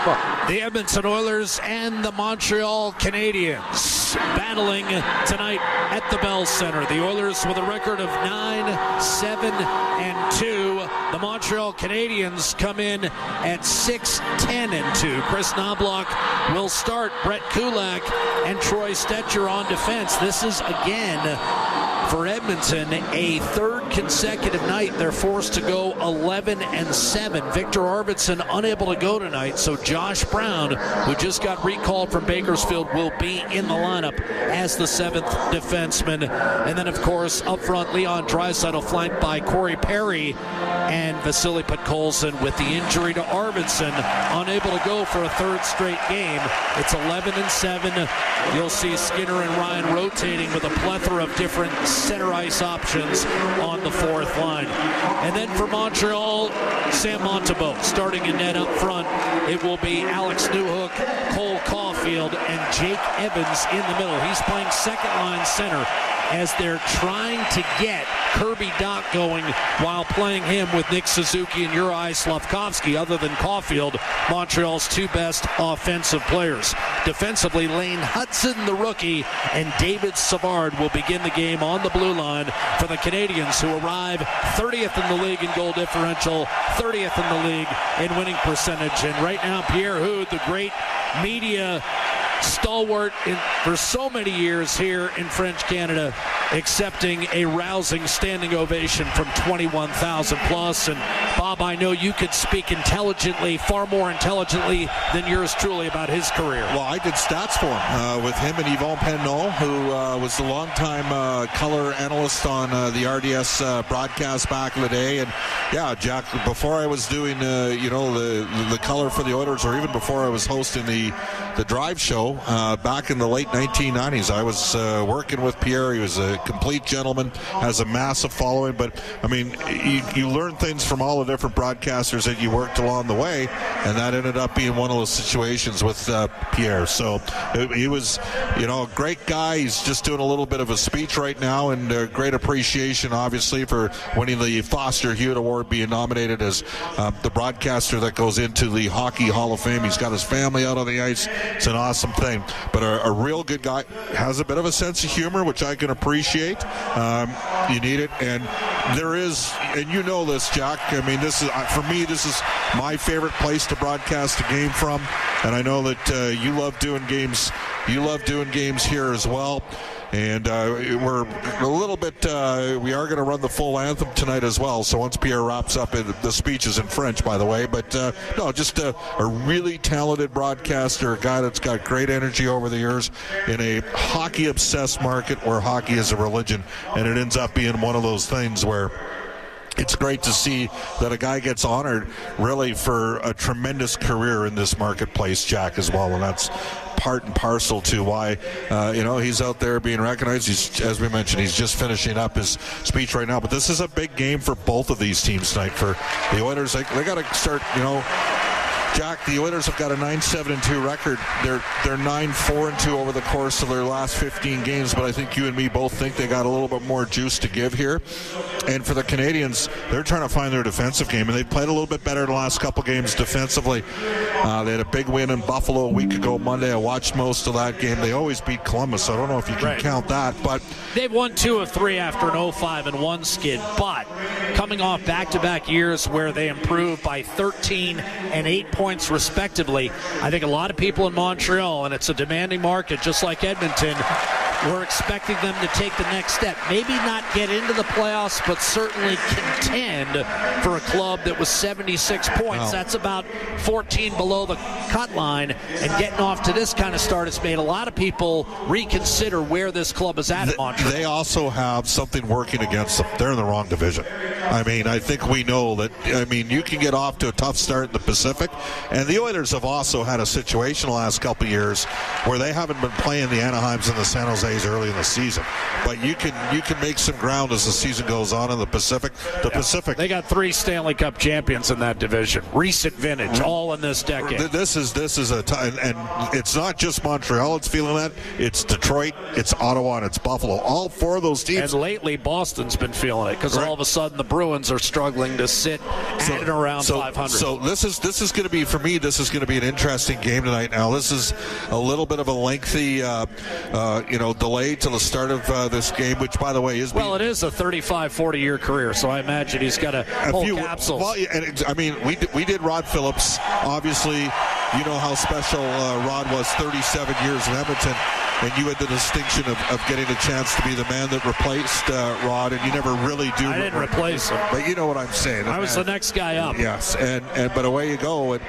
The Edmonton Oilers and the Montreal Canadiens battling tonight at the Bell Center. The Oilers with a record of 9-7-2. The Montreal Canadiens come in at 6-10-2. Chris Knobloch will start. Brett Kulak and Troy Stetcher on defense. This is again for Edmonton a third consecutive night. They're forced to go 11-7. Victor Arvidsson unable to go tonight, so Josh Brown, who just got recalled from Bakersfield, will be in the lineup as the seventh defenseman. And then, of course, up front, Leon Draisaitl flanked by Corey Perry and Vasily Podkolzin with the injury to Arvidsson, unable to go for a third straight game. It's 11-7. You'll see Skinner and Ryan rotating with a plethora of different center ice options on the fourth line. And then for Montreal, Sam Montembeault starting in net up front. It will be Alex Newhook, Cole Caulfield, and Jake Evans in the middle. He's playing second line center as they're trying to get Kirby Dach going while playing him with Nick Suzuki and Juraj Slafkovsky. Other than Caulfield, Montreal's two best offensive players. Defensively, Lane Hudson, the rookie, and David Savard will begin the game on the blue line for the Canadiens, who arrive 30th in the league in goal differential, 30th in the league in winning percentage. And right now, Pierre Houde, the great media stalwart for so many years here in French Canada, accepting a rousing standing ovation from 21,000 plus. And Bob, I know you could speak intelligently, far more intelligently than yours truly, about his career. Well, I did stats for him with him and Yvon Penneau, who was the longtime color analyst on the RDS broadcast back in the day. And yeah, Jack, before I was doing the color for the Oilers, or even before I was hosting the drive show back in the late 1990s, I was working with Pierre. He was a complete gentleman, has a massive following. But I mean, you learn things from all the different broadcasters that you worked along the way, and that ended up being one of those situations with Pierre. So he was, a great guy. He's just doing a little bit of a speech right now, and great appreciation, obviously, for winning the Foster Hewitt Award, being nominated as the broadcaster that goes into the Hockey Hall of Fame. He's got his family out on the ice. It's an awesome thing. But a real good guy, has a bit of a sense of humor, which I can appreciate. You need it, and there is, and you know this, Jack. I mean, this is, for me, this is my favorite place to broadcast a game from, and I know that you love doing games. You love doing games here as well. And we're a little bit, we are going to run the full anthem tonight as well. So once Pierre wraps up, the speech is in French, by the way. But no, just a really talented broadcaster, a guy that's got great energy over the years in a hockey-obsessed market where hockey is a religion. And it ends up being one of those things where it's great to see that a guy gets honored really for a tremendous career in this marketplace, Jack, as well. And that's part and parcel to why he's out there being recognized. He's, as we mentioned, he's just finishing up his speech right now. But this is a big game for both of these teams tonight. For the Oilers, they got to start, Jack, the Oilers have got a 9-7-2 record. They're 9-4-2 over the course of their last 15 games, but I think you and me both think they got a little bit more juice to give here. And for the Canadiens, they're trying to find their defensive game, and they've played a little bit better the last couple games defensively. They had a big win in Buffalo a week ago Monday. I watched most of that game. They always beat Columbus, so I don't know if you can count that. But they've won 2 of 3 after an 0-5-1 skid, but coming off back-to-back years where they improved by 13 and 8 points respectively, I think a lot of people in Montreal, and it's a demanding market just like Edmonton, we're expecting them to take the next step. Maybe not get into the playoffs, but certainly contend for a club that was 76 points. Wow. That's about 14 below the cut line, and getting off to this kind of start has made a lot of people reconsider where this club is at in Montreal. They also have something working against them. They're in the wrong division. I mean, I think we know that, you can get off to a tough start in the Pacific, and the Oilers have also had a situation the last couple of years where they haven't been playing the Anaheims and the San Jose ways early in the season. But you can make some ground as the season goes on in the Pacific. Pacific. They got 3 Stanley Cup champions in that division. Recent vintage, all in this decade. This is a time, and it's not just Montreal. It's feeling that. It's Detroit, it's Ottawa, and it's Buffalo. All 4 of those teams. And lately, Boston's been feeling it because all of a sudden the Bruins are struggling to sit at and around 500. So this is going to be, for me, this is going to be an interesting game tonight. Now this is a little bit of a lengthy delay to the start of this game, which by the way is it is a 35-40 year career, so I imagine he's got a few capsules. Well, we did Rod Phillips. Obviously, you know how special Rod was, 37 years in Edmonton. And you had the distinction of getting a chance to be the man that replaced Rod, and you never really do. I didn't replace him, but you know what I'm saying. I was the next guy up. Yes, but away you go. And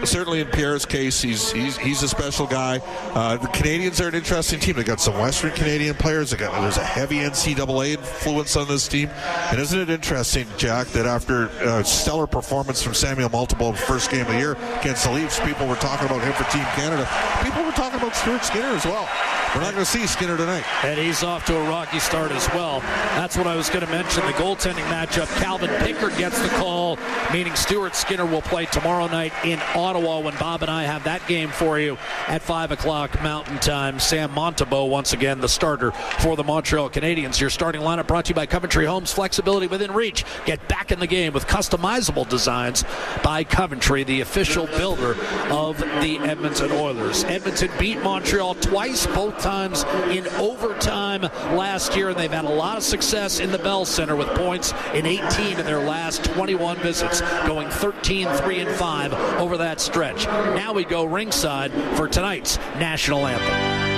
certainly in Pierre's case, he's a special guy. The Canadiens are an interesting team. They got some Western Canadian players. There's a heavy NCAA influence on this team. And isn't it interesting, Jack, that after a stellar performance from Samuel Multiple in the first game of the year against the Leafs, people were talking about him for Team Canada. People were talking about Stuart Skinner as well. We're not going to see Skinner tonight. And he's off to a rocky start as well. That's what I was going to mention. The goaltending matchup, Calvin Pickard gets the call, meaning Stuart Skinner will play tomorrow night in Ottawa when Bob and I have that game for you at 5 o'clock Mountain Time. Sam Montembeault, once again, the starter for the Montreal Canadiens. Your starting lineup brought to you by Coventry Homes. Flexibility within reach. Get back in the game with customizable designs by Coventry, the official builder of the Edmonton Oilers. Edmonton beat Montreal twice, both times in overtime last year, and they've had a lot of success in the Bell Center with points in 18 of their last 21 visits, going 13-3-5 over that stretch. Now we go ringside for tonight's national anthem.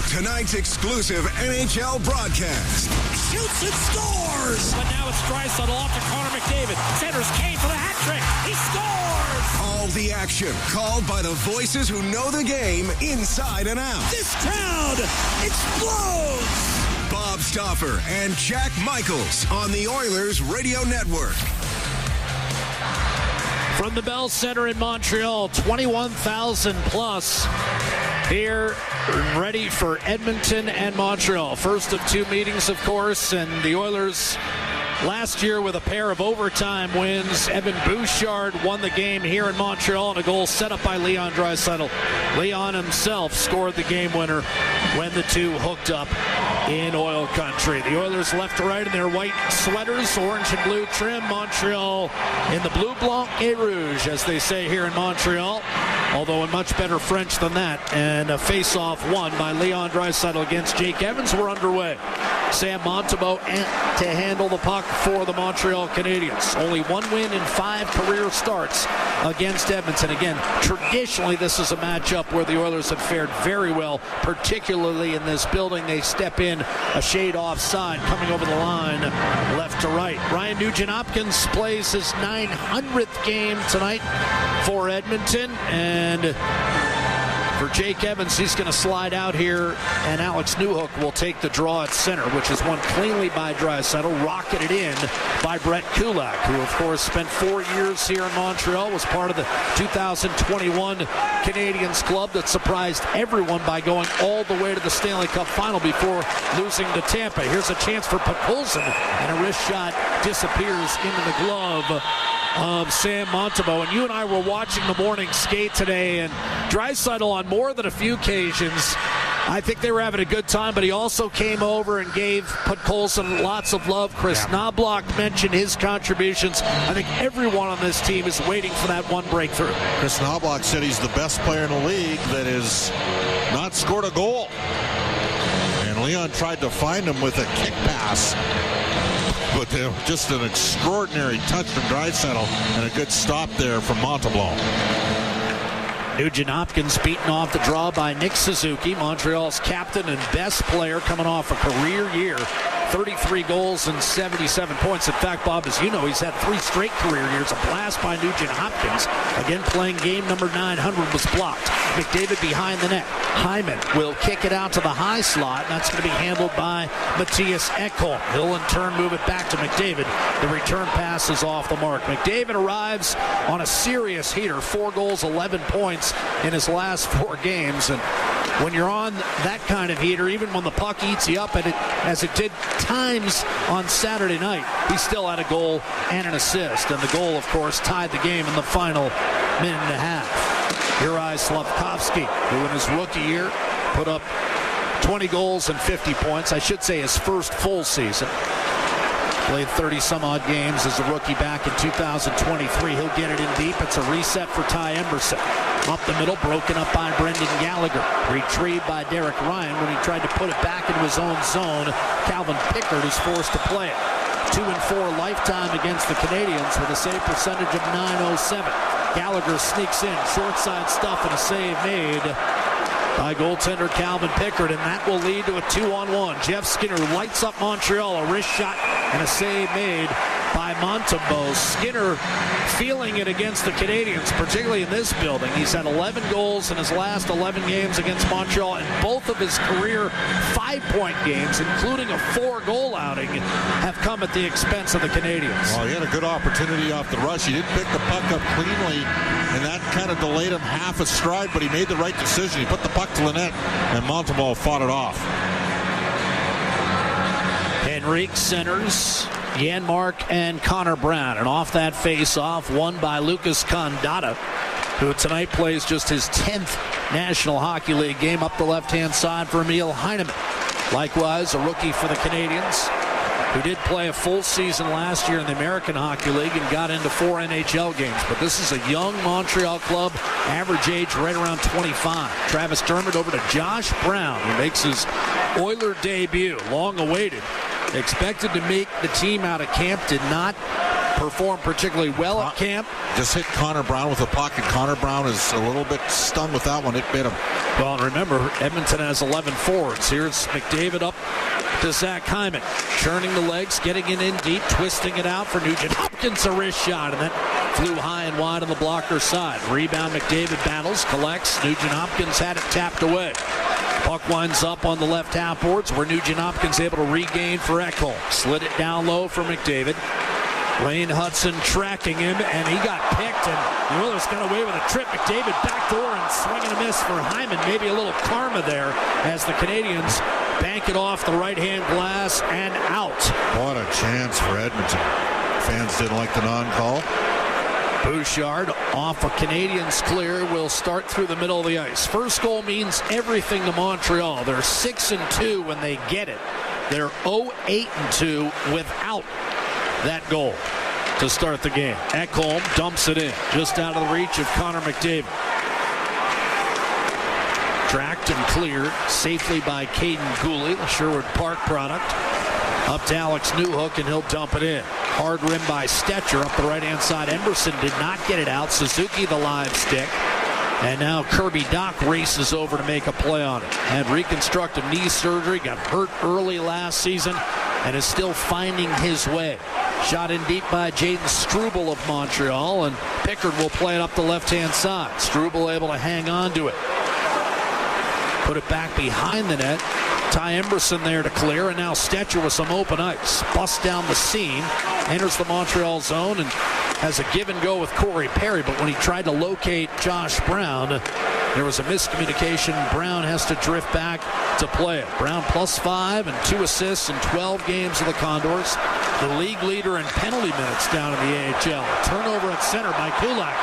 Tonight's exclusive NHL broadcast. Shoots and scores! But now it's Draisaitl off to Connor McDavid. Centers Kane for the hat trick. He scores! All the action called by the voices who know the game inside and out. This crowd explodes! Bob Stauffer and Jack Michaels on the Oilers Radio Network. From the Bell Center in Montreal, 21,000 plus here, ready for Edmonton and Montreal. First of 2 meetings, of course, and the Oilers last year with a pair of overtime wins. Evan Bouchard won the game here in Montreal on a goal set up by Leon Draisaitl. Leon himself scored the game winner when the two hooked up in Oil Country. The Oilers left to right in their white sweaters, orange and blue trim. Montreal in the bleu blanc et rouge, as they say here in Montreal, although in much better French than that. And a face-off won by Leon Draisaitl against Jake Evans. We're underway. Sam Montembeault to handle the puck for the Montreal Canadiens. Only 1 win in 5 career starts against Edmonton. Again, traditionally this is a matchup where the Oilers have fared very well, particularly in this building. They step in a shade offside, coming over the line left to right. Ryan Nugent-Hopkins plays his 900th game tonight for Edmonton, and For Jake Evans, he's going to slide out here, and Alex Newhook will take the draw at center, which is won cleanly by Draisaitl, rocketed in by Brett Kulak, who, of course, spent 4 years here in Montreal, was part of the 2021 Canadiens club that surprised everyone by going all the way to the Stanley Cup final before losing to Tampa. Here's a chance for Podkolzin, and a wrist shot disappears into the glove of Sam Montembeault. And you and I were watching the morning skate today, and Draisaitl on more than a few occasions, I think they were having a good time, but he also came over and gave Podkolzin lots of love. Chris Knobloch mentioned his contributions. I think everyone on this team is waiting for that one breakthrough. Chris Knobloch said he's the best player in the league that has not scored a goal. And Leon tried to find him with a kick pass. But just an extraordinary touch from Draisaitl and a good stop there from Montembeault. Nugent Hopkins beaten off the draw by Nick Suzuki, Montreal's captain and best player coming off a career year. 33 goals and 77 points. In fact, Bob, as you know, he's had 3 straight career years. A blast by Nugent Hopkins. Again, playing game number 900 was blocked. McDavid behind the net. Hyman will kick it out to the high slot, and that's going to be handled by Matthias Ekholm. He'll in turn move it back to McDavid. The return pass is off the mark. McDavid arrives on a serious heater. 4 goals, 11 points in his last 4 games. And when you're on that kind of heater, even when the puck eats you up, as it did times on Saturday night, he still had a goal and an assist. And the goal, of course, tied the game in the final minute and a half. Juraj Slafkovsky, who in his rookie year put up 20 goals and 50 points. I should say his first full season. Played 30-some-odd games as a rookie back in 2023. He'll get it in deep. It's a reset for Ty Emberson. Up the middle, broken up by Brendan Gallagher. Retrieved by Derek Ryan when he tried to put it back into his own zone. Calvin Pickard is forced to play it. 2-4 lifetime against the Canadiens with a save percentage of .907. Gallagher sneaks in, short side stuff, and a save made by goaltender Calvin Pickard, and that will lead to a 2-on-1. Jeff Skinner lights up Montreal, a wrist shot and a save made by Montembeault. Skinner feeling it against the Canadiens, particularly in this building. He's had 11 goals in his last 11 games against Montreal, and both of his career 5-point games, including a 4-goal outing, have come at the expense of the Canadiens. Well, he had a good opportunity off the rush. He didn't pick the puck up cleanly, and that kind of delayed him half a stride, but he made the right decision. He put the puck to the net, and Montembeault fought it off. Henrique centers Janmark and Connor Brown, and off that face-off, won by Lucas Condotta, who tonight plays just his 10th National Hockey League game up the left-hand side for Emil Heineman. Likewise, a rookie for the Canadiens, who did play a full season last year in the American Hockey League and got into 4 NHL games. But this is a young Montreal club, average age right around 25. Travis Dermott over to Josh Brown, who makes his Oiler debut, long awaited. Expected to make the team out of camp, did not perform particularly well at camp. Just hit Connor Brown with a puck, and Connor Brown is a little bit stung with that one. It bit him. Well, and remember, Edmonton has 11 forwards. Here's McDavid up to Zach Hyman. Churning the legs, getting it in deep, twisting it out for Nugent Hopkins, a wrist shot, and that flew high and wide on the blocker side. Rebound, McDavid battles, collects. Nugent Hopkins had it tapped away. Puck winds up on the left half boards where Nugent Hopkins able to regain for Ekholm. Slid it down low for McDavid. Lane Hudson tracking him, and he got picked, and the Oilers got away with a trip. McDavid backdoor and swing and a miss for Hyman. Maybe a little karma there as the Canadiens bank it off the right-hand glass and out. What a chance for Edmonton. Fans didn't like the non-call. Bouchard off a Canadiens clear will start through the middle of the ice. First goal means everything to Montreal. They're 6-2 when they get it. They're 0-8-2 without that goal to start the game. Ekholm dumps it in just out of the reach of Connor McDavid. Tracked and cleared safely by Caden Gooley, the Sherwood Park product. Up to Alex Newhook, and he'll dump it in. Hard rim by Stetcher up the right-hand side. Emberson did not get it out. Suzuki the live stick. And now Kirby Doc races over to make a play on it. Had reconstructive knee surgery, got hurt early last season, and is still finding his way. Shot in deep by Jaden Struble of Montreal, and Pickard will play it up the left-hand side. Struble able to hang on to it. put it back behind the net. Ty Emberson there to clear, and now Stetcher with some open ice. Busts down the seam, enters the Montreal zone, and has a give and go with Corey Perry, but when he tried to locate Josh Brown, there was a miscommunication. Brown has to drift back to play it. Brown +5 and 2 assists in 12 games of the Condors. The league leader in penalty minutes down in the AHL. Turnover at center by Kulak.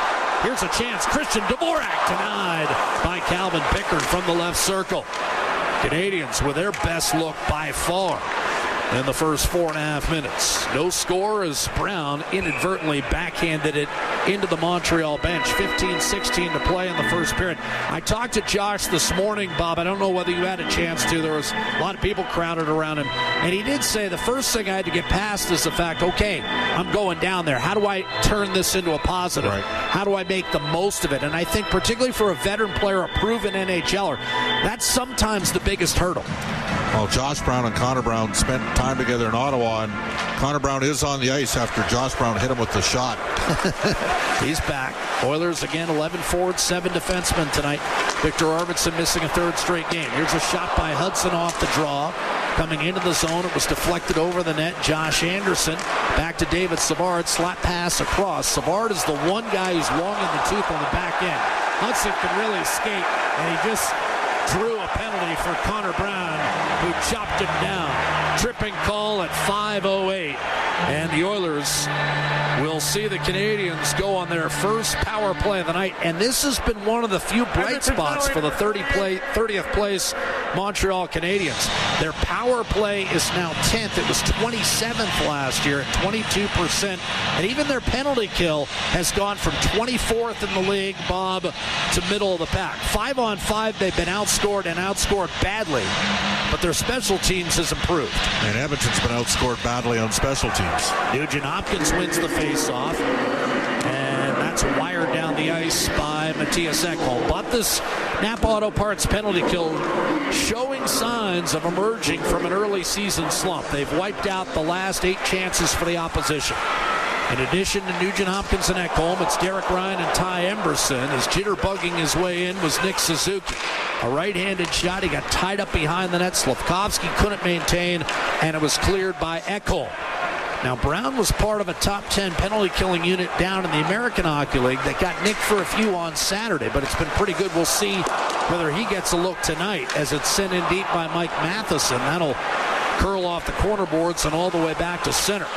Here's a chance. Christian Dvorak denied by Calvin Pickard from the left circle. Canadiens with their best look by far in the first 4.5 minutes. No score as Brown inadvertently backhanded it into the Montreal bench. 15-16 to play in the first period. I talked to Josh this morning, Bob. I don't know whether you had a chance to. There was a lot of people crowded around him. And he did say the first thing I had to get past is the fact, okay, I'm going down there. How do I turn this into a positive? Right. How do I make the most of it? And I think particularly for a veteran player, a proven NHLer, that's sometimes the biggest hurdle. Well, Josh Brown and Connor Brown spent time together in Ottawa, and Connor Brown is on the ice after Josh Brown hit him with the shot. He's back. Oilers again, 11 forwards, 7 defensemen tonight. Victor Arvidsson missing a third straight game. Here's a shot by Hudson off the draw. Coming into the zone, it was deflected over the net. Josh Anderson back to David Savard. Slap pass across. Savard is the one guy who's long in the tooth on the back end. Hudson can really skate, and he just drew a penalty for Connor Brown, who chopped him down. Tripping call at 5:08, and the Oilers will see the Canadiens go on their first power play of the night, and this has been one of the few bright spots for the 30th place Montreal Canadiens. Their power play is now 10th. It was 27th last year at 22%, and even their penalty kill has gone from 24th in the league, Bob, to middle of the pack. 5-on-5, they've been outscored and outscored badly, but their special teams has improved. And Edmonton's been outscored badly on special teams. Nugent Hopkins wins the face-off, and that's wired down the ice by Matthias Ekholm. But this Napa Auto Parts penalty kill showing signs of emerging from an early season slump. They've wiped out the last 8 chances for the opposition. In addition to Nugent Hopkins and Ekholm, it's Derek Ryan and Ty Emberson. As jitterbugging his way in was Nick Suzuki. A right-handed shot. He got tied up behind the net. Slavkovsky couldn't maintain, and it was cleared by Ekholm. Now, Brown was part of a top 10 penalty-killing unit down in the American Hockey League that got nicked for a few on Saturday, but it's been pretty good. We'll see whether he gets a look tonight as it's sent in deep by Mike Matheson. That'll curl off the corner boards and all the way back to center.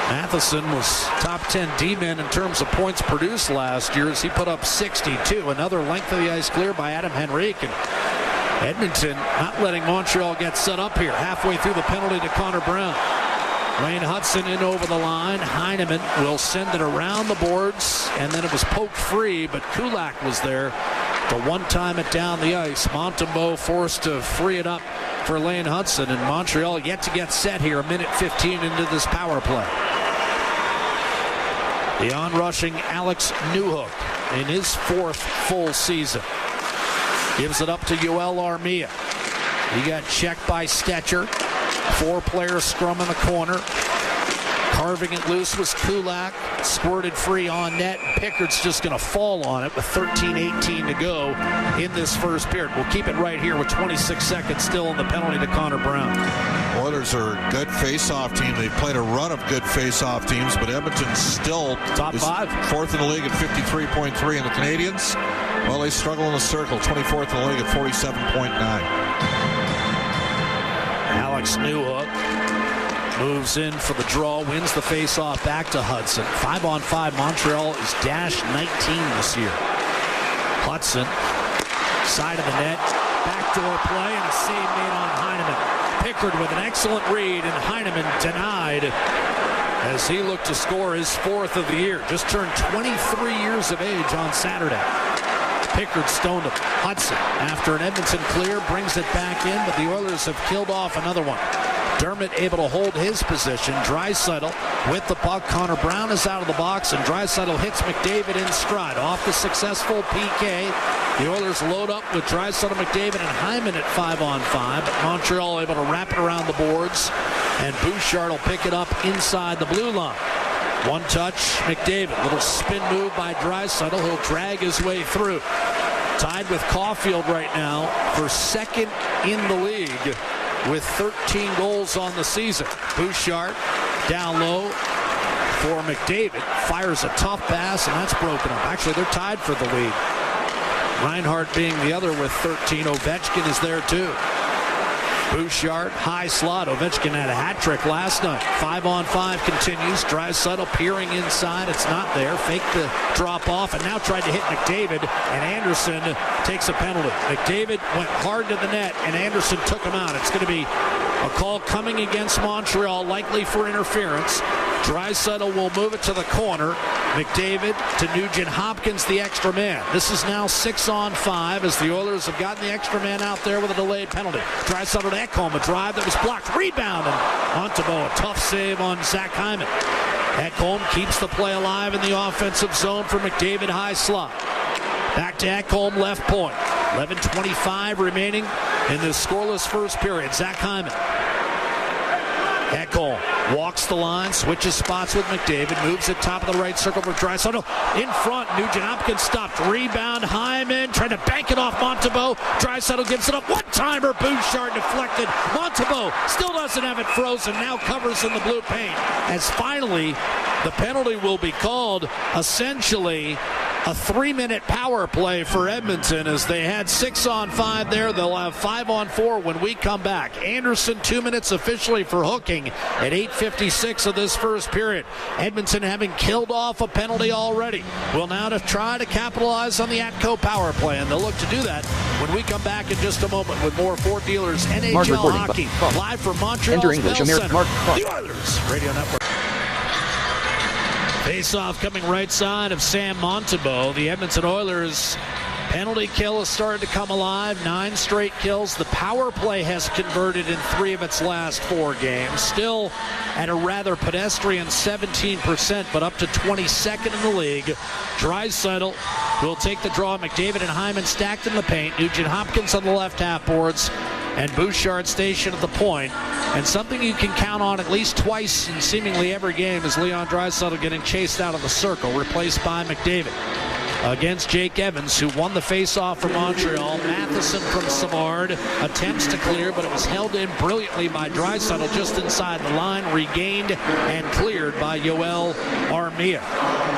Matheson was top 10 D-men in terms of points produced last year as he put up 62. Another length of the ice clear by Adam Henrique. And Edmonton not letting Montreal get set up here. Halfway through the penalty to Connor Brown. Wayne Hudson in over the line. Heineman will send it around the boards, and then it was poked free, but Kulak was there to one-time it down the ice. Montembeault forced to free it up for Lane Hudson, and Montreal yet to get set here, 1:15 into this power play. The on-rushing Alex Newhook in his 4th full season. Gives it up to Yoel Armia. He got checked by Stetcher. 4-player scrum in the corner. Carving it loose was Kulak. Squirted free on net. Pickard's just going to fall on it with 13:18 to go in this first period. We'll keep it right here with 26 seconds still in the penalty to Connor Brown. Oilers are a good face-off team. They've played a run of good face-off teams, but Edmonton's still top 5. 4th in the league at 53.3. And the Canadiens, well, they struggle in the circle. 24th in the league at 47.9. Alex Newhook moves in for the draw, wins the face-off back to Hudson. 5-on-5, Montreal is dash 19 this year. Hudson, side of the net, backdoor play, and a save made on Heineman. Pickard with an excellent read, and Heineman denied as he looked to score his 4th of the year. Just turned 23 years of age on Saturday. Pickard stoned him. Hudson, after an Edmonton clear, brings it back in, but the Oilers have killed off another one. Dermott able to hold his position. Draisaitl with the puck. Connor Brown is out of the box, and Draisaitl hits McDavid in stride. Off the successful PK. The Oilers load up with Draisaitl, McDavid, and Hyman at 5-on-5. But Montreal able to wrap it around the boards, and Bouchard will pick it up inside the blue line. One touch, McDavid. Little spin move by Draisaitl. He'll drag his way through. tied with Caulfield right now for second in the league with 13 goals on the season. Bouchard down low for McDavid, fires a tough pass, and that's broken up. Actually, they're tied for the lead. Reinhart being the other with 13. Ovechkin is there too. Bouchard, high slot. Ovechkin had a hat trick last night. 5-on-5 continues. Draisaitl peering inside. It's not there. Faked the drop off and now tried to hit McDavid, and Anderson takes a penalty. McDavid went hard to the net, and Anderson took him out. It's going to be a call coming against Montreal, likely for interference. Draisaitl will move it to the corner. McDavid to Nugent-Hopkins, the extra man. This is now 6-on-5 as the Oilers have gotten the extra man out there with a delayed penalty. Draisaitl to Ekholm, a drive that was blocked. Rebound, and Montembeault, a tough save on Zach Hyman. Ekholm keeps the play alive in the offensive zone for McDavid, high slot. Back to Ekholm, left point. 11:25 remaining in this scoreless first period. Zach Hyman. Ekholm walks the line, switches spots with McDavid, moves it top of the right circle for Draisaitl. In front, Nugent-Hopkins stopped. Rebound, Hyman trying to bank it off Montembeault. Draisaitl gives it up. One-timer, Bouchard deflected. Montembeault still doesn't have it frozen, now covers in the blue paint. As finally, the penalty will be called, essentially a 3-minute power play for Edmonton, as they had 6-on-5 there. They'll have 5-on-4 when we come back. Anderson, 2 minutes officially for hooking at 8:56 of this first period. Edmonton having killed off a penalty already will now try to capitalize on the Atco power play, and they'll look to do that when we come back in just a moment with more Fort Dealers NHL hockey live from Montreal. Enter English, American Mark. The Oilers Radio Network. Face-off coming right side of Sam Montembeault. The Edmonton Oilers penalty kill has started to come alive. 9 straight kills. The power play has converted in 3 of its last 4 games. Still at a rather pedestrian 17%, but up to 22nd in the league. Draisaitl will take the draw. McDavid and Hyman stacked in the paint. Nugent-Hopkins on the left half boards, and Bouchard stationed at the point. And something you can count on at least twice in seemingly every game is Leon Draisaitl getting chased out of the circle, replaced by McDavid. Against Jake Evans, who won the face-off for Montreal. Matheson from Savard attempts to clear, but it was held in brilliantly by Draisaitl just inside the line, regained and cleared by Yoel Armia.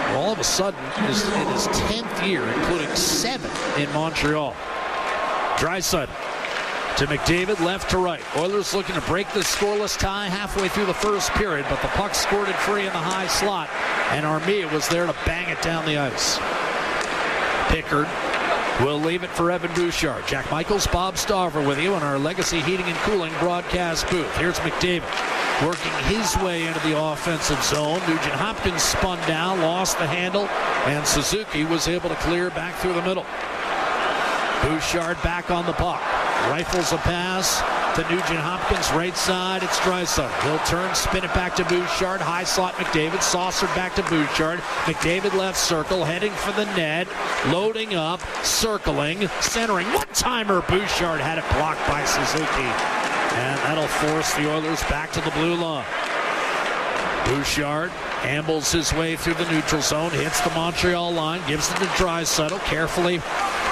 Well, all of a sudden, in his 10th year, including 7 in Montreal. Draisaitl to McDavid, left to right. Oilers looking to break this scoreless tie halfway through the first period, but the puck squirted free in the high slot, and Armia was there to bang it down the ice. Pickard will leave it for Evan Bouchard. Jack Michaels, Bob Staver with you in our Legacy Heating and Cooling broadcast booth. Here's McDavid working his way into the offensive zone. Nugent-Hopkins spun down, lost the handle, and Suzuki was able to clear back through the middle. Bouchard back on the puck. Rifles a pass to Nugent-Hopkins, right side. It's Draisaitl. He'll turn, spin it back to Bouchard. High slot McDavid, saucered back to Bouchard. McDavid left circle, heading for the net. Loading up, circling, centering. One-timer. Bouchard had it blocked by Suzuki. And that'll force the Oilers back to the blue line. Bouchard ambles his way through the neutral zone, hits the Montreal line, gives it to Draisaitl, carefully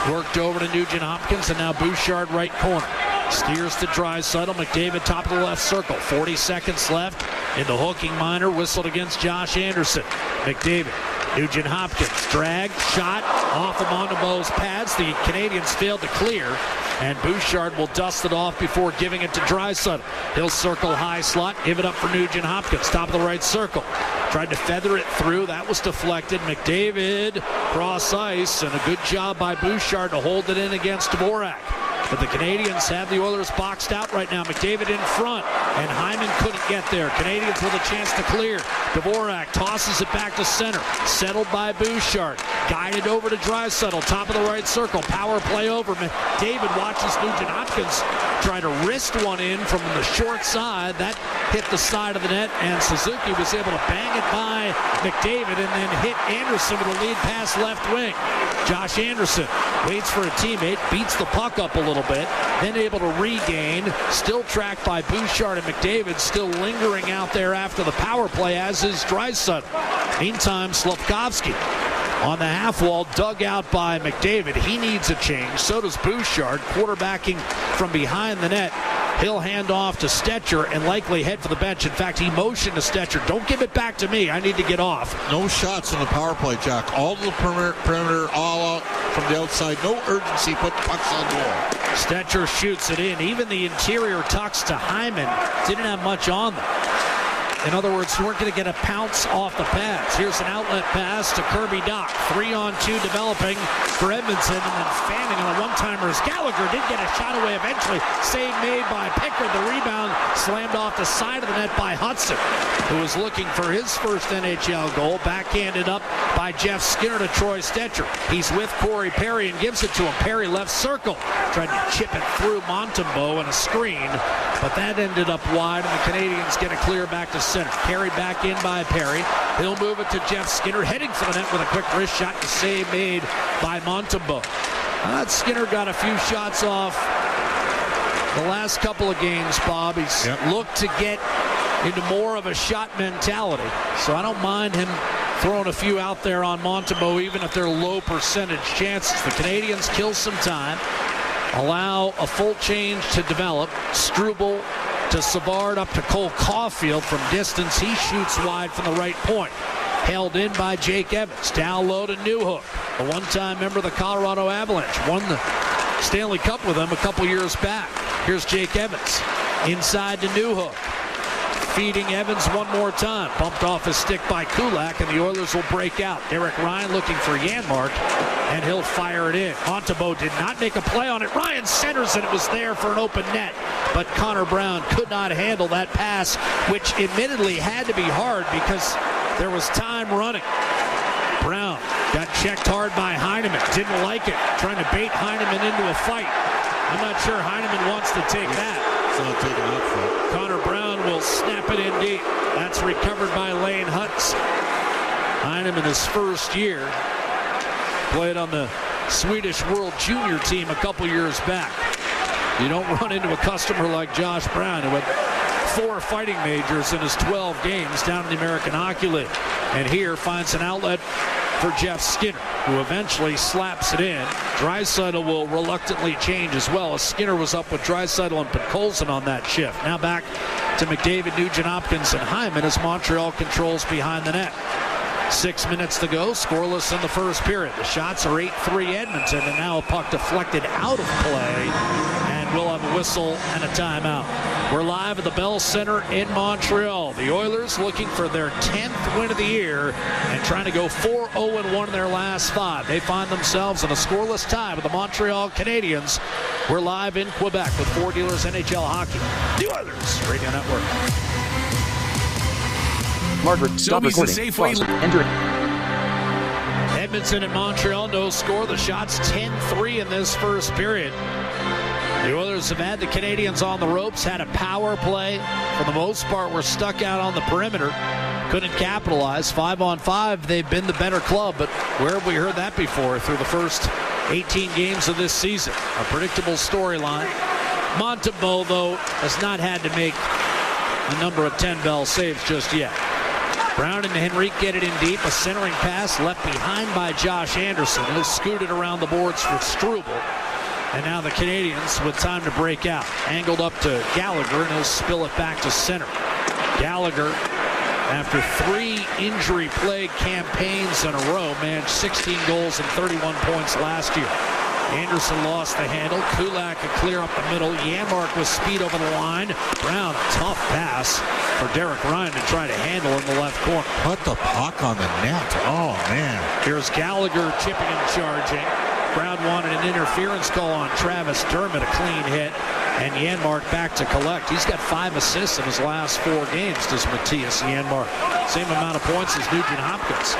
worked over to Nugent-Hopkins, and now Bouchard right corner. Steers to Draisaitl. McDavid top of the left circle. 40 seconds left in the hooking minor. Whistled against Josh Anderson. McDavid. Nugent-Hopkins. Drag. Shot off of Montembeault's pads. The Canadiens failed to clear, and Bouchard will dust it off before giving it to Draisaitl. He'll circle high slot. Give it up for Nugent-Hopkins. Top of the right circle. Tried to feather it through. That was deflected. McDavid cross ice, and a good job by Bouchard to hold it in against Dvorak. But the Canadiens have the Oilers boxed out right now. McDavid in front, and Hyman couldn't get there. Canadiens with a chance to clear. Dvorak tosses it back to center. Settled by Bouchard. Guided over to Draisaitl. Top of the right circle. Power play over. McDavid watches Nugent-Hopkins try to wrist one in from the short side. That hit the side of the net, and Suzuki was able to bang it by McDavid and then hit Anderson with a lead pass left wing. Josh Anderson waits for a teammate, beats the puck up a little bit, then able to regain, still tracked by Bouchard, and McDavid still lingering out there after the power play, as is Draisaitl. Meantime, Slafkovsky On the half wall, dug out by McDavid. He needs a change. So does Bouchard, quarterbacking from behind the net. He'll hand off to Stetcher and likely head for the bench. In fact, he motioned to Stetcher, don't give it back to me. I need to get off. No shots on the power play, Jack. All to the perimeter, all out from the outside. No urgency, put pucks on goal. Stetcher shoots it in. Even the interior tucks to Hyman didn't have much on them. In other words, you weren't going to get a pounce off the pads. Here's an outlet pass to Kirby Dach. 3-on-2 developing for Edmonton, and then fanning on a one-timer as Gallagher did get a shot away eventually. Save made by Pickard. The rebound slammed off the side of the net by Hudson, who was looking for his first NHL goal. Backhanded up by Jeff Skinner to Troy Stetcher. He's with Corey Perry and gives it to him. Perry left circle. Tried to chip it through Montembeault and a screen, but that ended up wide, and the Canadiens get a clear back to center. Carried back in by Perry. He'll move it to Jeff Skinner, heading for the net with a quick wrist shot. The save made by Montembeault. Skinner got a few shots off the last couple of games, Bob. He's looked to get into more of a shot mentality. So I don't mind him throwing a few out there on Montembeault, even if they're low percentage chances. The Canadiens kill some time, allow a full change to develop. Struble to Savard, up to Cole Caulfield from distance. He shoots wide from the right point. Held in by Jake Evans. Down low to Newhook, a one-time member of the Colorado Avalanche. Won the Stanley Cup with them a couple years back. Here's Jake Evans. Inside to Newhook. Feeding Evans one more time. Bumped off his stick by Kulak, and the Oilers will break out. Derek Ryan looking for Janmark, and he'll fire it in. Montembeault did not make a play on it. Ryan centers, and it was there for an open net. But Connor Brown could not handle that pass, which admittedly had to be hard because there was time running. Brown got checked hard by Heineman. Didn't like it. Trying to bait Heineman into a fight. I'm not sure Heineman wants to take that. It's not taking that fight. Connor Brown will snap it in deep. That's recovered by Lane Hutz. Heineman, his first year, played on the Swedish World Junior team a couple years back. You don't run into a customer like Josh Brown, who had 4 fighting majors in his 12 games down in the American Hockey League. And here finds an outlet for Jeff Skinner, who eventually slaps it in. Draisaitl will reluctantly change as well, as Skinner was up with Draisaitl and Podkolzin on that shift. Now back to McDavid, Nugent-Hopkins, and Hyman as Montreal controls behind the net. 6 minutes to go, scoreless in the first period. The shots are 8-3 Edmonton, and now a puck deflected out of play, and we'll have a whistle and a timeout. We're live at the Bell Center in Montreal. The Oilers looking for their 10th win of the year and trying to go 4-0-1 in their last 5. They find themselves in a scoreless tie with the Montreal Canadiens. We're live in Quebec with Ford Dealers NHL Hockey. The Oilers Radio Network. Margaret, stop recording. Pause. Enter it. Edmonton and Montreal, no score. The shots 10-3 in this first period. The Oilers have had the Canadiens on the ropes, had a power play. For the most part, were stuck out on the perimeter. Couldn't capitalize. 5-on-5, they've been the better club, but where have we heard that before through the first 18 games of this season? A predictable storyline. Montembeault, though, has not had to make a number of 10-bell saves just yet. Brown and Henrique get it in deep. A centering pass left behind by Josh Anderson. He'll scoot it around the boards for Struble. And now the Canadiens with time to break out. Angled up to Gallagher, and he'll spill it back to center. Gallagher, after 3 injury-plagued campaigns in a row, managed 16 goals and 31 points last year. Anderson lost the handle. Kulak could clear up the middle. Janmark with speed over the line. Brown, tough pass for Derek Ryan to try to handle in the left corner. Put the puck on the net. Oh, man. Here's Gallagher chipping and charging. Brown wanted an interference call on Travis Dermott, a clean hit. And Janmark back to collect. He's got 5 assists in his last 4 games, does Matthias Janmark. Same amount of points as Nugent-Hopkins.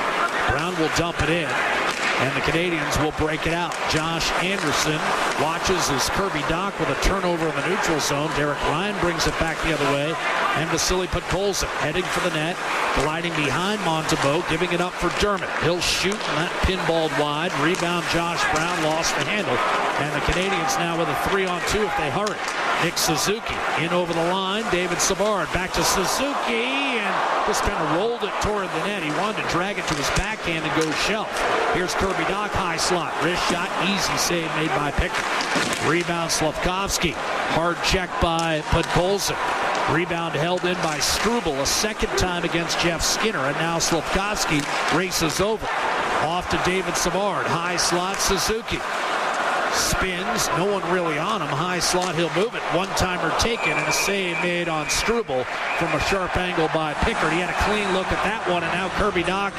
Brown will dump it in. and the Canadiens will break it out. Josh Anderson watches as Kirby Dach with a turnover in the neutral zone. Derek Ryan brings it back the other way, and Vasily Podkolzin heading for the net, gliding behind Montembeault, giving it up for Dermott. He'll shoot, and that pinballed wide. Rebound, Josh Brown lost the handle, and the Canadiens now with a 3-on-2 if they hurry. Nick Suzuki in over the line. David Savard back to Suzuki, and just kind of rolled it toward the net. He wanted to drag it to his backhand and go shelf. Here's Kirby Dach, high slot. Wrist shot, easy save made by Pickett. Rebound, Slavkovsky. Hard check by Podkolzin. Rebound held in by Struble a second time against Jeff Skinner, and now Slavkovsky races over. Off to David Savard. High slot, Suzuki. Spins, no one really on him. High slot, he'll move it. One-timer taken, and a save made on Struble from a sharp angle by Pickard. He had a clean look at that one, and now Kirby Dach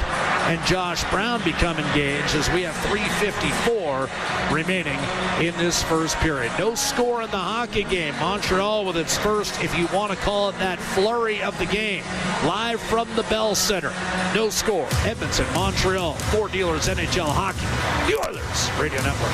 and Josh Brown become engaged as we have 3:54 remaining in this first period. No score in the hockey game. Montreal with its first, if you want to call it that, flurry of the game. Live from the Bell Center. No score. Edmonton, Montreal, Four Dealers NHL Hockey. The Oilers Radio Network.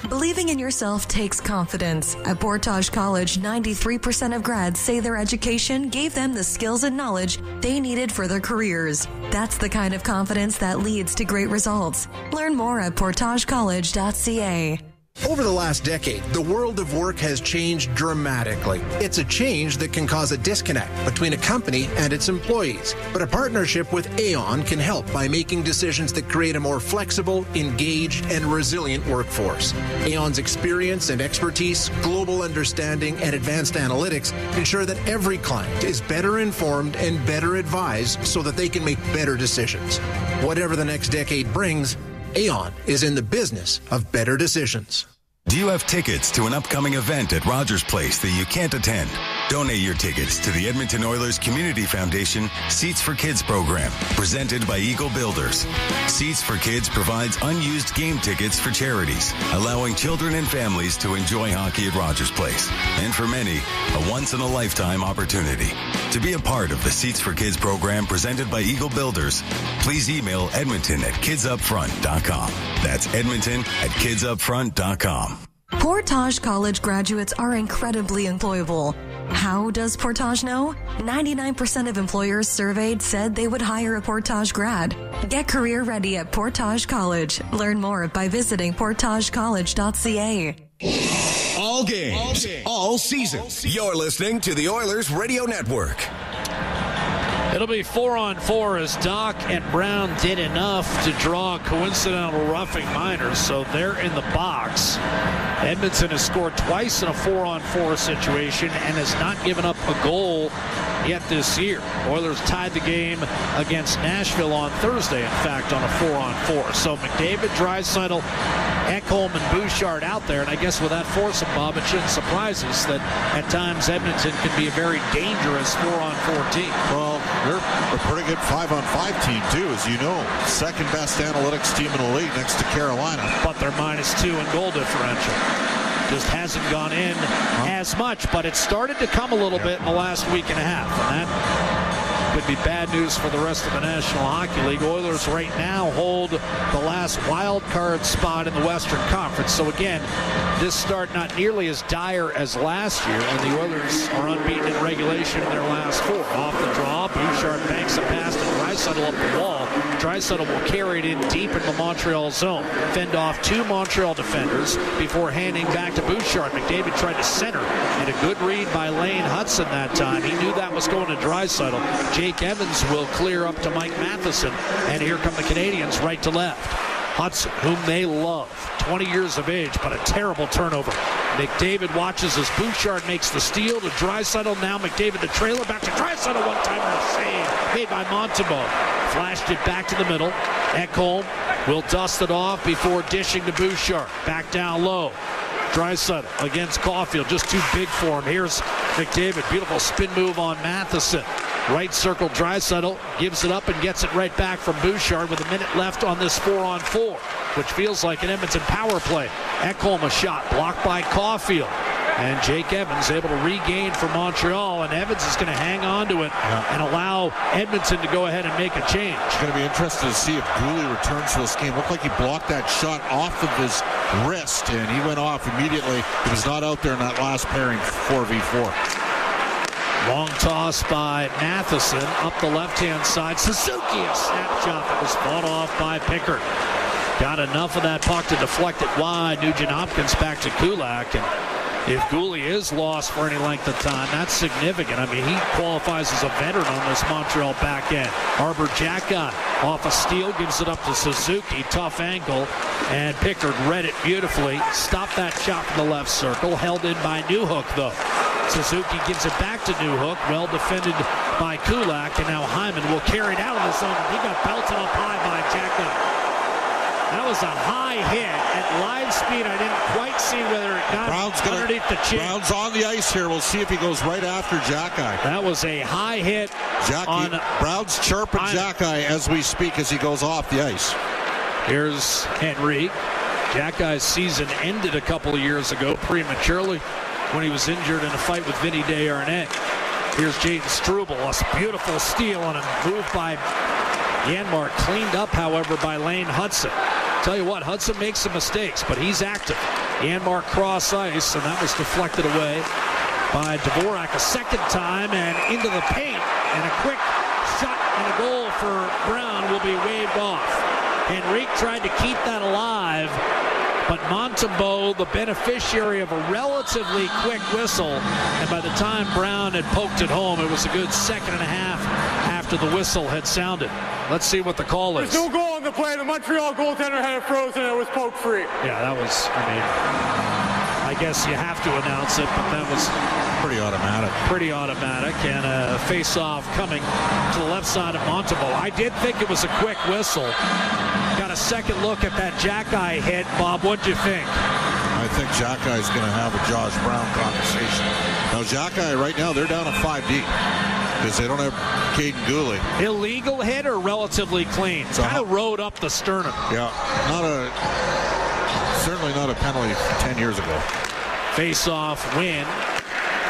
Believing in yourself takes confidence. At Portage College, 93% of grads say their education gave them the skills and knowledge they needed for their careers. That's the kind of confidence that leads to great results. Learn more at portagecollege.ca. Over the last decade, the world of work has changed dramatically. It's a change that can cause a disconnect between a company and its employees. But a partnership with Aon can help by making decisions that create a more flexible, engaged, and resilient workforce. Aon's experience and expertise, global understanding, and advanced analytics ensure that every client is better informed and better advised so that they can make better decisions. Whatever the next decade brings, Aon is in the business of better decisions. Do you have tickets to an upcoming event at Rogers Place that you can't attend? Donate your tickets to the Edmonton Oilers Community Foundation Seats for Kids program, presented by Eagle Builders. Seats for Kids provides unused game tickets for charities, allowing children and families to enjoy hockey at Rogers Place. And for many, a once-in-a-lifetime opportunity. To be a part of the Seats for Kids program presented by Eagle Builders, please email edmonton@kidsupfront.com. That's edmonton@kidsupfront.com. Portage College graduates are incredibly employable. How does Portage know? 99% of employers surveyed said they would hire a Portage grad. Get career ready at Portage College. Learn more by visiting portagecollege.ca. All games, all season. You're listening to the Oilers Radio Network. It'll be 4-on-4 as Dach and Brown did enough to draw coincidental roughing minors, so they're in the box. Edmonton has scored twice in a 4-on-4 situation and has not given up a goal yet this year. Oilers tied the game against Nashville on Thursday, in fact, on a 4-on-4. So McDavid, Draisaitl, Ekholm, and Bouchard out there, and I guess with that foursome, Bob, it shouldn't surprise us that at times Edmonton can be a very dangerous 4-on-4 team. Well, they're a pretty good 5-on-5 team, too, as you know. Second best analytics team in the league next to Carolina. But they're -2 in goal differential. Just hasn't gone in as much, but it started to come a little bit in the last week and a half. And that could be bad news for the rest of the National Hockey League. Oilers right now hold the last wild card spot in the Western Conference. So again, this start not nearly as dire as last year, and the Oilers are unbeaten in regulation in their last 4. Off the draw, Bouchard banks a pass to Draisaitl up the wall. Draisaitl will carry it in deep in the Montreal zone. Fend off 2 Montreal defenders before handing back to Bouchard. McDavid tried to center, and a good read by Lane Hudson that time. He knew that was going to Draisaitl. Jake Evans will clear up to Mike Matheson, and here come the Canadiens right to left. Hudson, whom they love, 20 years of age, but a terrible turnover. McDavid watches as Bouchard makes the steal to Draisaitl. Now McDavid the trailer, back to Draisaitl, one-timer save made by Montembeault. Flashed it back to the middle. Ekholm will dust it off before dishing to Bouchard. Back down low. Draisaitl against Caulfield, just too big for him. Here's McDavid, beautiful spin move on Matheson. Right circle, Draisaitl gives it up and gets it right back from Bouchard with a minute left on this 4-on-4, which feels like an Edmonton power play. Ekholm a shot blocked by Caulfield. And Jake Evans able to regain for Montreal, and Evans is going to hang on to it and allow Edmonton to go ahead and make a change. It's going to be interesting to see if Gooley returns to this game. Looked like he blocked that shot off of his wrist, and he went off immediately. He was not out there in that last pairing 4v4. Long toss by Matheson up the left-hand side. Suzuki, a snap shot that was fought off by Pickard. Got enough of that puck to deflect it wide. Nugent-Hopkins back to Kulak. And if Gooley is lost for any length of time, that's significant. I mean, he qualifies as a veteran on this Montreal back end. Arbor Xhekaj off a steal, gives it up to Suzuki. Tough angle, and Pickard read it beautifully. Stopped that shot from the left circle. Held in by Newhook, though. Suzuki gives it back to Newhook. Well defended by Kulak, and now Hyman will carry it out of the zone. He got belted up high by Xhekaj. That was a high hit at live speed. I didn't quite see whether it got underneath the chin. Brown's on the ice here. We'll see if he goes right after Xhekaj. That was a high hit. Brown's chirping Xhekaj as we speak as he goes off the ice. Here's Henry. Xhekaj's season ended a couple of years ago prematurely when he was injured in a fight with Vinny Desharnais. Here's Jaden Struble. A beautiful steal on a move by Janmark, cleaned up, however, by Lane Hudson. Tell you what, Hudson makes some mistakes, but he's active. Janmark cross ice, and that was deflected away by Dvorak a second time and into the paint. And a quick shot and a goal for Brown will be waved off. Henrique tried to keep that alive, but Montembeault, the beneficiary of a relatively quick whistle, and by the time Brown had poked it home, it was a good second and a half after the whistle had sounded. Let's see what the call is. There's no goal on the play. The Montreal goaltender had it frozen and it was poke free. Yeah, that was, I guess you have to announce it, but that was pretty automatic. And a face-off coming to the left side of Montembeault. I did think it was a quick whistle. Got a second look at that Xhekaj hit. Bob, what'd you think? I think Xhekaj is going to have a Josh Brown conversation. Now, Xhekaj, right now, they're down to 5 deep because they don't have Caden Gooley. Illegal hit or relatively clean? So kind of rode up the sternum. Yeah, certainly not a penalty 10 years ago. Face-off win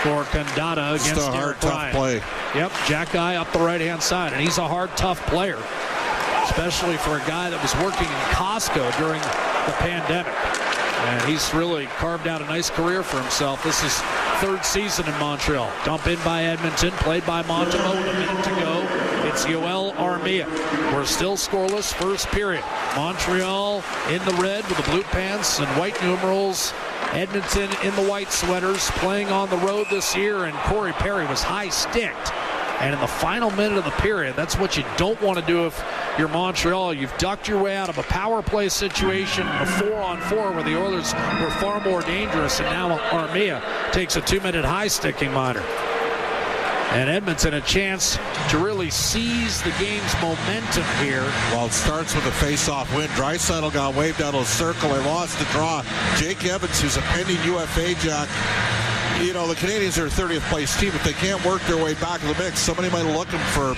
for Kandata against Just a hard, tough play. Yep, Xhekaj up the right-hand side, and he's a hard, tough player, especially for a guy that was working in Costco during the pandemic. And he's really carved out a nice career for himself. This is third season in Montreal. Dump in by Edmonton, played by Montembeault with a minute to go. It's Yoel Armia. We're still scoreless, first period. Montreal in the red with the blue pants and white numerals. Edmonton in the white sweaters, playing on the road this year, and Corey Perry was high-sticked. And in the final minute of the period, that's what you don't want to do if you're Montreal. You've ducked your way out of a power play situation, a 4-on-4 where the Oilers were far more dangerous, and now Armia takes a 2-minute high-sticking minor. And Edmonton a chance to really seize the game's momentum here. Well, it starts with a face-off win. Draisaitl got waved out of the circle. They lost the draw. Jake Evans, who's a pending UFA, Jack. You know, the Canadiens are a 30th place team. If they can't work their way back in the mix, somebody might look him for,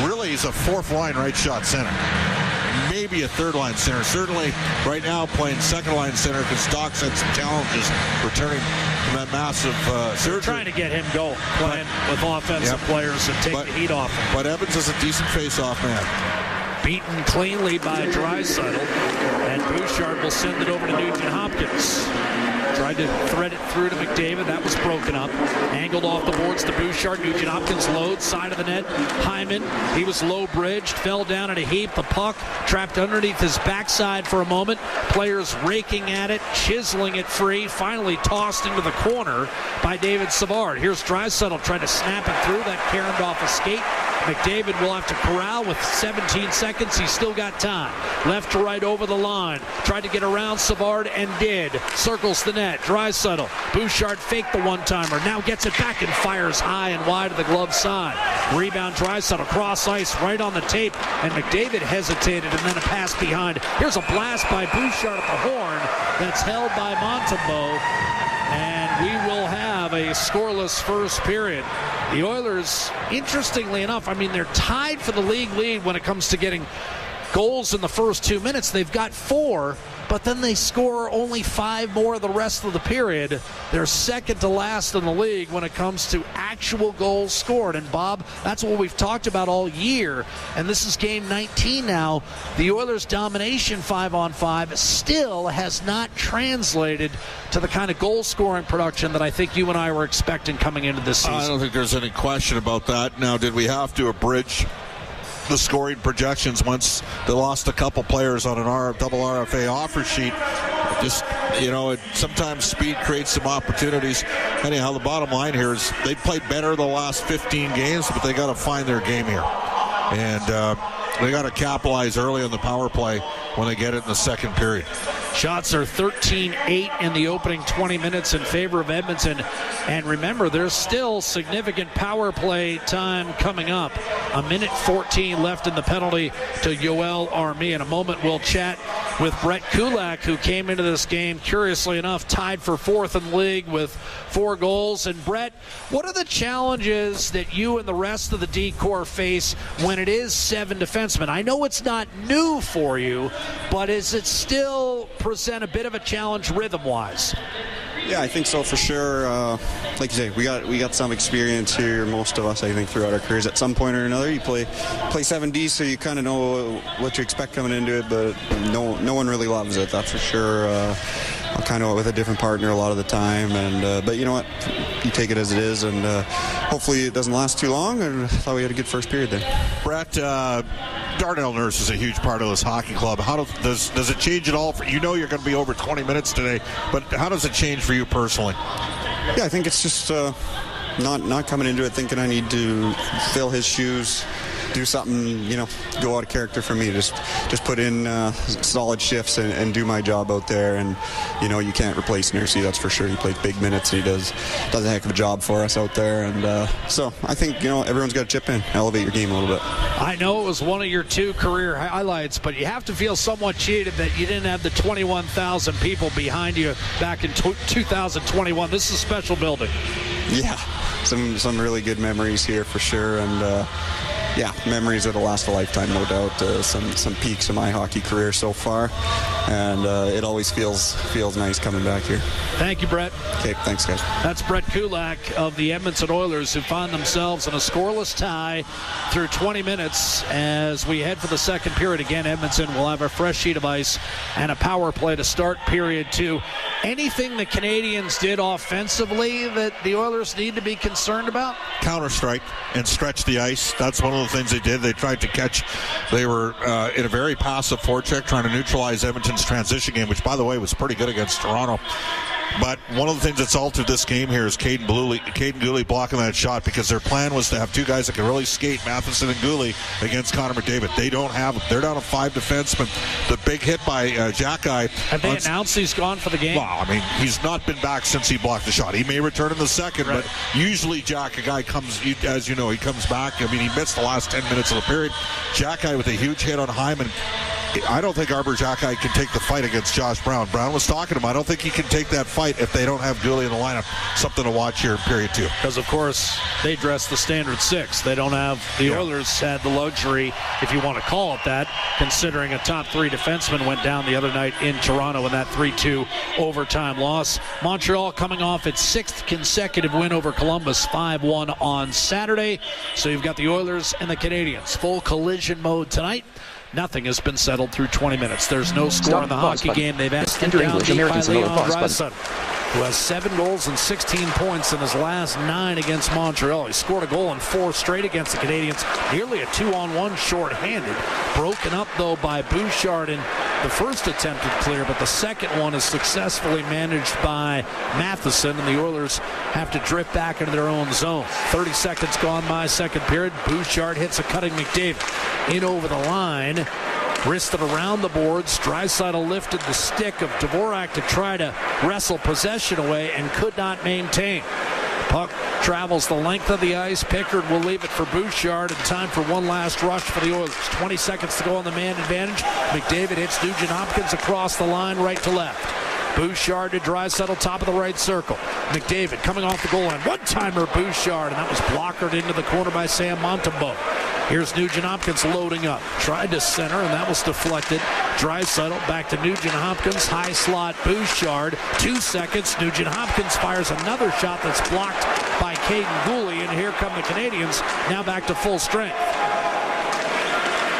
really, he's a fourth-line right-shot center. Maybe a third-line center. Certainly, right now, playing second-line center because Doc's had some challenges returning from that massive surgery. They're trying to get him going, playing with offensive players and take the heat off him. But Evans is a decent face-off man. Beaten cleanly by Draisaitl, and Bouchard will send it over to Nugent-Hopkins. Tried to thread it through to McDavid. That was broken up. Angled off the boards to Bouchard. Nugent-Hopkins loads, side of the net. Hyman, he was low-bridged, fell down in a heap. The puck trapped underneath his backside for a moment. Players raking at it, chiseling it free. Finally tossed into the corner by David Savard. Here's Draisaitl trying to snap it through. That caromed off a skate. McDavid will have to corral with 17 seconds. He's still got time. Left to right over the line. Tried to get around Savard and did. Circles the net. Draisaitl. Bouchard faked the one-timer. Now gets it back and fires high and wide to the glove side. Rebound Draisaitl. Cross ice right on the tape. And McDavid hesitated and then a pass behind. Here's a blast by Bouchard at the horn. That's held by Montembeault. And we will have a scoreless first period. The Oilers, interestingly enough, I mean, they're tied for the league lead when it comes to getting goals in the first 2 minutes. They've got 4, but then they score only 5 more the rest of the period. They're second to last in the league when it comes to actual goals scored. And Bob, that's what we've talked about all year. And this is game 19 now. The Oilers' domination 5-on-5 still has not translated to the kind of goal scoring production that I think you and I were expecting coming into this season. I don't think there's any question about that. Now, did we have to abridge the scoring projections once they lost a couple players on an double RFA offer sheet? Just, sometimes speed creates some opportunities. Anyhow, the bottom line here is they played better the last 15 games, but they got to find their game here. And they got to capitalize early on the power play when they get it in the second period. Shots are 13-8 in the opening 20 minutes in favor of Edmonton. And remember, there's still significant power play time coming up. 1:14 left in the penalty to Yoel Armia. In a moment, we'll chat with Brett Kulak, who came into this game, curiously enough, tied for 4th in the league with 4 goals. And Brett, what are the challenges that you and the rest of the D-Corps face when it is 7 defensemen? I know it's not new for you, but is it still present a bit of a challenge rhythm-wise? Yeah, I think so for sure. Like you say, we got some experience here, most of us, I think, throughout our careers. At some point or another, you play 7D, so you kind of know what to expect coming into it, but no one really loves it, that's for sure. I'm kind of with a different partner a lot of the time, but you know what? You take it as it is, and hopefully it doesn't last too long. And I thought we had a good first period there. Brett, Darnell Nurse is a huge part of this hockey club. How does it change at all? You're going to be over 20 minutes today, but how does it change for you personally? Yeah, I think it's just not coming into it thinking I need to fill his shoes, do something, go out of character for me. Just put in solid shifts and do my job out there. And, you can't replace Nursey, that's for sure. He plays big minutes. He does a heck of a job for us out there. And so I think, everyone's got to chip in, elevate your game a little bit. I know it was one of your 2 career highlights, but you have to feel somewhat cheated that you didn't have the 21,000 people behind you back in 2021. This is a special building. Yeah, some really good memories here for sure. And yeah, memories that'll last a lifetime, no doubt. Some peaks of my hockey career so far, and it always feels nice coming back here. Thank you, Brett. Okay, thanks, guys. That's Brett Kulak of the Edmonton Oilers, who find themselves in a scoreless tie through 20 minutes as we head for the second period. Again, Edmonton will have a fresh sheet of ice and a power play to start period 2. Anything the Canadiens did offensively that the Oilers need to be concerned about? Counter-strike and stretch the ice. That's one of the things they did. They tried to catch. They were in a very passive forecheck, trying to neutralize Edmonton's transition game, which, by the way, was pretty good against Toronto. But one of the things that's altered this game here is Caden Gooley blocking that shot, because their plan was to have 2 guys that can really skate, Matheson and Gooley, against Connor McDavid. They don't have them. They're down to 5 defensemen. The big hit by Jackeye. Have they announced he's gone for the game? Well, I mean, he's not been back since he blocked the shot. He may return in the second, right. But usually Jackeye comes, as you know, he comes back. I mean, he missed the last 10 minutes of the period. Jackeye with a huge hit on Hyman. I don't think Arbor Jackeye can take the fight against Josh Brown. Brown was talking to him. I don't think he can take that fight if they don't have Gooley in the lineup. Something to watch here in period 2. Because, of course, they dress the standard 6. They don't have the Oilers had the luxury, if you want to call it that, considering a top 3 defenseman went down the other night in Toronto in that 3-2 overtime loss. Montreal coming off its 6th consecutive win over Columbus, 5-1 on Saturday. So you've got the Oilers and the Canadiens. Full collision mode tonight. Nothing has been settled through 20 minutes. There's no score in the hockey game. They've asked him down deep by Leon Draisaitl, who has 7 goals and 16 points in his last 9 against Montreal. He scored a goal in 4 straight against the Canadiens. Nearly a 2-on-1 shorthanded. Broken up, though, by Bouchard in the first attempted clear, but the second one is successfully managed by Matheson, and the Oilers have to drift back into their own zone. 30 seconds gone by second period. Bouchard hits a cutting McDavid in over the line. Wristed around the boards. Draisaitl lifted the stick of Dvorak to try to wrestle possession away and could not maintain. Puck travels the length of the ice. Pickard will leave it for Bouchard, and time for one last rush for the Oilers. 20 seconds to go on the man advantage. McDavid hits Nugent Hopkins across the line, right to left. Bouchard to Draisaitl, top of the right circle. McDavid coming off the goal line. One-timer Bouchard, and that was blockered into the corner by Sam Montembeault. Here's Nugent-Hopkins loading up. Tried to center, and that was deflected. Draisaitl back to Nugent-Hopkins. High slot, Bouchard. 2 seconds. Nugent-Hopkins fires another shot that's blocked by Caden Gooley, and here come the Canadiens, now back to full strength.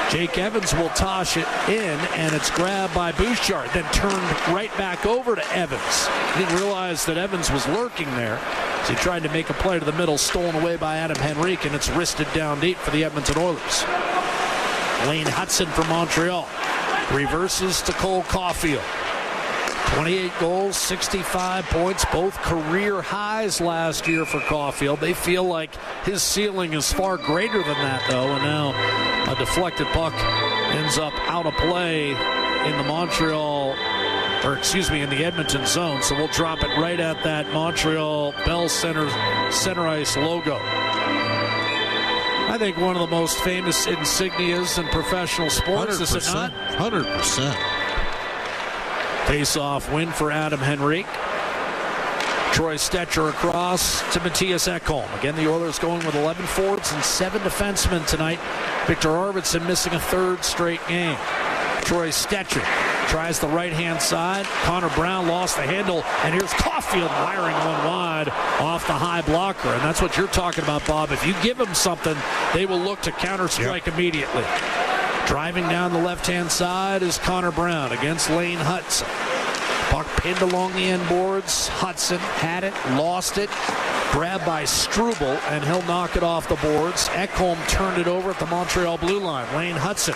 Jake Evans will toss it in, and it's grabbed by Bouchard, then turned right back over to Evans. He didn't realize that Evans was lurking there, so he tried to make a play to the middle, stolen away by Adam Henrique, and it's wristed down deep for the Edmonton Oilers. Lane Hudson from Montreal reverses to Cole Caulfield. 28 goals, 65 points, both career highs last year for Caulfield. They feel like his ceiling is far greater than that, though, and now a deflected puck ends up out of play in the in the Edmonton zone. So we'll drop it right at that Montreal Bell center ice logo. I think one of the most famous insignias in professional sports, is it not? 100%. Face-off win for Adam Henrique. Troy Stecher across to Matthias Ekholm. Again, the Oilers going with 11 forwards and 7 defensemen tonight. Victor Arvidsson missing a 3rd straight game. Troy Stecher tries the right-hand side. Connor Brown lost the handle, and here's Caulfield wiring one wide off the high blocker. And that's what you're talking about, Bob. If you give them something, they will look to counter-strike immediately. Driving down the left-hand side is Connor Brown against Lane Hudson. Puck pinned along the end boards. Hudson had it, lost it. Grabbed by Struble, and he'll knock it off the boards. Ekholm turned it over at the Montreal blue line. Lane Hudson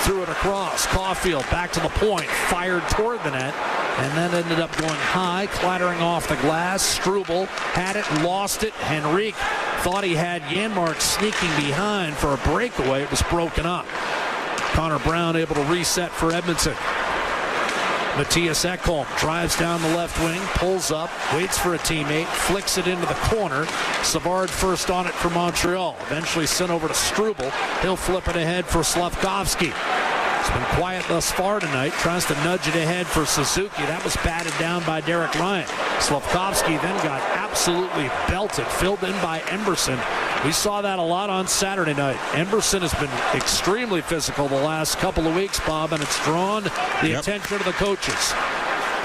threw it across. Caulfield back to the point, fired toward the net, and then ended up going high, clattering off the glass. Struble had it, lost it. Henrique thought he had Janmark sneaking behind for a breakaway. It was broken up. Connor Brown able to reset for Edmonton. Matthias Ekholm drives down the left wing, pulls up, waits for a teammate, flicks it into the corner. Savard first on it for Montreal. Eventually sent over to Struble. He'll flip it ahead for Slavkovsky. It's been quiet thus far tonight. Tries to nudge it ahead for Suzuki. That was batted down by Derek Ryan. Slavkovsky then got absolutely belted, filled in by Emberson. We saw that a lot on Saturday night. Emberson has been extremely physical the last couple of weeks, Bob, and it's drawn the attention of the coaches.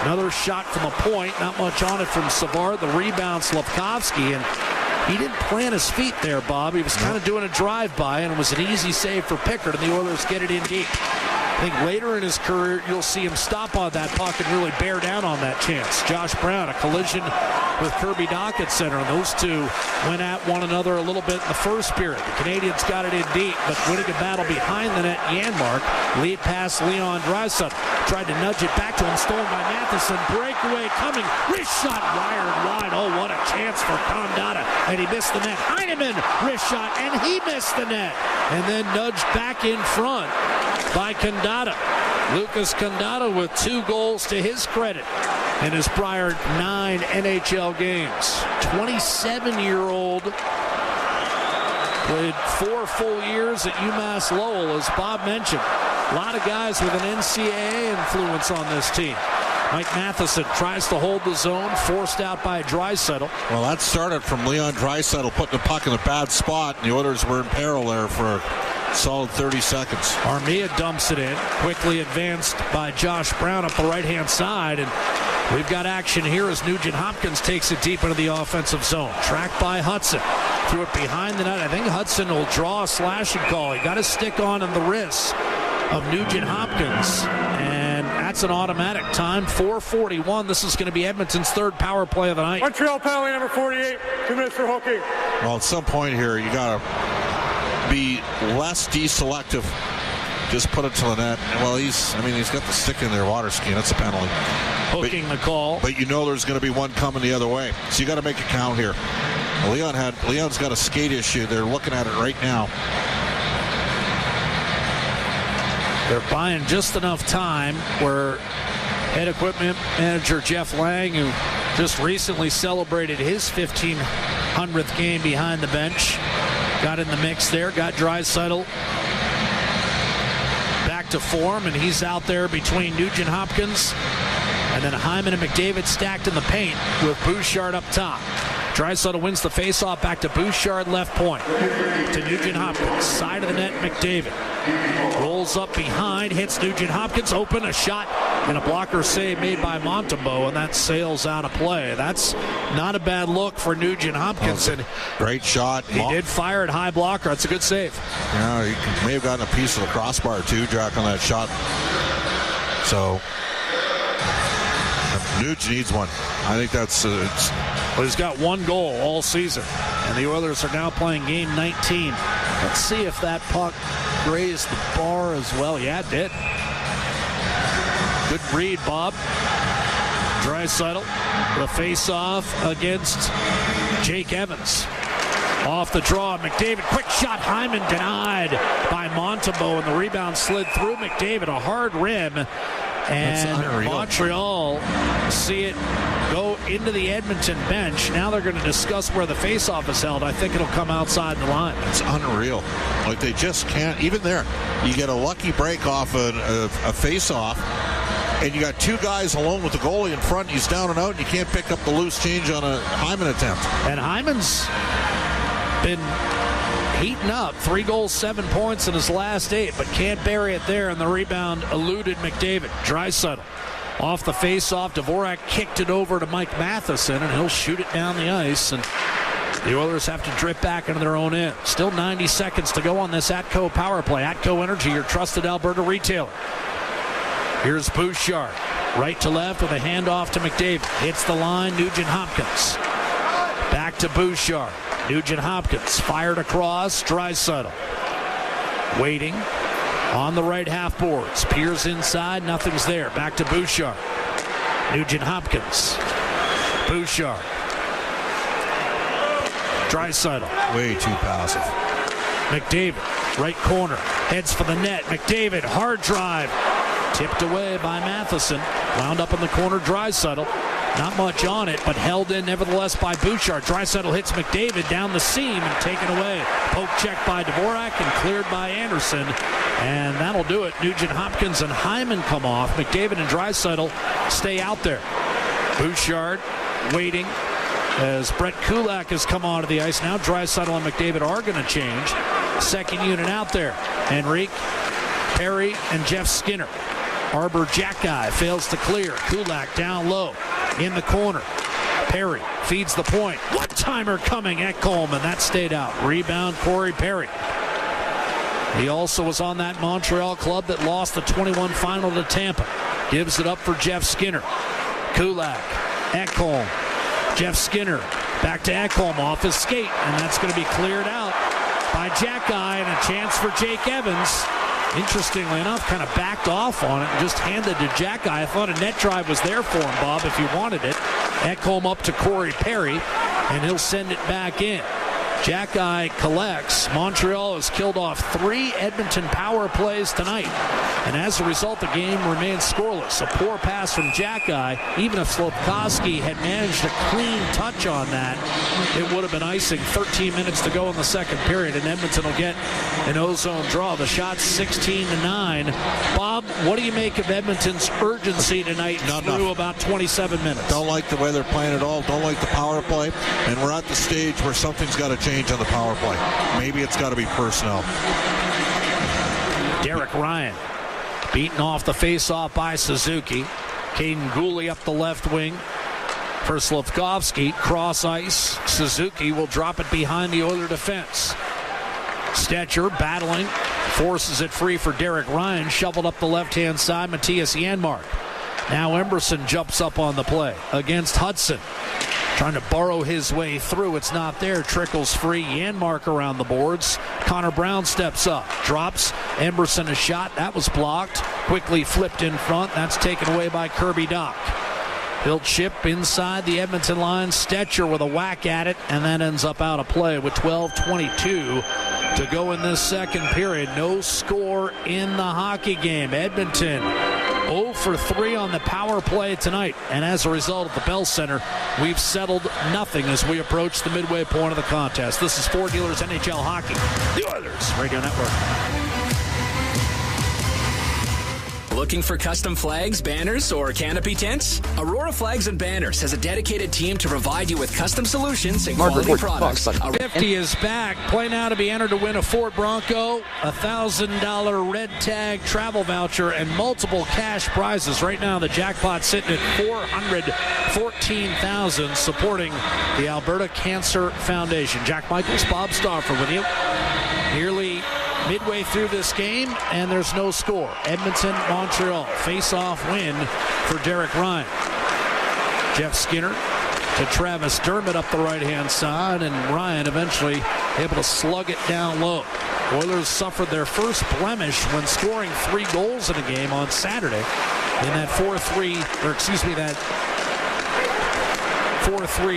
Another shot from a point, not much on it from Savard. The rebound, Slavkovsky, and he didn't plant his feet there, Bob. He was kind of doing a drive-by, and it was an easy save for Pickard, and the Oilers get it in deep. I think later in his career, you'll see him stop on that puck and really bear down on that chance. Josh Brown, a collision with Kirby Dach at center, and those two went at one another a little bit in the first period. The Canadiens got it in deep, but winning a battle behind the net, Janmark, lead pass Leon Draisaitl. Tried to nudge it back to him, stolen by Matheson. Breakaway coming, wrist shot wired wide. Oh, what a chance for Condotta, and he missed the net. Heineman, wrist shot, and he missed the net. And then nudged back in front by Condotta. Lucas Condotta with 2 goals to his credit in his prior 9 NHL games. 27-year-old, played 4 full years at UMass Lowell, as Bob mentioned. A lot of guys with an NCAA influence on this team. Mike Matheson tries to hold the zone, forced out by Draisaitl. Well, that started from Leon Draisaitl putting the puck in a bad spot, and the Oilers were in peril there for a solid 30 seconds. Armia dumps it in, quickly advanced by Josh Brown up the right-hand side, and we've got action here as Nugent-Hopkins takes it deep into the offensive zone. Tracked by Hudson. Threw it behind the net. I think Hudson will draw a slashing call. He got his stick on in the wrist of Nugent-Hopkins, and that's an automatic time. 4:41. This is going to be Edmonton's 3rd power play of the night. Montreal penalty number 48. 2 minutes for hooking. Well, at some point here, you got to be less deselective. Just put it to the net. And, well, he's got the stick in there, water skiing. That's a penalty. Hooking the call. But you know there's going to be one coming the other way. So you got to make it count here. Leon's got a skate issue. They're looking at it right now. They're buying just enough time where head equipment manager Jeff Lang, who just recently celebrated his 1,500th game behind the bench, got in the mix there, got Draisaitl back to form, and he's out there between Nugent-Hopkins and then Hyman and McDavid stacked in the paint with Bouchard up top. Draisaitl wins the faceoff, back to Bouchard, left point. To Nugent-Hopkins, side of the net, McDavid. Rolls up behind, hits Nugent-Hopkins, open, a shot, and a blocker save made by Montembeault, and that sails out of play. That's not a bad look for Nugent-Hopkins. Great shot. He did fire at high blocker. That's a good save. Yeah, he may have gotten a piece of the crossbar too, Jack, on that shot. So Nuge needs one. I think that's well, he's got one goal all season, and the Oilers are now playing game 19. Let's see if that puck grazed the bar as well. Yeah, it did. Good read, Bob. Draisaitl, the face-off against Jake Evans. Off the draw, McDavid, quick shot, Hyman denied by Montembeault, and the rebound slid through McDavid, a hard rim. And Montreal see it go into the Edmonton bench. Now they're going to discuss where the faceoff is held. I think it'll come outside the line. It's unreal. Like, they just can't. Even there, you get a lucky break off a faceoff, and you got two guys alone with the goalie in front. He's down and out, and you can't pick up the loose change on a Hyman attempt. And Hyman's been heating up. 3 goals, 7 points in his last 8, but can't bury it there, and the rebound eluded McDavid. Draisaitl off the face-off. Dvorak kicked it over to Mike Matheson, and he'll shoot it down the ice, and the Oilers have to drip back into their own end. Still 90 seconds to go on this Atco power play. Atco Energy, your trusted Alberta retailer. Here's Bouchard, right to left with a handoff to McDavid. Hits the line, Nugent-Hopkins. Back to Bouchard. Nugent-Hopkins fired across. Draisaitl waiting on the right half boards. Peers inside, nothing's there. Back to Bouchard. Nugent-Hopkins. Bouchard. Draisaitl. Way too passive. McDavid, right corner, heads for the net. McDavid, hard drive. Tipped away by Matheson. Wound up in the corner, Draisaitl. Not much on it, but held in nevertheless by Bouchard. Draisaitl hits McDavid down the seam and taken away. Poke check by Dvorak and cleared by Anderson. And that'll do it. Nugent-Hopkins and Hyman come off. McDavid and Draisaitl stay out there. Bouchard waiting as Brett Kulak has come onto the ice. Now Draisaitl and McDavid are going to change. Second unit out there. Henrique, Perry, and Jeff Skinner. Arbor Jackeye fails to clear. Kulak down low in the corner. Perry feeds the point. One-timer coming at Coleman. That stayed out. Rebound, Corey Perry. He also was on that Montreal club that lost the 21 final to Tampa. Gives it up for Jeff Skinner. Kulak, Ekholm, Jeff Skinner. Back to Ekholm off his skate. And that's going to be cleared out by Jackeye, and a chance for Jake Evans. Interestingly enough, kind of backed off on it and just handed to Jackeye. I thought a net drive was there for him, Bob, if he wanted it. Ekholm up to Corey Perry, and he'll send it back in. Jackeye collects. Montreal has killed off 3 Edmonton power plays tonight. And as a result, the game remains scoreless. A poor pass from Jackeye. Even if Slafkovsky had managed a clean touch on that, it would have been icing. 13 minutes to go in the second period, and Edmonton will get an ozone draw. The shot's 16-9. Bob, what do you make of Edmonton's urgency tonight through about 27 minutes? Don't like the way they're playing at all. Don't like the power play. And we're at the stage where something's got to change on the power play. Maybe it's got to be personnel. Derek Ryan beaten off the face-off by Suzuki. Caden Gooley up the left wing for Slafkovsky. Cross ice. Suzuki will drop it behind the Oiler defense. Stetcher battling. Forces it free for Derek Ryan. Shoveled up the left-hand side. Matthias Janmark. Now Emberson jumps up on the play against Hudson. Trying to burrow his way through. It's not there. Trickles free. Janmark around the boards. Connor Brown steps up. Drops. Emberson a shot. That was blocked. Quickly flipped in front. That's taken away by Kirby Dach. He'll chip inside the Edmonton line. Stetcher with a whack at it. And that ends up out of play with 12:22 to go in this second period. No score in the hockey game. Edmonton 0 for 3 on the power play tonight. And as a result at the Bell Center, we've settled nothing as we approach the midway point of the contest. This is Ford Dealers NHL Hockey, the Oilers Radio Network. Looking for custom flags, banners, or canopy tents? Aurora Flags and Banners has a dedicated team to provide you with custom solutions and quality products. 50 is back. Play now to be entered to win a Ford Bronco, a $1,000 red tag travel voucher, and multiple cash prizes. Right now, the jackpot's sitting at $414,000, supporting the Alberta Cancer Foundation. Jack Michaels, Bob Stauffer with you. Nearly midway through this game, and there's no score. Edmonton, Montreal, face-off win for Derek Ryan. Jeff Skinner to Travis Dermott up the right-hand side, and Ryan eventually able to slug it down low. Oilers suffered their first blemish when scoring 3 goals in a game on Saturday in that 4-3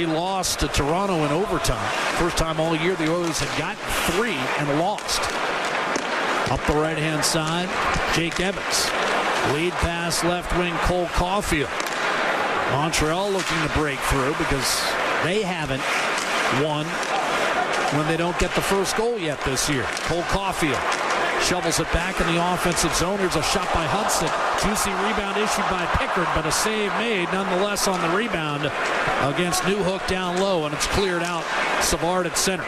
loss to Toronto in overtime. First time all year the Oilers had gotten 3 and lost. Up the right-hand side, Jake Evans. Lead pass left wing, Cole Caulfield. Montreal looking to break through because they haven't won when they don't get the first goal yet this year. Cole Caulfield shovels it back in the offensive zone. Here's a shot by Hudson. Juicy rebound issued by Pickard, but a save made nonetheless on the rebound against Newhook down low, and it's cleared out. Savard at center.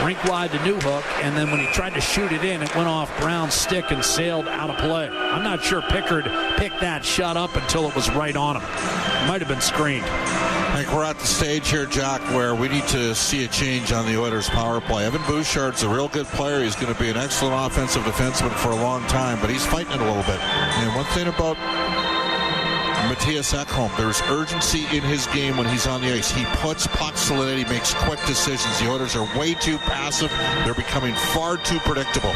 Rink wide to Newhook, and then when he tried to shoot it in, it went off Brown's stick and sailed out of play. I'm not sure Pickard picked that shot up until it was right on him. It might have been screened. I think we're at the stage here, Jack, where we need to see a change on the Oilers' power play. Evan Bouchard's a real good player. He's going to be an excellent offensive defenseman for a long time, but he's fighting it a little bit. And one thing about Matthias Ekholm, there's urgency in his game when he's on the ice. He puts pucks to the net. He makes quick decisions. The Oilers are way too passive. They're becoming far too predictable.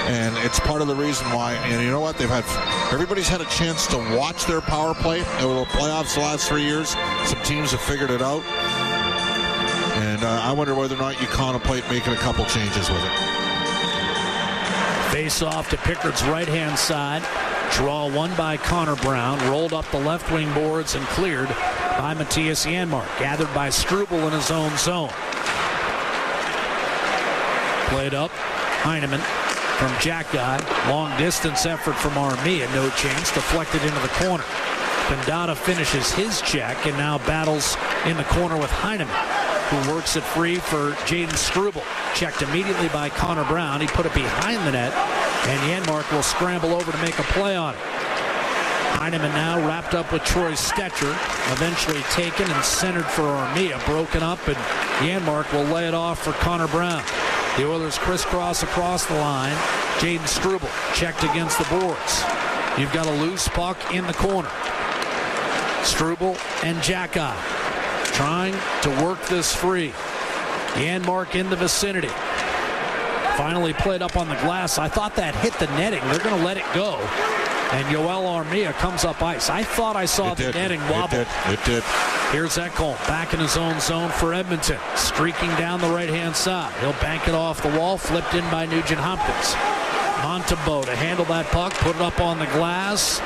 And it's part of the reason why. And you know what? Everybody's had a chance to watch their power play over the playoffs the last 3 years. Some teams have figured it out. And I wonder whether or not you contemplate making a couple changes with it. Face off to Pickard's right-hand side. Draw won by Connor Brown. Rolled up the left wing boards and cleared by Matthias Janmark. Gathered by Struble in his own zone. Played up. Heineman from Jack Guy. Long distance effort from Armia. No chance. Deflected into the corner. Pendata finishes his check and now battles in the corner with Heineman, who works it free for Jaden Struble. Checked immediately by Connor Brown. He put it behind the net, and Janmark will scramble over to make a play on it. Heineman now wrapped up with Troy Stetcher, eventually taken and centered for Armia. Broken up, and Janmark will lay it off for Connor Brown. The Oilers crisscross across the line. Jaden Struble checked against the boards. You've got a loose puck in the corner. Struble and Jackeye trying to work this free. Janmark in the vicinity. Finally played up on the glass. I thought that hit the netting. They're going to let it go. And Yoel Armia comes up ice. I thought I saw the netting wobble. It did. Here's Ekholm back in his own zone for Edmonton. Streaking down the right-hand side. He'll bank it off the wall. Flipped in by Nugent Hopkins. Montembeault to handle that puck. Put it up on the glass.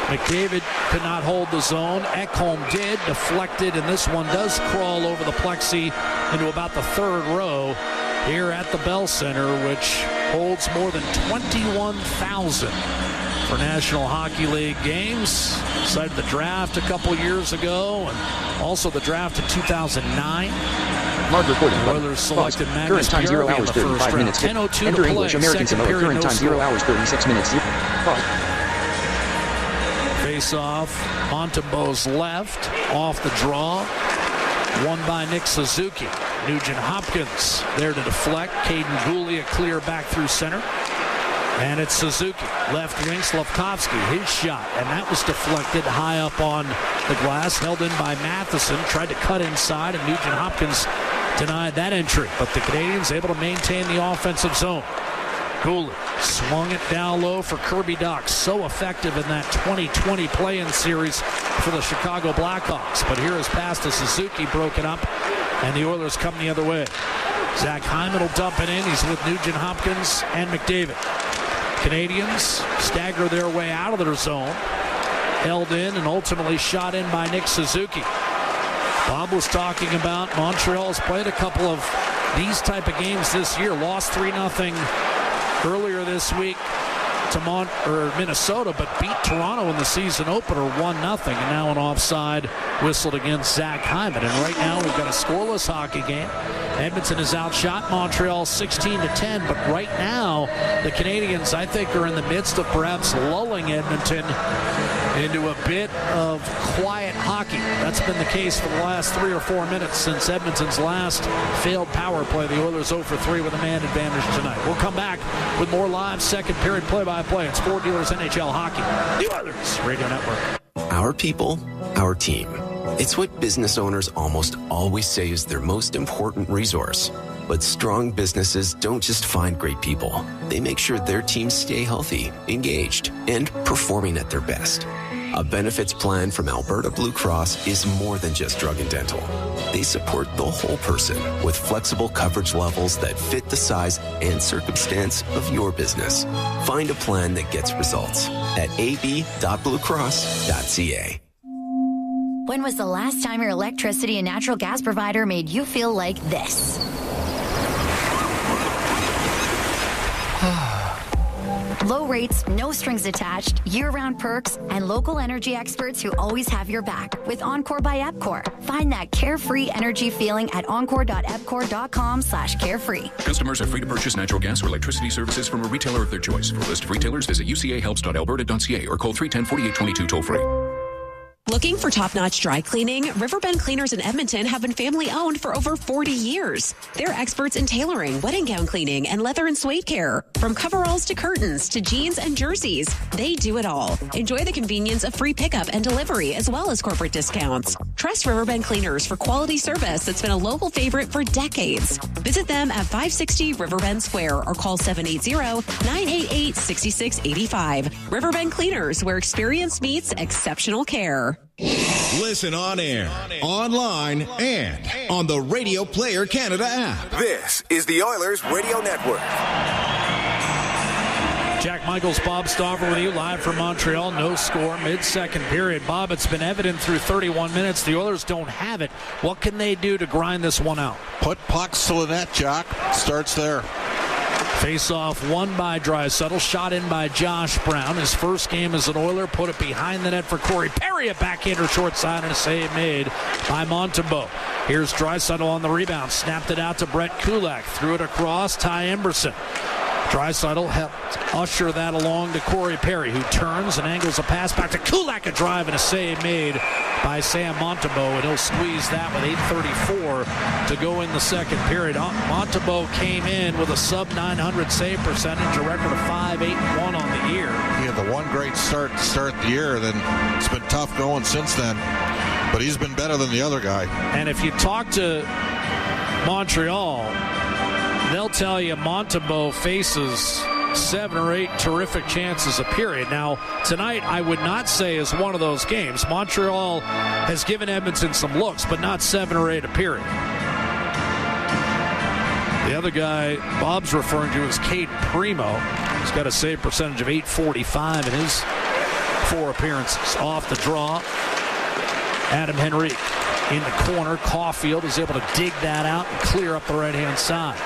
McDavid could not hold the zone. Ekholm did. Deflected, and this one does crawl over the plexi into about the third row here at the Bell Center, which holds more than 21,000 for National Hockey League games. Cited the draft a couple years ago, and also the draft in 2009. Mark recording. Oilers selected Magnus Current time 0 Bjork in hours the 35 first minutes. round. 10:02 Enter to English play. American Second Samoa. period, Current no time 0 score. hours 36 minutes. Face off. Montembeault's left. Off the draw. Won by Nick Suzuki. Nugent Hopkins there to deflect. Caden Goulia clear back through center. And it's Suzuki. Left wing, Slavkovsky. His shot. And that was deflected high up on the glass. Held in by Matheson. Tried to cut inside, and Nugent Hopkins denied that entry. But the Canadiens able to maintain the offensive zone. Goulia swung it down low for Kirby Dach. So effective in that 2020 play-in series for the Chicago Blackhawks. But here is pass to Suzuki, broken up, and the Oilers come the other way. Zach Hyman will dump it in. He's with Nugent Hopkins and McDavid. Canadiens stagger their way out of their zone. Held in and ultimately shot in by Nick Suzuki. Bob was talking about Montreal has played a couple of these type of games this year. Lost 3-0 earlier this week to Minnesota, but beat Toronto in the season opener 1-0, and now an offside whistled against Zach Hyman. And right now we've got a scoreless hockey game. Edmonton has outshot Montreal 16-10, but right now the Canadiens, I think, are in the midst of perhaps lulling Edmonton into a bit of quiet hockey. That's been the case for the last 3 or 4 minutes since Edmonton's last failed power play. The Oilers 0 for 3 with a man advantage tonight. We'll come back with more live second period play-by-play. It's Ford Dealers NHL Hockey, the Oilers Radio Network. Our people, our team. It's what business owners almost always say is their most important resource. But strong businesses don't just find great people. They make sure their teams stay healthy, engaged, and performing at their best. A benefits plan from Alberta Blue Cross is more than just drug and dental. They support the whole person with flexible coverage levels that fit the size and circumstance of your business. Find a plan that gets results at ab.bluecross.ca. When was the last time your electricity and natural gas provider made you feel like this? Low rates, no strings attached, year-round perks, and local energy experts who always have your back with Encore by Epcor. Find that carefree energy feeling at encore.epcor.com/carefree. Customers are free to purchase natural gas or electricity services from a retailer of their choice. For a list of retailers, visit ucahelps.alberta.ca or call 310-4822 toll-free. Looking for top-notch dry cleaning? Riverbend Cleaners in Edmonton have been family-owned for over 40 years. They're experts in tailoring, wedding gown cleaning, and leather and suede care. From coveralls to curtains to jeans and jerseys, they do it all. Enjoy the convenience of free pickup and delivery as well as corporate discounts. Trust Riverbend Cleaners for quality service that's been a local favorite for decades. Visit them at 560 Riverbend Square or call 780-988-6685. Riverbend Cleaners, where experience meets exceptional care. Listen on air, online, and on the Radio Player Canada app. This is the Oilers Radio Network. Jack Michaels, Bob Stauffer with you live from Montreal. No score, mid-second period. Bob, it's been evident through 31 minutes. The Oilers don't have it. What can they do to grind this one out? Put pucks to the net, Jack. Starts there. Face-off won by Draisaitl, shot in by Josh Brown. His first game as an Oiler, put it behind the net for Corey Perry. A backhander short side and a save made by Montembeault. Here's Draisaitl on the rebound. Snapped it out to Brett Kulak. Threw it across, Ty Emberson. Draisaitl helped usher that along to Corey Perry, who turns and angles a pass back to Kulak. A drive and a save made by Sam Montembeault, and he'll squeeze that with 8:34 to go in the second period. Montembeault came in with a sub-900 save percentage, a record of 5-8-1 on the year. He had the one great start to start the year, then it's been tough going since then. But he's been better than the other guy. And if you talk to Montreal, they'll tell you Montembeault faces 7 or 8 terrific chances a period. Now, tonight I would not say is one of those games. Montreal has given Edmonton some looks, but not 7 or 8 a period. The other guy Bob's referring to is Cade Primo. He's got a save percentage of .845 in his 4 appearances. Off the draw, Adam Henrique in the corner. Caulfield is able to dig that out and clear up the right-hand side.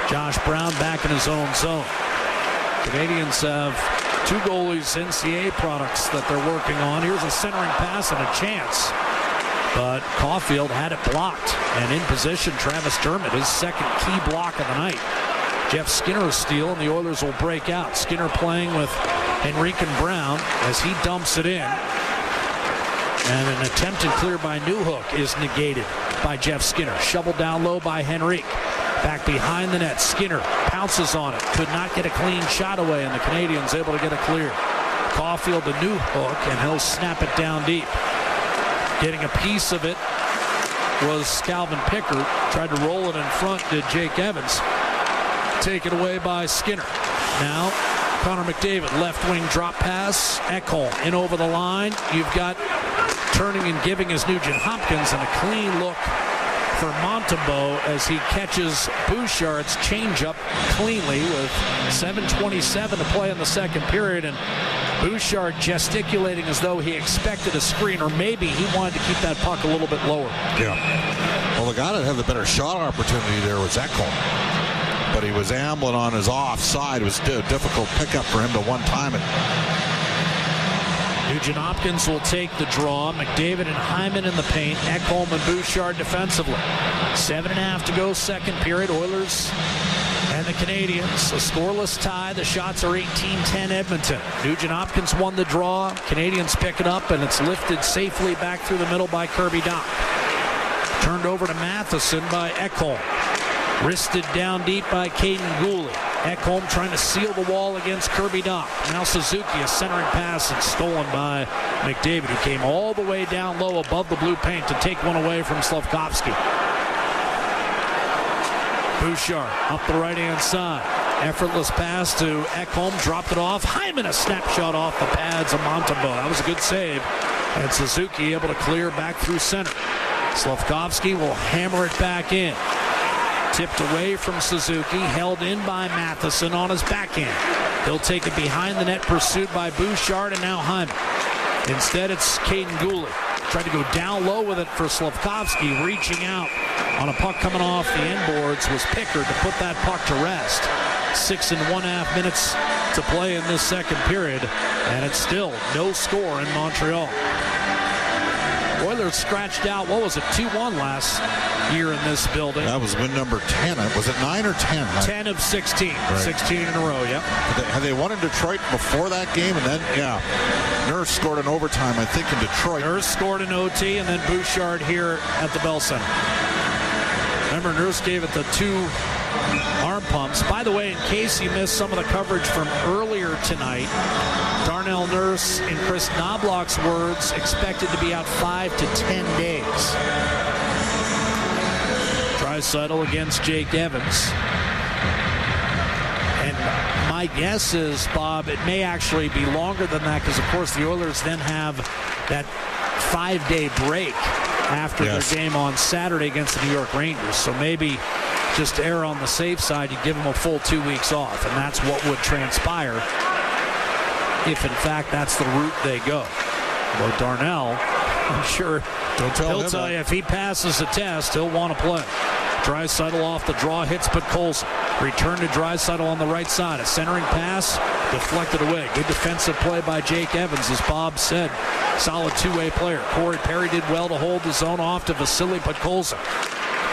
Josh Brown back in his own zone. Canadiens have 2 goalies, NCAA products that they're working on. Here's a centering pass and a chance. But Caulfield had it blocked. And in position, Travis Dermott, his second key block of the night. Jeff Skinner steal, and the Oilers will break out. Skinner playing with Henrique and Brown as he dumps it in. And an attempted clear by Newhook is negated by Jeff Skinner. Shoveled down low by Henrique. Back behind the net, Skinner pounces on it. Could not get a clean shot away, and the Canadiens able to get it clear. Caulfield to Newhook, and he'll snap it down deep. Getting a piece of it was Calvin Pickard. Tried to roll it in front to Jake Evans. Taken away by Skinner. Now, Connor McDavid, left wing drop pass. Ekholm in over the line. You've got turning and giving is Nugent Hopkins, and a clean look for Montembeault as he catches Bouchard's changeup cleanly with 7:27 to play in the second period, and Bouchard gesticulating as though he expected a screen, or maybe he wanted to keep that puck a little bit lower. Yeah. Well, the guy that had the better shot opportunity there was Ekholm. but he was ambling on his offside. It was a difficult pickup for him to one-time it. Nugent-Hopkins will take the draw. McDavid and Hyman in the paint. Ekholm and Bouchard defensively. 7.5 to go, second period. Oilers and the Canadiens, a scoreless tie. The shots are 18-10 Edmonton. Nugent-Hopkins won the draw. Canadiens pick it up, and it's lifted safely back through the middle by Kirby Dach. Turned over to Matheson by Ekholm. Wristed down deep by Caden Gooley. Ekholm trying to seal the wall against Kirby Dach. Now Suzuki, a centering pass, and stolen by McDavid, who came all the way down low above the blue paint to take one away from Slavkovsky. Bouchard up the right-hand side. Effortless pass to Ekholm, dropped it off. Hyman, a snapshot off the pads of Montembeault. That was a good save. And Suzuki able to clear back through center. Slavkovsky will hammer it back in. Tipped away from Suzuki, held in by Matheson on his backhand. He'll take it behind the net, pursued by Bouchard, and now Hyman. Instead, it's Caden Gooley. Tried to go down low with it for Slavkovsky, reaching out on a puck coming off the end boards was Pickard to put that puck to rest. 6.5 minutes to play in this second period, and it's still no score in Montreal. Oilers scratched out, 2-1 last year in this building. That was win number 10. Was it 9 or 10? 10 of 16. Right. 16 in a row, yep. Had they won in Detroit before that game? And then, Nurse scored in overtime, I think, in Detroit. Nurse scored in OT, and then Bouchard here at the Bell Center. Remember, Nurse gave it the 2 arm pumps. By the way, in case you missed some of the coverage from earlier tonight, Darnell Nurse, in Chris Knobloch's words, expected to be out 5 to 10 days. Draisaitl against Jake Evans. And my guess is, Bob, it may actually be longer than that because, of course, the Oilers then have that 5-day break after their game on Saturday against the New York Rangers. So maybe just to err on the safe side, you give them a full 2 weeks off, and that's what would transpire if, in fact, that's the route they go. Well, Darnell, I'm sure he'll tell you if he passes the test, he'll want to play. Draisaitl off the draw, hits Podkolzin. Return to Draisaitl on the right side. A centering pass, deflected away. Good defensive play by Jake Evans, as Bob said. Solid two-way player. Corey Perry did well to hold the zone off to Vasily Podkolzin.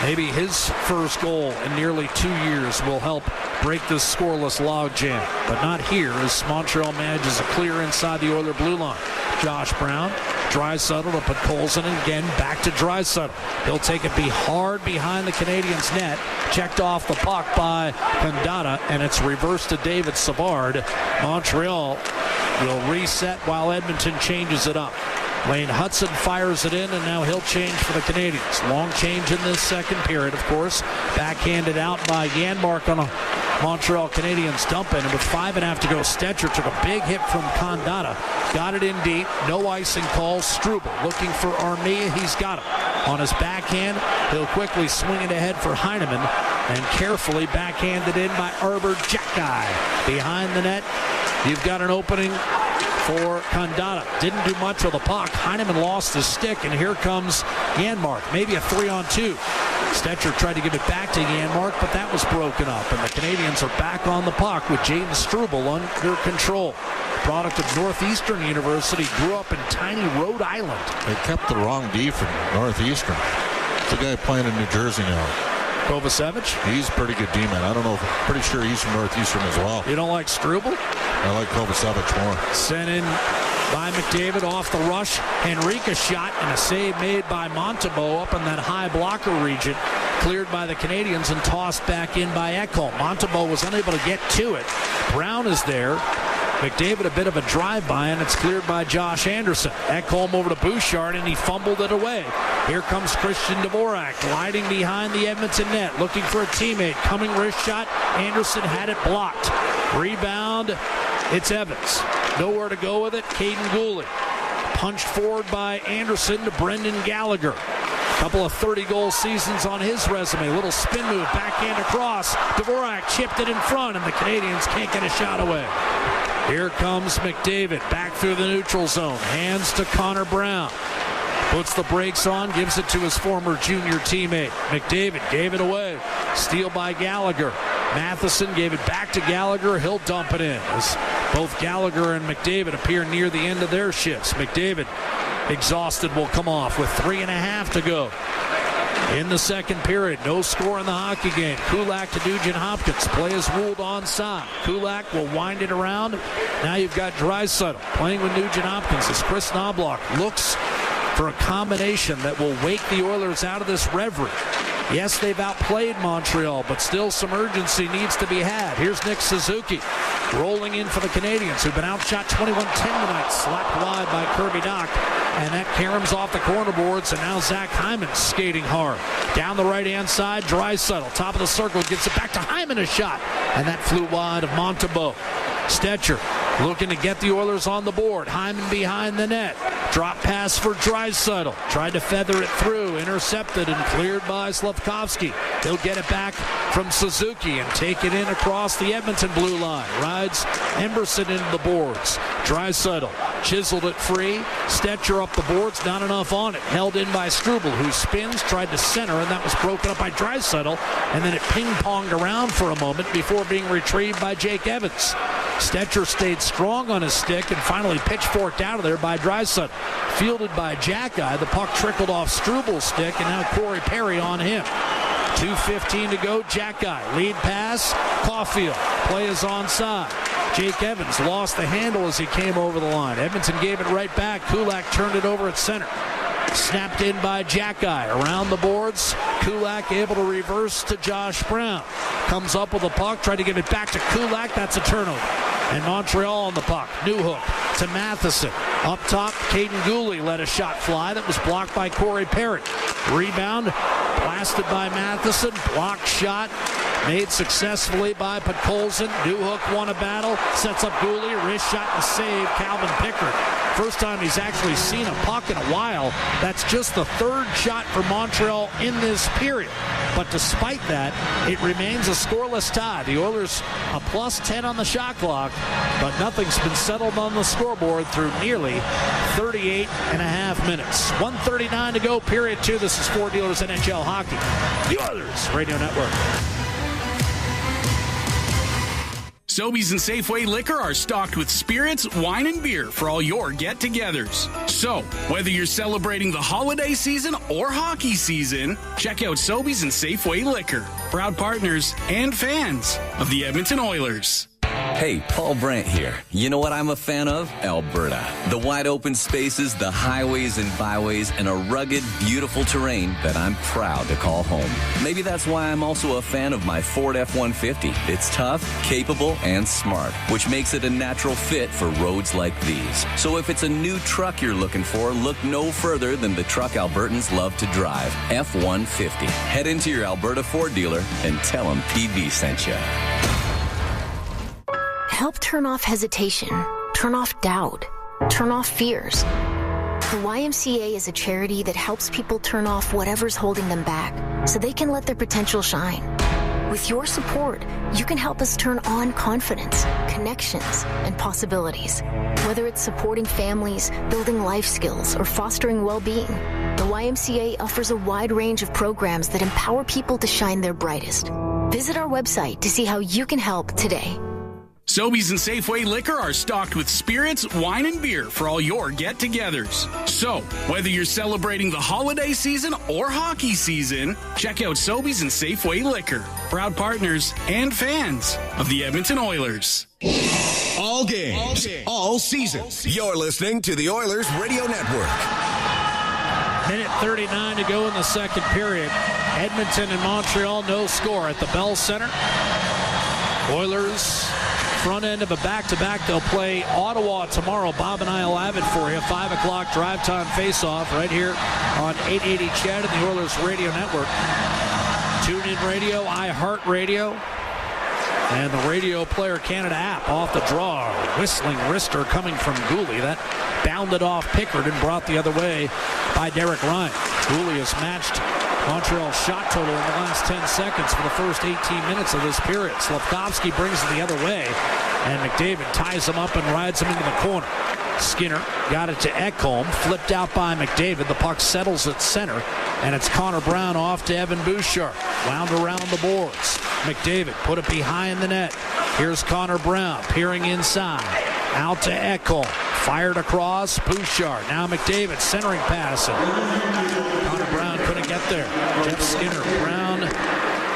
Maybe his first goal in nearly 2 years will help break this scoreless logjam. But not here, as Montreal manages a clear inside the Oiler blue line. Josh Brown, Draisaitl to Podkolzin, and again back to Draisaitl. He'll take it hard behind the Canadiens' net. Checked off the puck by Condotta, and it's reversed to David Savard. Montreal will reset while Edmonton changes it up. Lane Hudson fires it in, and now he'll change for the Canadiens. Long change in this second period, of course. Backhanded out by Janmark on a Montreal Canadiens dump in. And with 5.5 to go, Stetcher took a big hit from Condotta. Got it in deep. No icing call. Struble looking for Armia. He's got him. On his backhand, he'll quickly swing it ahead for Heineman. And carefully backhanded in by Arbor Jacki. Behind the net, you've got an opening for Condotta. Didn't do much with the puck. Heineman lost his stick, and here comes Janmark. Maybe a 3-on-2. Stetcher tried to give it back to Janmark, but that was broken up, and the Canadiens are back on the puck with Jaden Struble under control. Product of Northeastern University, grew up in tiny Rhode Island. They kept the wrong D from Northeastern. It's a guy playing in New Jersey now. Kovacevic? He's a pretty good D-man. I don't know. Pretty sure he's from Northeastern as well. You don't like Struble? I like Kovacevic more. Sent in by McDavid off the rush. Henrique shot, and a save made by Montembeault up in that high blocker region. Cleared by the Canadiens and tossed back in by Ekholm. Montembeault was unable to get to it. Brown is there. McDavid a bit of a drive-by, and it's cleared by Josh Anderson. Ekholm over to Bouchard, and he fumbled it away. Here comes Christian Dvorak, gliding behind the Edmonton net, looking for a teammate. Coming wrist shot. Anderson had it blocked. Rebound. It's Evans. Nowhere to go with it. Caden Gooley. Punched forward by Anderson to Brendan Gallagher. Couple of 30-goal seasons on his resume. Little spin move, backhand across. Dvorak chipped it in front, and the Canadiens can't get a shot away. Here comes McDavid back through the neutral zone. Hands to Connor Brown. Puts the brakes on, gives it to his former junior teammate. McDavid gave it away. Steal by Gallagher. Matheson gave it back to Gallagher. He'll dump it in as both Gallagher and McDavid appear near the end of their shifts. McDavid, exhausted, will come off with 3.5 to go. In the second period, no score in the hockey game. Kulak to Nugent Hopkins. Play is ruled onside. Kulak will wind it around. Now you've got Draisaitl playing with Nugent Hopkins as Chris Knobloch looks for a combination that will wake the Oilers out of this reverie. Yes, they've outplayed Montreal, but still some urgency needs to be had. Here's Nick Suzuki rolling in for the Canadiens, who've been outshot 21-10 tonight, slapped wide by Kirby Dach. And that caroms off the corner boards, and now Zach Hyman skating hard. Down the right-hand side, Draisaitl, top of the circle, gets it back to Hyman, a shot. And that flew wide of Montembeault. Stetcher looking to get the Oilers on the board. Hyman behind the net. Drop pass for Draisaitl. Tried to feather it through. Intercepted and cleared by Slavkovsky. He'll get it back from Suzuki and take it in across the Edmonton blue line. Rides Emberson into the boards. Draisaitl chiseled it free. Stetcher up the boards. Not enough on it. Held in by Struble, who spins, tried to center, and that was broken up by Draisaitl. And then it ping-ponged around for a moment before being retrieved by Jake Evans. Stetcher stayed strong on his stick and finally pitchforked out of there by Draisaitl. Fielded by Jackeye, the puck trickled off Struble's stick, and now Corey Perry on him. 2:15 to go. Jackeye, lead pass. Caulfield, play is onside. Jake Evans lost the handle as he came over the line. Edmonton gave it right back. Kulak turned it over at center. Snapped in by Jackeye. Around the boards, Kulak able to reverse to Josh Brown. Comes up with a puck, tried to give it back to Kulak. That's a turnover. And Montreal on the puck. Newhook to Matheson. Up top, Caden Gooley let a shot fly that was blocked by Corey Perry. Rebound, blasted by Matheson. Blocked shot, made successfully by Podkolzin. Newhook won a battle, sets up Gooley. Wrist shot and save, Calvin Pickard. First time he's actually seen a puck in a while. That's just the third shot for Montreal in this period. But despite that, it remains a scoreless tie. The Oilers a +10 on the shot clock, but nothing's been settled on the scoreboard through nearly 38.5 minutes. 1:39 to go, period 2. This is Ford Dealers NHL Hockey, the Oilers Radio Network. Sobeys and Safeway Liquor are stocked with spirits, wine, and beer for all your get-togethers. So, whether you're celebrating the holiday season or hockey season, check out Sobeys and Safeway Liquor, proud partners and fans of the Edmonton Oilers. Hey, Paul Brandt here. You know what I'm a fan of? Alberta. The wide open spaces, the highways and byways, and a rugged, beautiful terrain that I'm proud to call home. Maybe that's why I'm also a fan of my Ford F-150. It's tough, capable, and smart, which makes it a natural fit for roads like these. So if it's a new truck you're looking for, look no further than the truck Albertans love to drive, F-150. Head into your Alberta Ford dealer and tell them PB sent you. Help turn off hesitation, turn off doubt, turn off fears. The YMCA is a charity that helps people turn off whatever's holding them back so they can let their potential shine. With your support, you can help us turn on confidence, connections, and possibilities. Whether it's supporting families, building life skills, or fostering well-being, the YMCA offers a wide range of programs that empower people to shine their brightest. Visit our website to see how you can help today. Sobeys and Safeway Liquor are stocked with spirits, wine, and beer for all your get-togethers. So, whether you're celebrating the holiday season or hockey season, check out Sobeys and Safeway Liquor, proud partners and fans of the Edmonton Oilers. All games, all season. You're listening to the Oilers Radio Network. Minute 39 to go in the second period. Edmonton and Montreal, no score at the Bell Center. Oilers front end of a back-to-back. They'll play Ottawa tomorrow. Bob and I will have it for you. 5 o'clock drive time face-off right here on 880 CHED and the Oilers Radio Network. TuneIn Radio, iHeartRadio, and the Radio Player Canada app. Off the draw, whistling wrister coming from Gooley. That bounded off Pickard and brought the other way by Derek Ryan. Gooley has matched Montreal's shot total in the last 10 seconds for the first 18 minutes of this period. Slavkovsky brings it the other way, and McDavid ties him up and rides him into the corner. Skinner got it to Ekholm, flipped out by McDavid. The puck settles at center, and it's Connor Brown off to Evan Bouchard. Wound around the boards. McDavid put it behind the net. Here's Connor Brown peering inside. Out to Ekholm. Fired across. Bouchard. Now McDavid centering pass. Connor Brown couldn't get there. Jeff Skinner, Brown,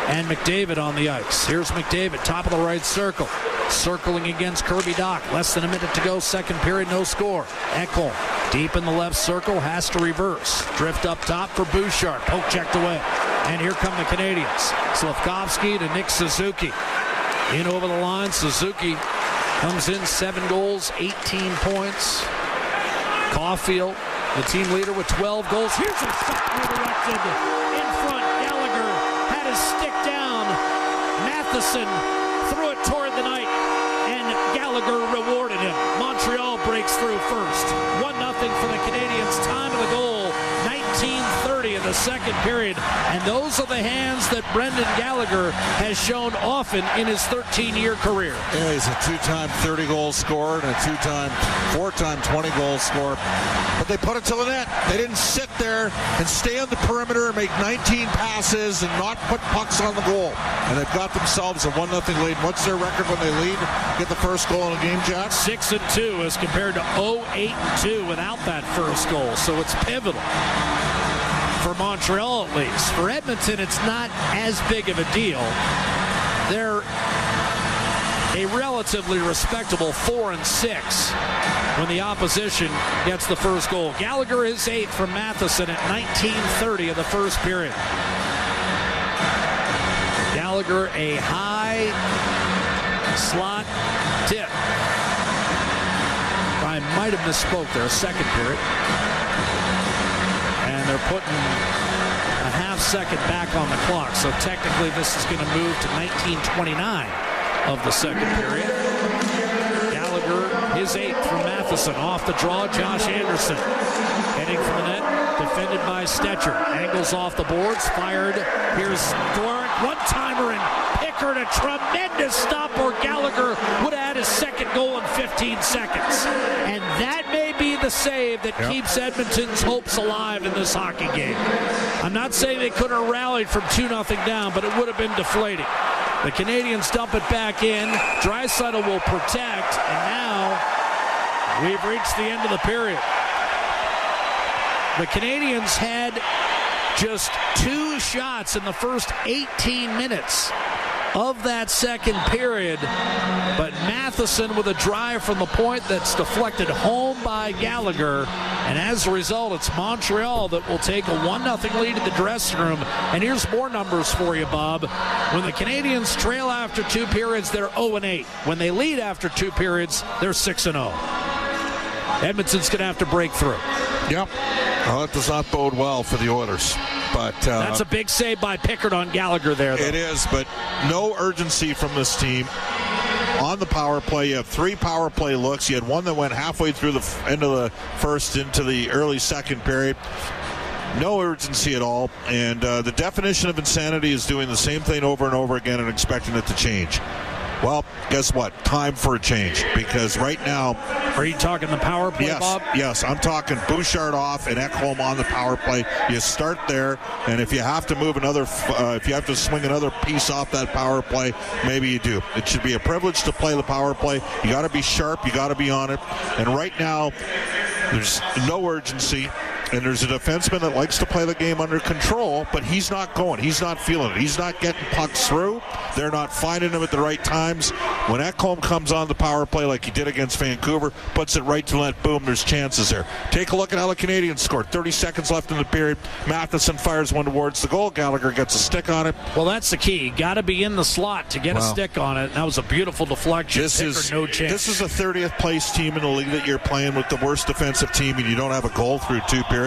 and McDavid on the ice. Here's McDavid, top of the right circle. Circling against Kirby Dach. Less than a minute to go. Second period, no score. Ekholm deep in the left circle. Has to reverse. Drift up top for Bouchard. Poke checked away. And here come the Canadiens. Slafkovsky to Nick Suzuki. In over the line. Suzuki comes in 7 goals, 18 points. Caulfield, the team leader with 12 goals. Here's a shot redirected in front. Gallagher had his stick down. Matheson threw it toward the net, and Gallagher rewarded him. Montreal breaks through first. 1-0 for the Canadiens. Time of the goal, 19:30 in the second period. And those are the hands that Brendan Gallagher has shown often in his 13-year career. Yeah, he's a 2-time 30-goal scorer and a 4-time 20-goal scorer. But they put it to the net. They didn't sit there and stay on the perimeter and make 19 passes and not put pucks on the goal. And they've got themselves a 1-0 lead. What's their record when they lead? Get the first goal in a game, Jack? 6-2 as compared to 0-8-2 without that first goal. So it's pivotal for Montreal, at least. For Edmonton, it's not as big of a deal. They're a relatively respectable 4-6 when the opposition gets the first goal. Gallagher is 8th from Matheson at 19:30 of the first period. Gallagher, a high slot tip. I might have misspoke there, second period. And they're putting a half second back on the clock. So technically this is going to move to 19:29 of the second period. Gallagher, his 8th from Matheson. Off the draw, Josh Anderson. Heading for the net, defended by Stetcher. Angles off the boards, fired. Here's Thornton, one-timer, and Pickard, a tremendous stop, or Gallagher would have had his second goal in 15 seconds. And that may be the save that keeps Edmonton's hopes alive in this hockey game. I'm not saying they could have rallied from 2-0 down, but it would have been deflating. The Canadiens dump it back in. Draisaitl will protect, and now we've reached the end of the period. The Canadiens had just 2 shots in the first 18 minutes of that second period, but Matheson with a drive from the point that's deflected home by Gallagher, and as a result, it's Montreal that will take a 1-0 lead in the dressing room. And here's more numbers for you, Bob. When the Canadiens trail after 2 periods, they're 0-8. When they lead after 2 periods, they're 6-0. Edmonton's going to have to break through. Yep. Well, that does not bode well for the Oilers. But that's a big save by Pickard on Gallagher there, though. It is, but no urgency from this team. On the power play, you have 3 power play looks. You had one that went halfway through the end of the first into the early second period. No urgency at all. And the definition of insanity is doing the same thing over and over again and expecting it to change. Well, guess what? Time for a change, because right now... Are you talking the power play, Bob? Yes, I'm talking Bouchard off and Ekholm on the power play. You start there, and if you have to move another, if you have to swing another piece off that power play, maybe you do. It should be a privilege to play the power play. You got to be sharp. You got to be on it. And right now, there's no urgency. And there's a defenseman that likes to play the game under control, but he's not going. He's not feeling it. He's not getting pucks through. They're not finding him at the right times. When Ekholm comes on the power play like he did against Vancouver, puts it right to net, boom, there's chances there. Take a look at how the Canadiens scored. 30 seconds left in the period. Matheson fires one towards the goal. Gallagher gets a stick on it. Well, that's the key. Got to be in the slot to get a stick on it. That was a beautiful deflection. This is the 30th place team in the league that you're playing with, the worst defensive team, and you don't have a goal through 2 periods.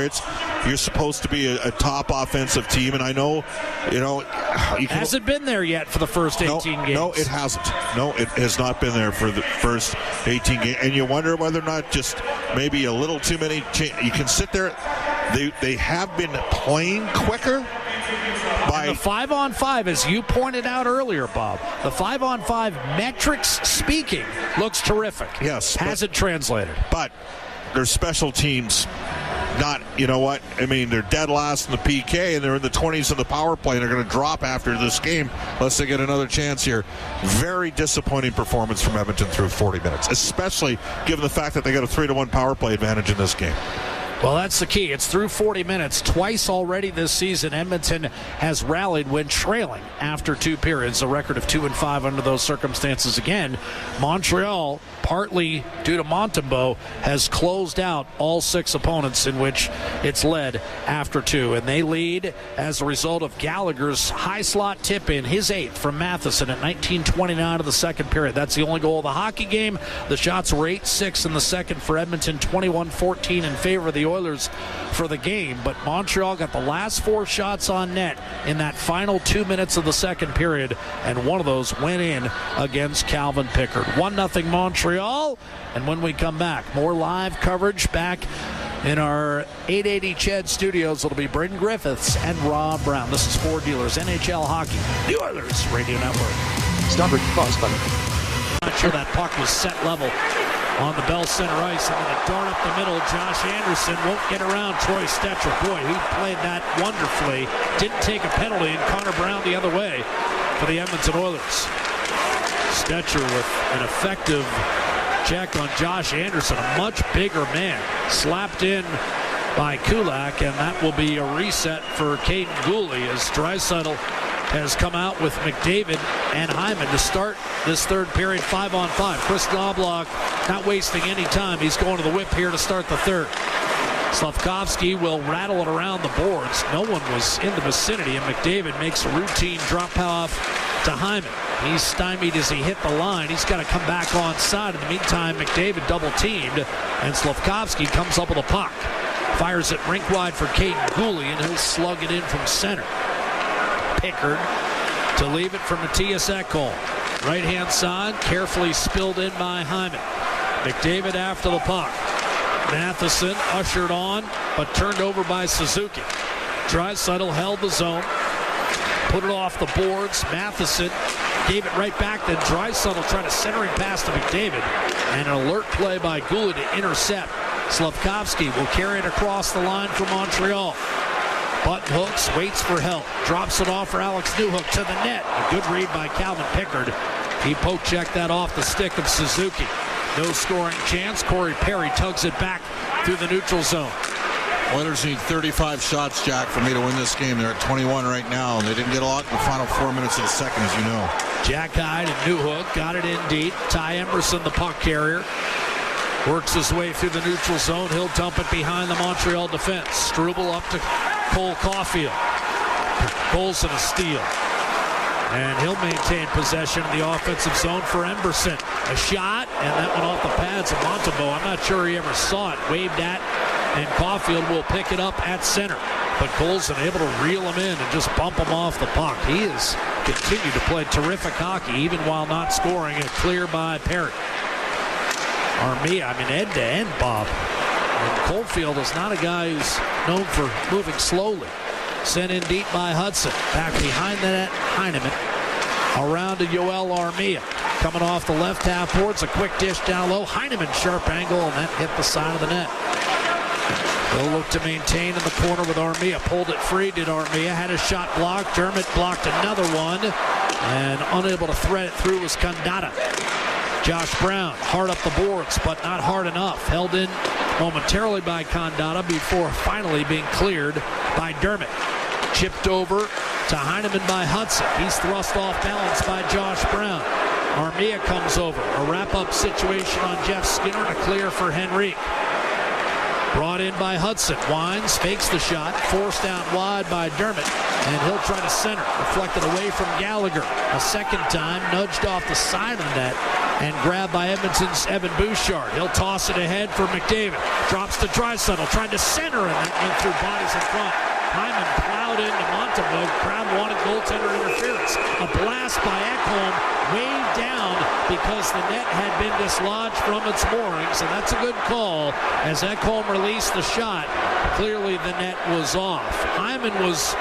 You're supposed to be a top offensive team, and I know, hasn't been there yet for the first 18 games. No, it hasn't. No, it has not been there for the first 18 games, and you wonder whether or not just maybe a little too many. You can sit there. They have been playing quicker. And the 5-on-5, as you pointed out earlier, Bob, the 5-on-5 metrics speaking looks terrific. Yes, hasn't translated, but their special teams. Not you know what? I mean, they're dead last in the PK, and they're in the 20s in the power play, and they're going to drop after this game unless they get another chance here. Very disappointing performance from Edmonton through 40 minutes, especially given the fact that they got a 3-1 power play advantage in this game. Well, that's the key. It's through 40 minutes. Twice already this season, Edmonton has rallied when trailing after 2 periods, a record of 2-5 under those circumstances. Again, Montreal, partly due to Montembeault, has closed out all 6 opponents in which it's led after 2. And they lead as a result of Gallagher's high slot tip in, his 8th from Matheson at 19:29 of the second period. That's the only goal of the hockey game. The shots were 8-6 in the second for Edmonton, 21-14 in favor of the Oilers for the game, but Montreal got the last 4 shots on net in that final 2 minutes of the second period, and one of those went in against Calvin Pickard. 1-0 Montreal, and when we come back, more live coverage back in our 880 Ched studios. It'll be Brendan Griffiths and Rob Brown. This is Ford Dealers NHL Hockey, the Oilers Radio Network. Stop it, pause button. Not sure that puck was set level on the Bell Center ice, and then a dart up the middle. Josh Anderson won't get around Troy Stetcher. Boy, he played that wonderfully. Didn't take a penalty, and Connor Brown the other way for the Edmonton Oilers. Stetcher with an effective check on Josh Anderson, a much bigger man, slapped in by Kulak, and that will be a reset for Caden Gooley as Draisaitl has come out with McDavid and Hyman to start this third period 5-on-5. Chris Knobloch not wasting any time. He's going to the whip here to start the third. Slavkovsky will rattle it around the boards. No one was in the vicinity, and McDavid makes a routine drop off to Hyman. He's stymied as he hit the line. He's got to come back on side. In the meantime, McDavid double-teamed, and Slavkovsky comes up with a puck. Fires it rink wide for Caden Gooley, and he'll slug it in from center. Pickard to leave it for Matthias Ekholm. Right-hand side, carefully spilled in by Hyman. McDavid after the puck. Matheson ushered on, but turned over by Suzuki. Draisaitl held the zone, put it off the boards. Matheson gave it right back, then Draisaitl tried a centering pass to McDavid, and an alert play by Goulart to intercept. Slavkovsky will carry it across the line for Montreal. Button hooks, waits for help, drops it off for Alex Newhook to the net. A good read by Calvin Pickard. He poke-checked that off the stick of Suzuki. No scoring chance. Corey Perry tugs it back through the neutral zone. Oilers need 35 shots, Jack, for me to win this game. They're at 21 right now, and they didn't get a lot in the final 4 minutes of the second, as you know. Jack Hyde and Newhook got it in deep. Ty Emerson, the puck carrier, works his way through the neutral zone. He'll dump it behind the Montreal defense. Struble up to Cole Caulfield. Goals and a steal. And he'll maintain possession in the offensive zone for Emberson. A shot, and that went off the pads of Montembeault. I'm not sure he ever saw it. Waved at, and Caulfield will pick it up at center. But Colson able to reel him in and just bump him off the puck. He has continued to play terrific hockey, even while not scoring. It clear by Perry. Armia, end-to-end, Bob. And Caulfield is not a guy who's known for moving slowly. Sent in deep by Hudson. Back behind the net, Heineman. Around to Yoel Armia. Coming off the left half boards. A quick dish down low. Heineman, sharp angle, and that hit the side of the net. They'll look to maintain in the corner with Armia. Pulled it free, did Armia. Had a shot blocked. Dermott blocked another one. And unable to thread it through was Kandata. Josh Brown, hard up the boards, but not hard enough. Held in momentarily by Kandata before finally being cleared by Dermott. Chipped over to Heineman by Hudson. He's thrust off balance by Josh Brown. Armia comes over. A wrap-up situation on Jeff Skinner and a clear for Henrique. Brought in by Hudson. Wines, fakes the shot. Forced out wide by Dermott. And he'll try to center. Deflected away from Gallagher. A second time, nudged off the side of the net. And grabbed by Edmonton's Evan Bouchard. He'll toss it ahead for McDavid. Drops to Draisaitl. Trying to center, and that went through bodies in front. Hyman plowed into Montembeault. Crowd wanted goaltender interference. A blast by Ekholm, waved down because the net had been dislodged from its moorings, and that's a good call as Ekholm released the shot. Clearly the net was off. Hyman was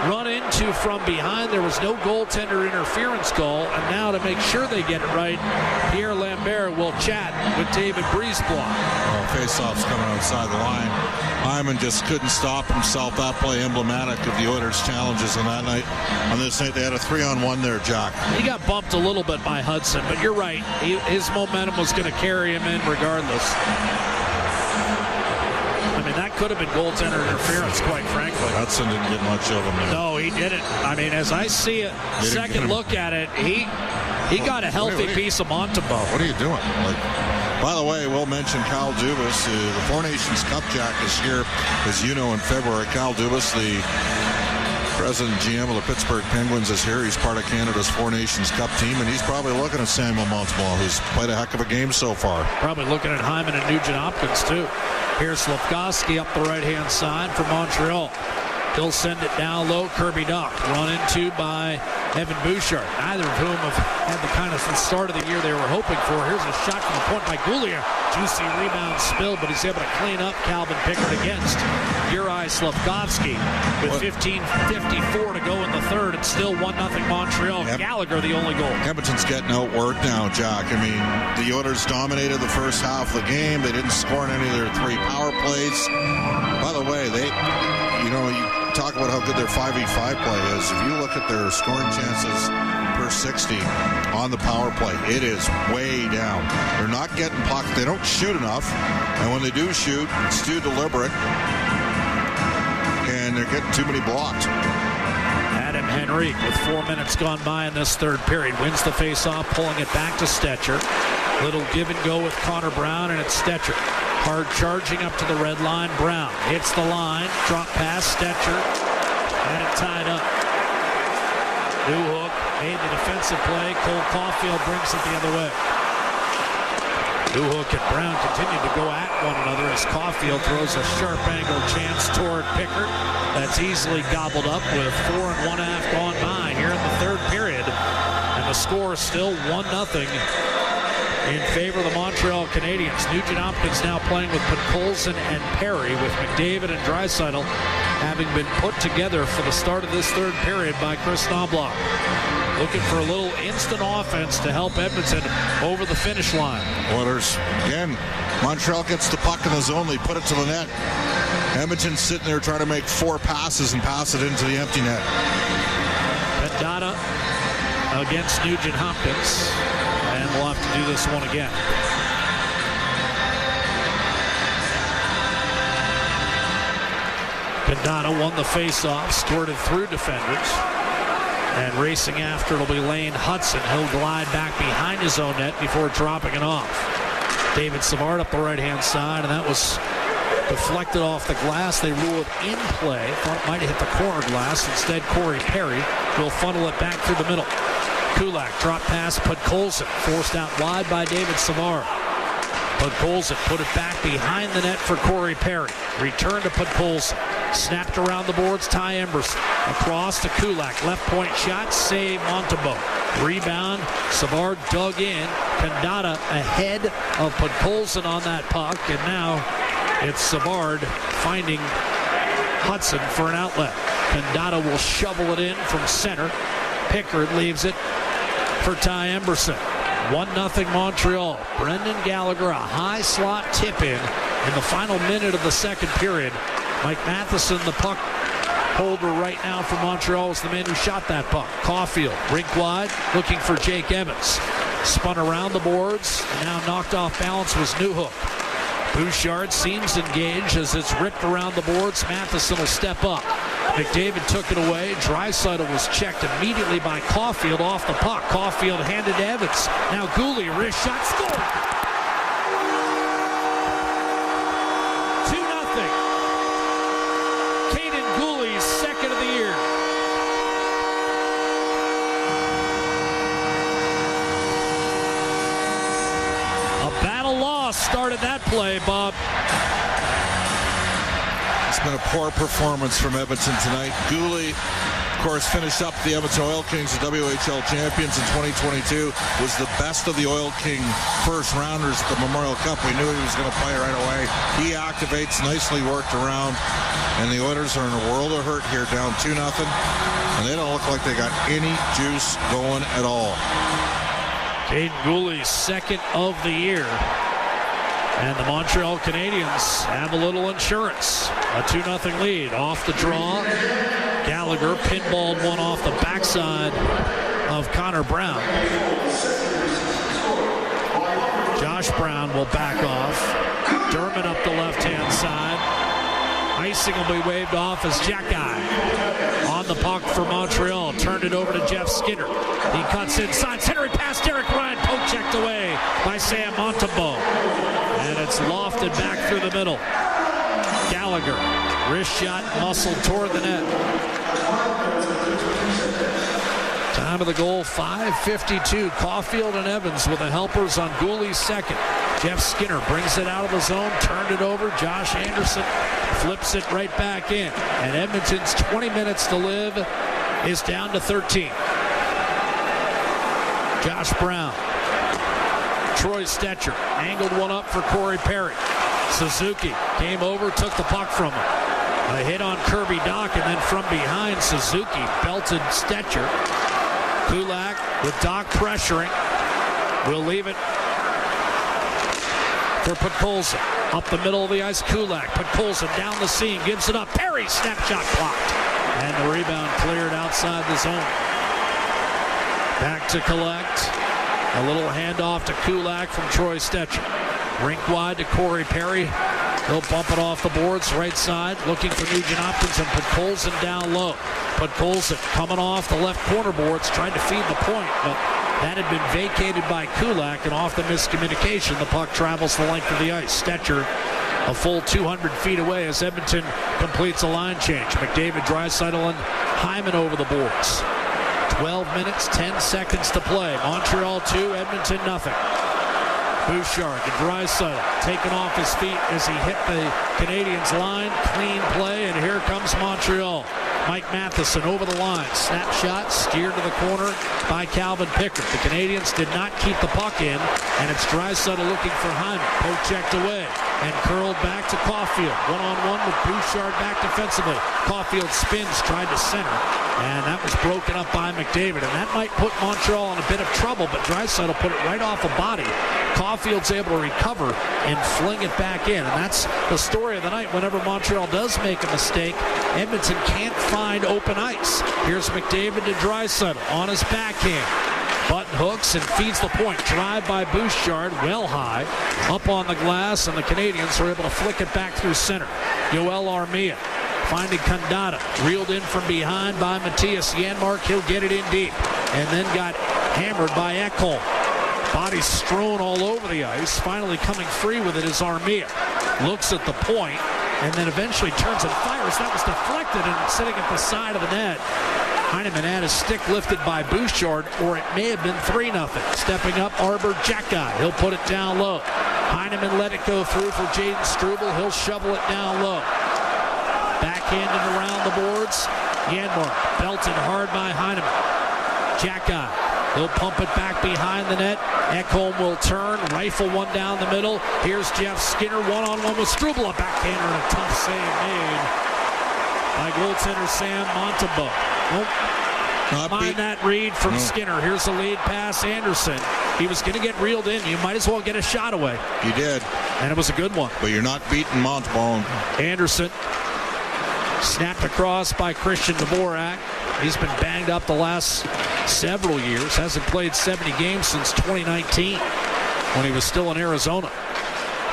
run into from behind. There was no goaltender interference call, and now to make sure they get it right, Pierre Lambert will chat with David Brisebois. Oh, face-off's coming outside the line. Hyman just couldn't stop himself. That play emblematic of the Oilers' challenges on that night. On this night, they had a 3-on-1 there, Jack. He got bumped a little bit by Hudson, but you're right. His momentum was going to carry him in regardless. I mean, that could have been goaltender interference, quite frankly. Hudson didn't get much of him there. No, he didn't. I mean, as I see it, second look at it, he got a healthy piece of Montembeault. What are you doing? By the way, we'll mention Kyle Dubas. The Four Nations Cup, Jack, is here, as you know, in February. Kyle Dubas, the president GM of the Pittsburgh Penguins, is here. He's part of Canada's Four Nations Cup team, and he's probably looking at Samuel Montembeault, who's played a heck of a game so far. Probably looking at Hyman and Nugent-Hopkins, too. Here's Slafkovsky up the right-hand side for Montreal. He'll send it down low. Kirby Dach run into by Evan Bouchard. Neither of whom have had the kind of start of the year they were hoping for. Here's a shot from the point by Goulier. Juicy rebound spill, but he's able to clean up Calvin Pickard against Juraj Slafkovsky with 15:54 to go in the third. It's still 1-0 Montreal. Yep. Gallagher the only goal. Edmonton's getting outworked now, Jack. I mean, the Oilers dominated the first half of the game. They didn't score in any of their 3 power plays. By the way, you talk about how good their 5v5 play is. If you look at their scoring chances per 60 on the power play, it is way down. They're not getting pucks. They don't shoot enough. And when they do shoot, it's too deliberate. And they're getting too many blocks. Adam Henrique, with 4 minutes gone by in this third period, wins the face-off, pulling it back to Stetcher. Little give and go with Connor Brown, and it's Stetcher. Hard charging up to the red line. Brown hits the line. Drop pass. Stetcher. And it tied up. Newhook made the defensive play. Cole Caulfield brings it the other way. Newhook and Brown continue to go at one another as Caulfield throws a sharp angle chance toward Pickard. That's easily gobbled up with 4 1/2 gone by here in the third period. And the score is still 1-0. In favor of the Montreal Canadiens. Nugent-Hopkins now playing with Podkolzin and Perry, with McDavid and Draisaitl having been put together for the start of this third period by Chris Knobloch. Looking for a little instant offense to help Edmonton over the finish line. Oilers, again, Montreal gets the puck in the zone. They put it to the net. Edmonton's sitting there trying to make 4 passes and pass it into the empty net. Pendata against Nugent-Hopkins. And we'll have to do this one again. Pendata won the faceoff, squirted through defenders. And racing after, it'll be Lane Hudson. He'll glide back behind his own net before dropping it off. David Savard up the right-hand side, and that was deflected off the glass. They rule it in play. Thought it might have hit the corner glass. Instead, Corey Perry will funnel it back through the middle. Kulak drop pass. Podkolzin forced out wide by David Savard. Podkolzin put it back behind the net for Corey Perry. Return to Podkolzin. Snapped around the boards. Ty Emberson across to Kulak. Left point shot. Save Montembeault. Rebound. Savard dug in. Pendata ahead of Podkolzin on that puck. And now it's Savard finding Hudson for an outlet. Pendata will shovel it in from center. Pickard leaves it for Ty Emberson. 1-0 Montreal. Brendan Gallagher, a high slot tip in the final minute of the second period. Mike Matheson, the puck holder right now for Montreal, is the man who shot that puck. Caulfield, rink wide, looking for Jake Evans. Spun around the boards, and now knocked off balance was Newhook. Bouchard seems engaged as it's ripped around the boards. Matheson will step up. McDavid took it away. Draisaitl was checked immediately by Caulfield off the puck. Caulfield handed to Evans. Now Goulier, wrist shot, score! 2-0. Caden Goulie's second of the year. A battle loss started that play, Bob. It's been a poor performance from Edmonton tonight. Goulet course, finished up the Edmonton Oil Kings, the WHL champions in 2022, was the best of the Oil King first rounders at the Memorial Cup. We knew he was going to play right away. He activates, nicely worked around, and the Oilers are in a world of hurt here, down 2-0, and they don't look like they got any juice going at all. Caden Gooley's second of the year. And the Montreal Canadiens have a little insurance. A 2-0 lead off the draw. Gallagher pinballed one off the backside of Connor Brown. Josh Brown will back off. Dermott up the left-hand side. Icing will be waved off as Jacky on the puck for Montreal. Turned it over to Jeff Skinner. He cuts inside. Centering pass, Derek Ryan. Poke checked away by Sam Montembeault. And it's lofted back through the middle. Gallagher, wrist shot, muscle toward the net. Time of the goal, 5:52. Caulfield and Evans with the helpers on Gooley's second. Jeff Skinner brings it out of the zone, turned it over. Josh Anderson flips it right back in. And Edmonton's 20 minutes to live is down to 13. Josh Brown. Troy Stetcher angled one up for Corey Perry. Suzuki came over, took the puck from him. A hit on Kirby Dock, and then from behind, Suzuki belted Stetcher. Kulak with Dock pressuring. We'll leave it for Podkolzin. Up the middle of the ice, Kulak. Podkolzin down the seam, gives it up. Perry, snapshot blocked. And the rebound cleared outside the zone. Back to collect. A little handoff to Kulak from Troy Stetcher. Rink wide to Corey Perry. He'll bump it off the boards, right side, looking for Nugent Hopkins, and Podkolzin down low. Podkolzin coming off the left corner boards, trying to feed the point, but that had been vacated by Kulak, and off the miscommunication, the puck travels the length of the ice. Stetcher a full 200 feet away as Edmonton completes a line change. McDavid, Draisaitl, and Hyman over the boards. 12 minutes, 10 seconds to play. Montreal 2, Edmonton nothing. Bouchard to Draisaitl, taken off his feet as he hit the Canadiens line. Clean play, and here comes Montreal. Mike Matheson over the line. Snapshot steered to the corner by Calvin Pickard. The Canadiens did not keep the puck in, and it's Draisaitl looking for Hyman. Poke checked away and curled back to Caulfield. One-on-one with Bouchard back defensively. Caulfield spins, tried to center, and that was broken up by McDavid. And that might put Montreal in a bit of trouble, but Draisaitl put it right off a body. Caulfield's able to recover and fling it back in. And that's the story of the night. Whenever Montreal does make a mistake, Edmonton can't find open ice. Here's McDavid to Draisaitl on his backhand. Button hooks and feeds the point. Drive by Bouchard, well high, up on the glass, and the Canadiens are able to flick it back through center. Yoel Armia finding Kandata, reeled in from behind by Matthias Janmark. He'll get it in deep, and then got hammered by Ekholm. Bodies strewn all over the ice. Finally coming free with it is Armia. Looks at the point, and then eventually turns and fires. That was deflected and sitting at the side of the net. Heineman had his stick lifted by Bouchard, or it may have been 3-0. Stepping up, Arbor Jacky. He'll put it down low. Heineman let it go through for Jaden Struble. He'll shovel it down low. Backhanded around the boards. Janmark belted hard by Heineman. Jacky. He'll pump it back behind the net. Ekholm will turn, rifle one down the middle. Here's Jeff Skinner, one-on-one with Struble. A backhander and a tough save made by goaltender Sam Montembeault. Don't mind that read from Skinner. Here's the lead pass, Anderson. He was going to get reeled in. You might as well get a shot away. You did. And it was a good one. But you're not beating Montembeault. Anderson snapped across by Christian Dvorak. He's been banged up the last several years. Hasn't played 70 games since 2019 when he was still in Arizona.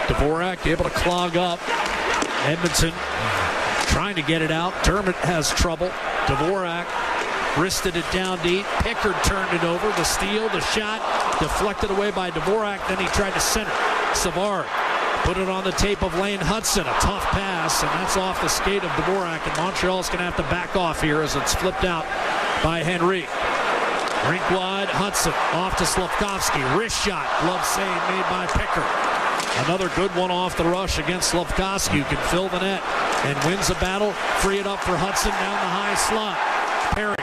Dvorak able to clog up. Edmonton trying to get it out. Dermott has trouble. Dvorak wristed it down deep. Pickard turned it over. The steal, the shot, deflected away by Dvorak. Then he tried to center. Savard put it on the tape of Lane Hudson. A tough pass, and that's off the skate of Dvorak. And Montreal's going to have to back off here as it's flipped out by Henry. Rink wide, Hudson off to Slafkovsky. Wrist shot, glove save made by Pickard. Another good one off the rush against Slafkovsky, who can fill the net and wins the battle. Free it up for Hudson down the high slot. Perry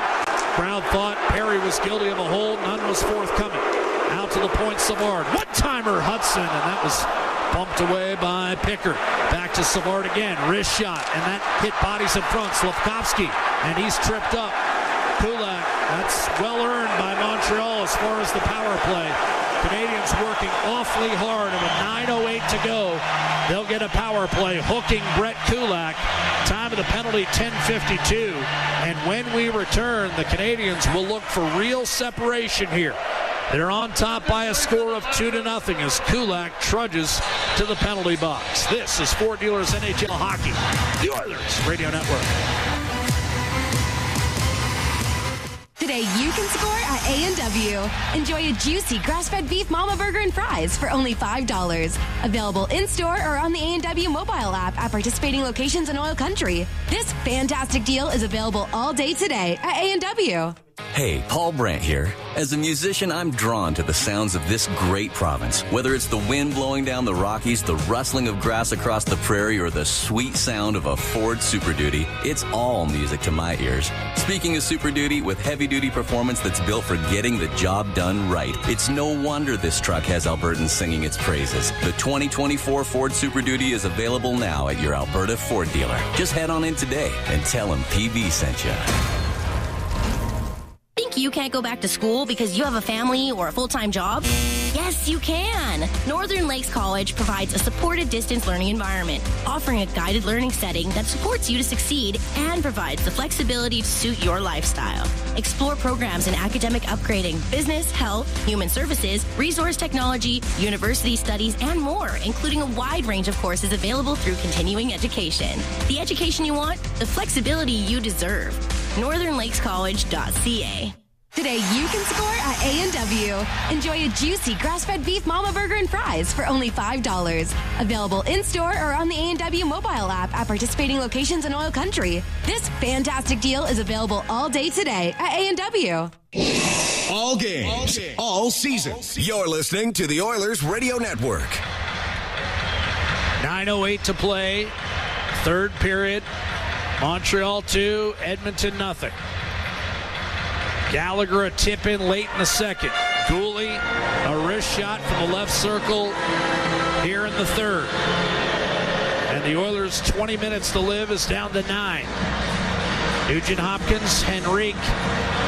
Crowd thought Perry was guilty of a hold. None was forthcoming. Out to the point, Savard. One-timer, Hudson, and that was bumped away by Pickard. Back to Savard again. Wrist shot, and that hit bodies in front. Slavkovsky, and he's tripped up. Kulak, that's well earned by Montreal as far as the power play. Canadiens working awfully hard, and with 9:08 to go, they'll get a power play hooking Brett Kulak. Time of the penalty, 10:52. And when we return, the Canadiens will look for real separation here. They're on top by a score of 2-0 as Kulak trudges to the penalty box. This is Ford Dealers NHL Hockey, the Oilers Radio Network. Today you can score at A&W. Enjoy a juicy grass-fed beef mama burger and fries for only $5. Available in-store or on the A&W mobile app at participating locations in Oil Country. This fantastic deal is available all day today at A&W. Hey, Paul Brandt here. As a musician, I'm drawn to the sounds of this great province. Whether it's the wind blowing down the Rockies, the rustling of grass across the prairie, or the sweet sound of a Ford Super Duty, it's all music to my ears. Speaking of Super Duty, with heavy-duty performance that's built for getting the job done right, it's no wonder this truck has Albertans singing its praises. The 2024 Ford Super Duty is available now at your Alberta Ford dealer. Just head on in today and tell them PB sent you. Think you can't go back to school because you have a family or a full-time job? Yes, you can! Northern Lakes College provides a supported distance learning environment, offering a guided learning setting that supports you to succeed and provides the flexibility to suit your lifestyle. Explore programs in academic upgrading, business, health, human services, resource technology, university studies, and more, including a wide range of courses available through continuing education. The education you want, the flexibility you deserve. NorthernLakesCollege.ca. Today you can score at A&W. Enjoy a juicy grass-fed beef mama burger and fries for only $5. Available in-store or on the A&W mobile app at participating locations in Oil Country. This fantastic deal is available all day today at A&W. All games, all season. You're listening to the Oilers Radio Network. 9:08 to play. Third period. Montreal 2, Edmonton 0. Gallagher a tip in late in the second. Gooley a wrist shot from the left circle here in the third. And the Oilers' 20 minutes to live is down to 9. Nugent Hopkins, Henrique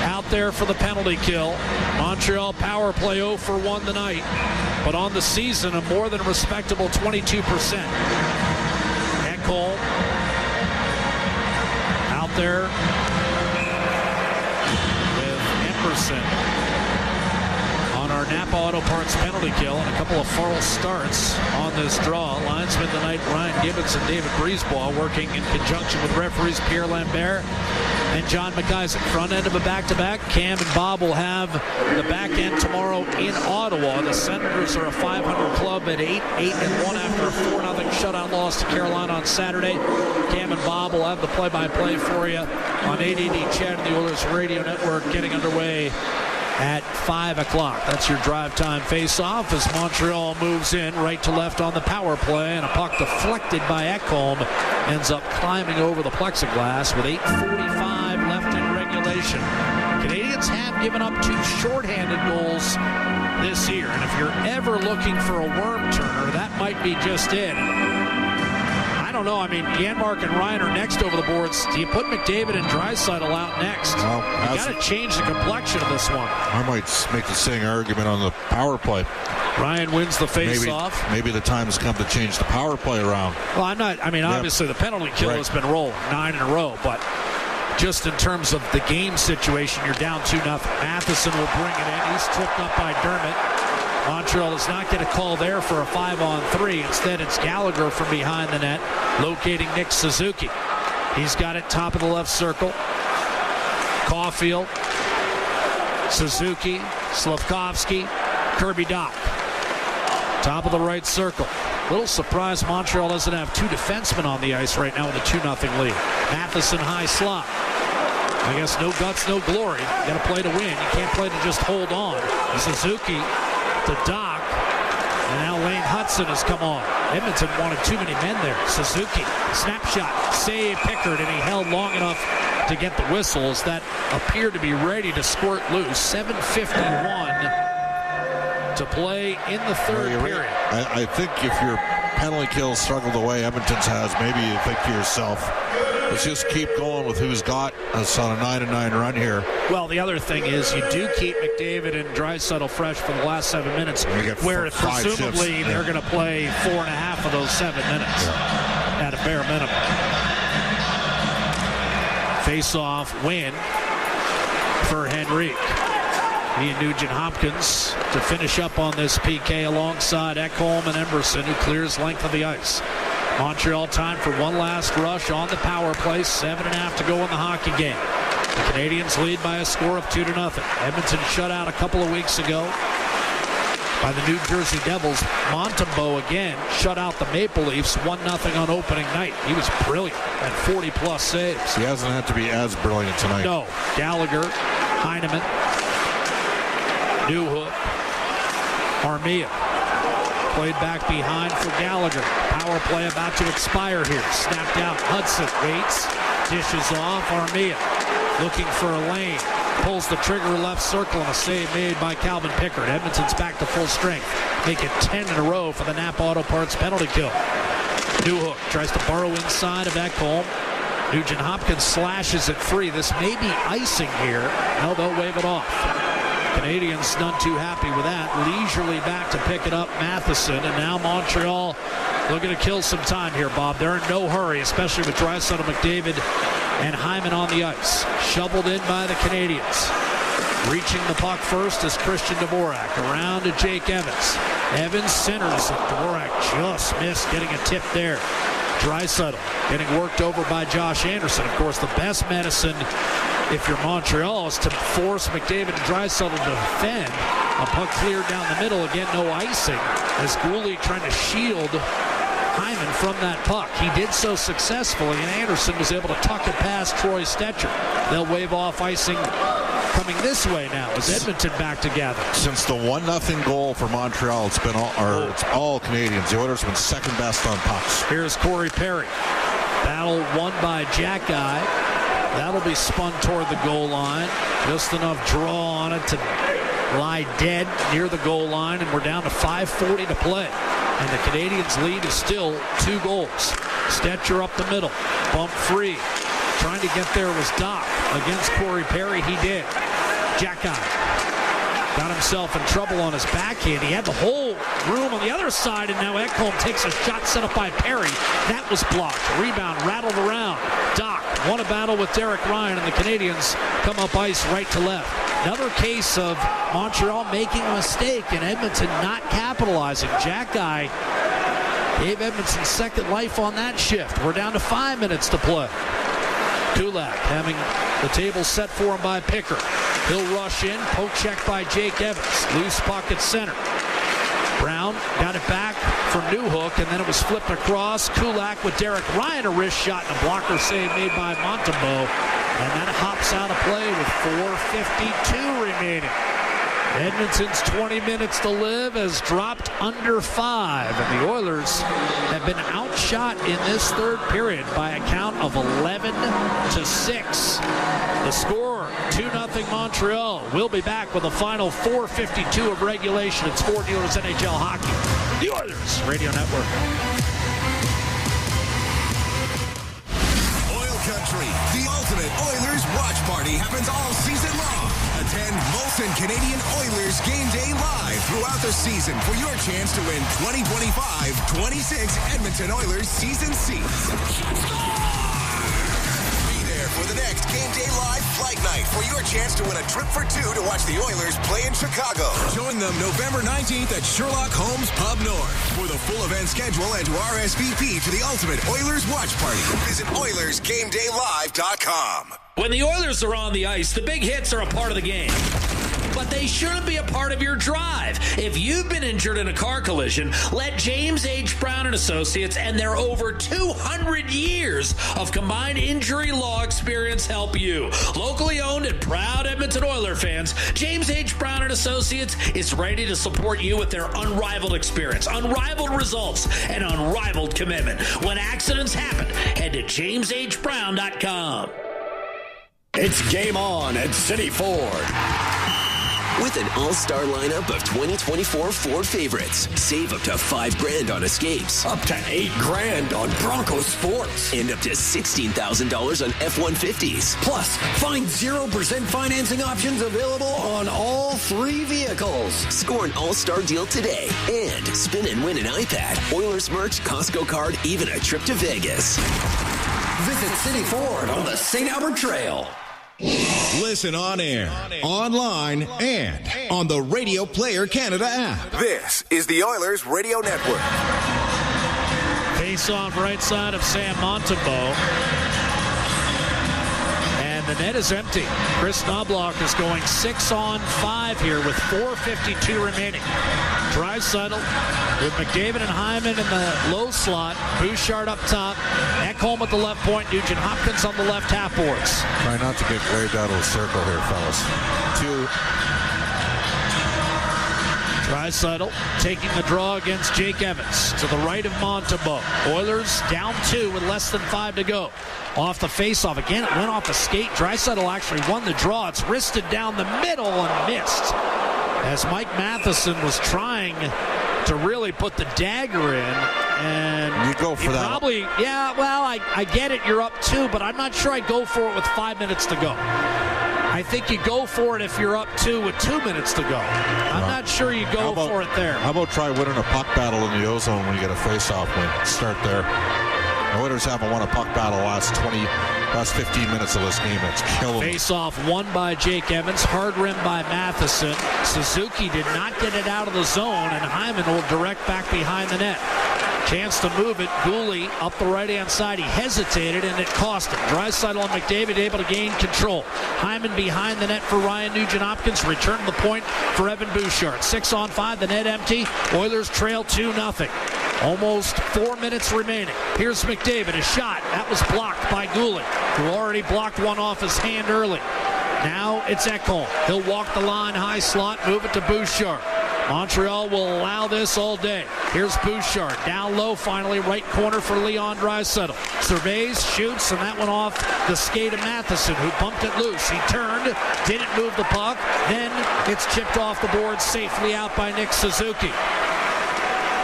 out there for the penalty kill. Montreal power play 0 for 1 tonight, but on the season a more than respectable 22%. Ekholm out there with Emerson on our Napa Auto Parts penalty kill, and a couple of false starts on this draw. Linesmen tonight, Ryan Gibbons and David Brisebois, working in conjunction with referees Pierre Lambert and John McIsaac. Front end of a back-to-back. Cam and Bob will have the back end tomorrow in Ottawa. The Senators are a 500 club at 8-1 after a 4-0 shutout loss to Carolina on Saturday. Cam and Bob will have the play-by-play for you on 880 Chad and the Oilers Radio Network, getting underway at 5 o'clock. That's your drive time face-off as Montreal moves in right to left on the power play, and a puck deflected by Ekholm ends up climbing over the plexiglass with 8:45 left in regulation. Canadiens have given up 2 shorthanded goals this year, and if you're ever looking for a worm turner, that might be just it. I don't know. I mean, Janmark and Ryan are next over the boards. Do you put McDavid and Draisaitl out next? Well, you got to change the complexion of this one. I might make the same argument on the power play. Ryan wins the face-off. Maybe the time has come to change the power play around. Well, obviously the penalty kill has been rolling 9 in a row, but just in terms of the game situation, you're down 2-0. Matheson will bring it in. He's tripped up by Dermott. Montreal does not get a call there for a 5-on-3. Instead, it's Gallagher from behind the net, locating Nick Suzuki. He's got it top of the left circle. Caulfield, Suzuki, Slavkovsky, Kirby Dach. Top of the right circle. Little surprised Montreal doesn't have 2 defensemen on the ice right now with a 2-0 lead. Matheson high slot. I guess no guts, no glory. You got to play to win. You can't play to just hold on. Suzuki to Dach, and now Lane Hudson has come on. Edmonton wanted too many men there. Suzuki, snapshot, save Pickard, and he held long enough to get the whistles that appear to be ready to squirt loose. 7:51 to play in the third period. I think if your penalty kills struggle the way Edmonton's has, maybe you think to yourself, let's just keep going with who's got us on a 9-9 run here. Well, the other thing is you do keep McDavid and Draisaitl fresh for the last 7 minutes, where presumably they're going to play 4.5 of those 7 minutes at a bare minimum. Face-off win for Henrique. He and Nugent-Hopkins to finish up on this PK alongside Ekholm and Emerson, who clears length of the ice. Montreal time for one last rush on the power play. 7.5 to go in the hockey game. The Canadiens lead by a score of 2-0. Edmonton shut out a couple of weeks ago by the New Jersey Devils. Montembeault again shut out the Maple Leafs 1-0 on opening night. He was brilliant at 40-plus saves. He hasn't had to be as brilliant tonight. No. Gallagher, Heineman, Newhook, Armia. Played back behind for Gallagher. Power play about to expire here. Snapped out. Hudson waits. Dishes off. Armia looking for a lane. Pulls the trigger left circle and a save made by Calvin Pickard. Edmonton's back to full strength. Make it 10 in a row for the Napa Auto Parts penalty kill. Newhook tries to burrow inside of Ekholm. Nugent-Hopkins slashes it free. This may be icing here. No, they'll wave it off. Canadiens none too happy with that. Leisurely back to pick it up, Matheson, and now Montreal looking to kill some time here, Bob. They're in no hurry, especially with Draisaitl, McDavid, and Hyman on the ice. Shoveled in by the Canadiens. Reaching the puck first is Christian Dvorak. Around to Jake Evans. Evans centers, and Dvorak just missed getting a tip there. Draisaitl getting worked over by Josh Anderson. Of course, the best medicine if you're Montreal is to force McDavid and Draisaitl to defend. A puck cleared down the middle. Again, no icing as Gouli trying to shield Hyman from that puck. He did so successfully, and Anderson was able to tuck it past Troy Stecher. They'll wave off icing coming this way now as Edmonton back together. Since the 1-0 goal for Montreal, it's been it's all Canadiens. The Oilers have been second best on pucks. Here's Corey Perry. Battle won by Jack Guy. That'll be spun toward the goal line. Just enough draw on it to lie dead near the goal line, and we're down to 5:40 to play. And the Canadiens' lead is still 2 goals. Stecher up the middle. Bump free. Trying to get there was Doc. Against Corey Perry, he did. Jack Guy got himself in trouble on his backhand. He had the whole room on the other side, and now Ekholm takes a shot set up by Perry. That was blocked. Rebound rattled around. Doc won a battle with Derek Ryan, and the Canadiens come up ice right to left. Another case of Montreal making a mistake and Edmonton not capitalizing. Jack Guy gave Edmonton second life on that shift. We're down to 5 minutes to play. Kulak having the table set for him by Pickard. He'll rush in, poke check by Jake Evans. Loose puck at center. Brown got it back from Newhook, and then it was flipped across. Kulak with Derek Ryan, a wrist shot and a blocker save made by Montembeault. And that hops out of play with 4:52 remaining. Edmonton's 20 minutes to live has dropped under 5, and the Oilers have been outshot in this third period by a count of 11-6. The score, 2-0 Montreal. We'll be back with a final 4:52 of regulation. It's Ford Dealers NHL Hockey, the Oilers Radio Network. Oil Country, the ultimate Oilers watch party happens all season long. Attend Molson Canadian Oilers Game Day live throughout the season for your chance to win 2025-26 Edmonton Oilers season seats. Be there for the next Game Day live flight night for your chance to win a trip for 2 to watch the Oilers play in Chicago. Join them November 19th at Sherlock Holmes Pub North. For the full event schedule and to RSVP to the ultimate Oilers watch party, visit OilersGameDayLive.com. When the Oilers are on the ice, the big hits are a part of the game. But they shouldn't be a part of your drive. If you've been injured in a car collision, let James H. Brown & Associates and their over 200 years of combined injury law experience help you. Locally owned and proud Edmonton Oilers fans, James H. Brown & Associates is ready to support you with their unrivaled experience, unrivaled results, and unrivaled commitment. When accidents happen, head to jameshbrown.com. It's game on at City Ford. With an all-star lineup of 2024 Ford favorites, save up to $5,000 on Escapes, Up to $8,000 on Bronco Sports. and up to $16,000 on F-150s. Plus, find 0% financing options available on all 3 vehicles. Score an all-star deal today and spin and win an iPad, Oilers merch, Costco card, even a trip to Vegas. Visit City Ford on the St. Albert Trail. Listen on air, online, and on the Radio Player Canada app. This is the Oilers Radio Network. Face off right side of Sam Montembeault. And the net is empty. Chris Knobloch is going 6-on-5 here with 4:52 remaining. Draisaitl with McDavid and Hyman in the low slot. Bouchard up top. Ekholm at the left point. Nugent Hopkins on the left half boards. Try not to get graved out of the circle here, fellas. 2. Draisaitl taking the draw against Jake Evans to the right of Montembeault. Oilers down 2 with less than 5 to go. Off the faceoff again, it went off the skate. Draisaitl actually won the draw. It's wristed down the middle and missed, as Mike Matheson was trying to really put the dagger in. And you go for that. Probably, yeah, well, I get it. You're up 2, but I'm not sure I'd go for it with 5 minutes to go. I think you go for it if you're up 2 with 2 minutes to go. I'm not sure you go for it there. How about try winning a puck battle in the O-zone when you get a face-off win? Start there. The Oilers haven't won a puck battle last 15 minutes of this game. It's killing them. Face-off won by Jake Evans, hard rim by Matheson. Suzuki did not get it out of the zone, and Hyman will direct back behind the net. Chance to move it. Gooley up the right-hand side. He hesitated, and it cost him. Draisaitl and McDavid able to gain control. Hyman behind the net for Ryan Nugent-Hopkins. Return to the point for Evan Bouchard. 6-on-5. The net empty. Oilers trail 2-0. Almost 4 minutes remaining. Here's McDavid. A shot. That was blocked by Gooley, who already blocked one off his hand early. Now it's Ekholm. He'll walk the line, high slot, move it to Bouchard. Montreal will allow this all day. Here's Bouchard. Down low, finally, right corner for Leon Draisaitl. Surveys, shoots, and that went off the skate of Matheson, who bumped it loose. He turned, didn't move the puck. Then it's chipped off the board, safely out by Nick Suzuki.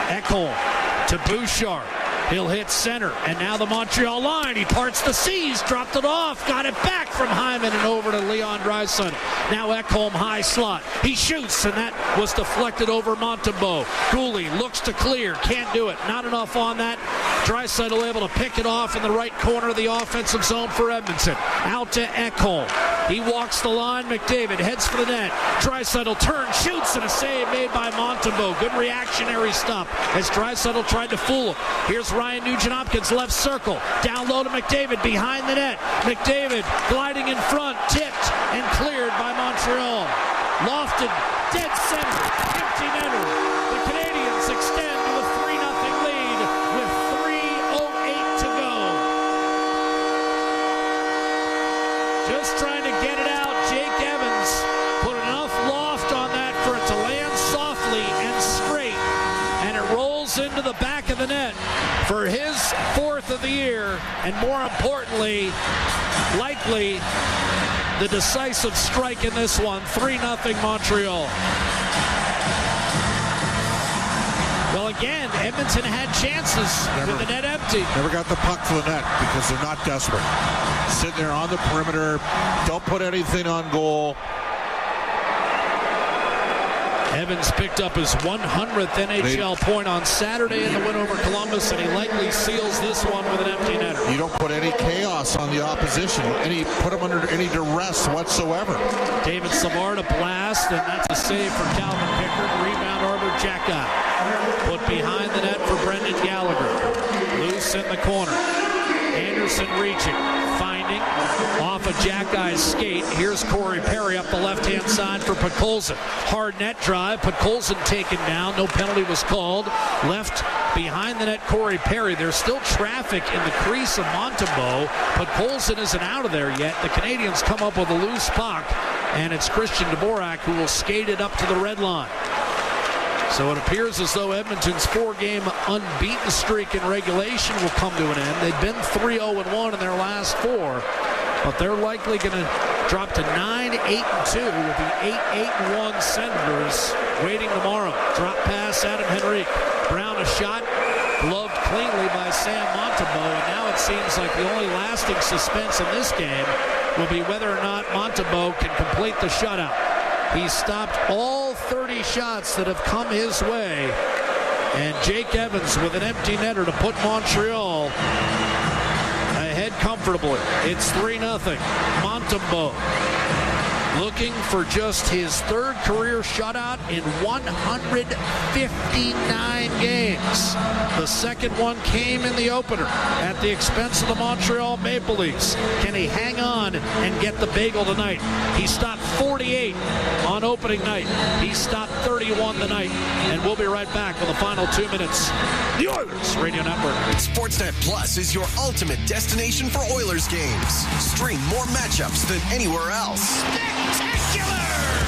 Ekholm to Bouchard. He'll hit center, and now the Montreal line. He parts the seas, dropped it off, got it back from Hyman and over to Leon Draisaitl. Now Ekholm high slot. He shoots, and that was deflected over Montembeault. Gooley looks to clear, can't do it. Not enough on that. Draisaitl able to pick it off in the right corner of the offensive zone for Edmonton. Out to Ekholm. He walks the line. McDavid heads for the net. Draisaitl turns, shoots, and a save made by Montembeault. Good reactionary stop as Draisaitl tried to fool him. Here's Ryan Nugent-Hopkins, left circle. Down low to McDavid, behind the net. McDavid gliding in front, tipped and cleared by Montreal. Lofted, dead center, empty netter. The Canadiens extend to a 3-0 lead with 3:08 to go. Just trying to get it out. Jake Evans put enough loft on that for it to land softly and straight. And it rolls into the back of the net for his 4th of the year, and more importantly, likely the decisive strike in this one. 3-0 Montreal. Well, again, Edmonton had chances with the net empty. Never got the puck to the net because they're not desperate. Sitting there on the perimeter, don't put anything on goal. Evans picked up his 100th NHL point on Saturday in the win over Columbus, and he likely seals this one with an empty netter. You don't put any chaos on the opposition, put them under any duress whatsoever. David Savard a blast, and that's a save for Calvin Pickard. Rebound Arbor Jacka. Put behind the net for Brendan Gallagher. Loose in the corner. Anderson reaching. Finding off a Jackie's skate. Here's Corey Perry up the left-hand side for Podkolzin. Hard net drive. Podkolzin taken down. No penalty was called. Left behind the net, Corey Perry. There's still traffic in the crease of Montembeault. Podkolzin isn't out of there yet. The Canadiens come up with a loose puck, and it's Christian Dvorak who will skate it up to the red line. So it appears as though Edmonton's 4-game unbeaten streak in regulation will come to an end. They've been 3-0-1 in their last 4. but they're likely going to drop to 9-8-2 with the 8-8-1 Senators waiting tomorrow. Drop pass, Adam Henrique. Brown a shot, gloved cleanly by Sam Montembeault, and now it seems like the only lasting suspense in this game will be whether or not Montembeault can complete the shutout. He stopped all 30 shots that have come his way, and Jake Evans with an empty netter to put Montreal ahead comfortably. It's 3-0. Montembeault looking for just his third career shutout in 159 games. The second one came in the opener at the expense of the Montreal Maple Leafs. Can he hang on and get the bagel tonight? He stopped 48 on opening night. He stopped 31 tonight. And we'll be right back with the final 2 minutes. The Oilers Radio Network. Sportsnet Plus is your ultimate destination for Oilers games. Stream more matchups than anywhere else.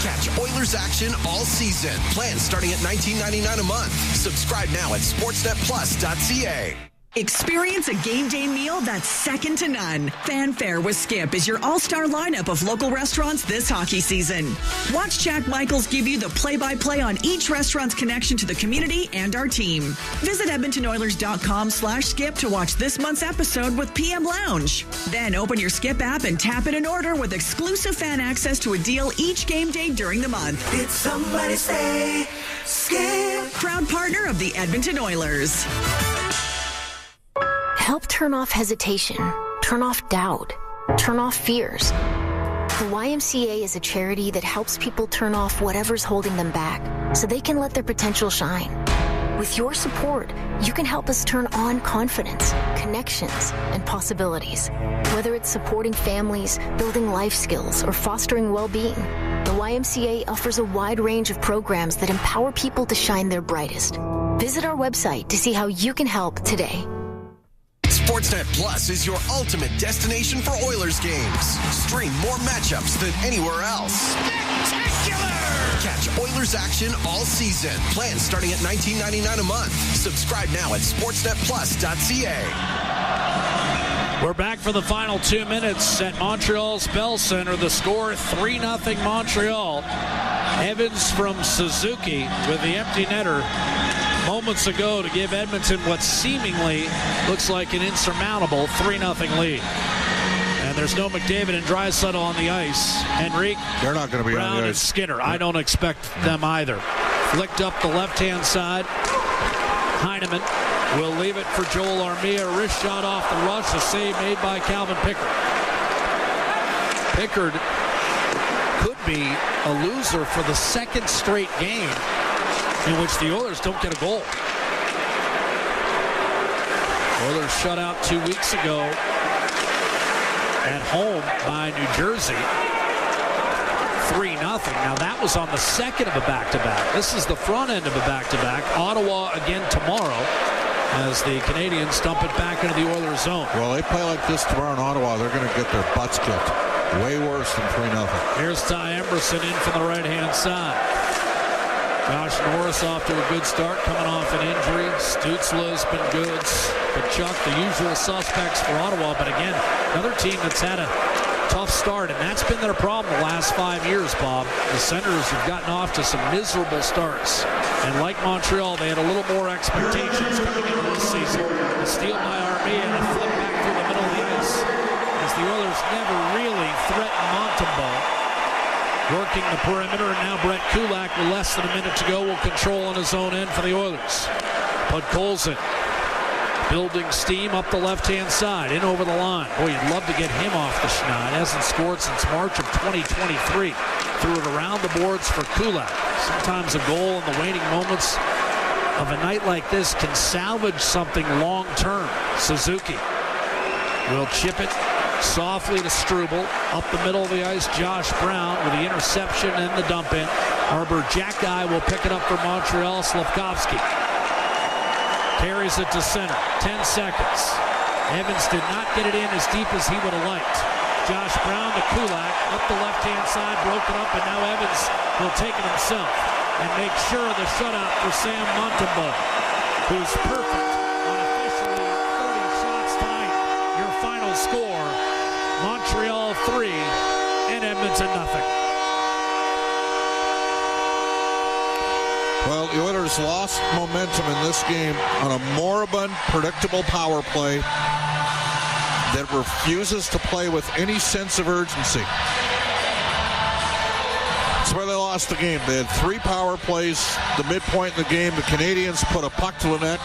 Catch Oilers action all season. Plans starting at $19.99 a month. Subscribe now at sportsnetplus.ca. Experience a game day meal that's second to none. Fanfare with Skip is your all-star lineup of local restaurants this hockey season. Watch Jack Michaels give you the play-by-play on each restaurant's connection to the community and our team. Visit EdmontonOilers.com/skip to watch this month's episode with PM Lounge. Then open your Skip app and tap in an order with exclusive fan access to a deal each game day during the month. Did somebody say Skip? Proud partner of the Edmonton Oilers. Help turn off hesitation, turn off doubt, turn off fears. The YMCA is a charity that helps people turn off whatever's holding them back so they can let their potential shine. With your support, you can help us turn on confidence, connections, and possibilities. Whether it's supporting families, building life skills, or fostering well-being, the YMCA offers a wide range of programs that empower people to shine their brightest. Visit our website to see how you can help today. Sportsnet Plus is your ultimate destination for Oilers games. Stream more matchups than anywhere else. Spectacular! Catch Oilers action all season. Plans starting at $19.99 a month. Subscribe now at sportsnetplus.ca. We're back for the final 2 minutes at Montreal's Bell Center. The score 3-0 Montreal. Evans from Suzuki with the empty netter moments ago to give Edmonton what seemingly looks like an insurmountable 3-0 lead. And there's no McDavid and Draisaitl on the ice. Henrique, they're not going to be Brown on the and ice. Skinner. I don't expect them either. Flicked up the left-hand side. Heineman will leave it for Joel Armia. Wrist shot off the rush. A save made by Calvin Pickard. Pickard could be a loser for the second straight game in which the Oilers don't get a goal. Oilers shut out 2 weeks ago at home by New Jersey. 3-0. Now that was on the second of a back-to-back. This is the front end of a back-to-back. Ottawa again tomorrow as the Canadiens dump it back into the Oilers zone. Well, they play like this tomorrow in Ottawa, they're going to get their butts kicked. Way worse than 3-0. Here's Ty Emberson in from the right-hand side. Josh Norris off to a good start, coming off an injury. Stützle's been good. Kachuk, the usual suspects for Ottawa. But again, another team that's had a tough start, and that's been their problem the last 5 years, Bob. The Senators have gotten off to some miserable starts. And like Montreal, they had a little more expectations coming into this season. A steal by Armia and a flip back through the middle of the ice, as the Oilers never really threatened Montembeault. Working the perimeter, and now Brett Kulak, with less than a minute to go, will control on his own end for the Oilers. Podkolzin building steam up the left-hand side, in over the line. Boy, you'd love to get him off the schneid. Hasn't scored since March of 2023. Threw it around the boards for Kulak. Sometimes a goal in the waning moments of a night like this can salvage something long-term. Suzuki will chip it softly to Struble. Up the middle of the ice, Josh Brown with the interception and the dump in. Arbor Jackeye will pick it up for Montreal. Slavkovsky carries it to center. 10 seconds. Evans did not get it in as deep as he would have liked. Josh Brown to Kulak. Up the left-hand side, broken up, and now Evans will take it himself and make sure of the shutout for Sam Montembeault, who's perfect on officially 30 shots tonight. Your final score, Montreal 6-0. Well, the Oilers lost momentum in this game on a moribund, predictable power play that refuses to play with any sense of urgency. That's where they lost the game. They had 3 power plays. The midpoint in the game, the Canadiens put a puck to the net.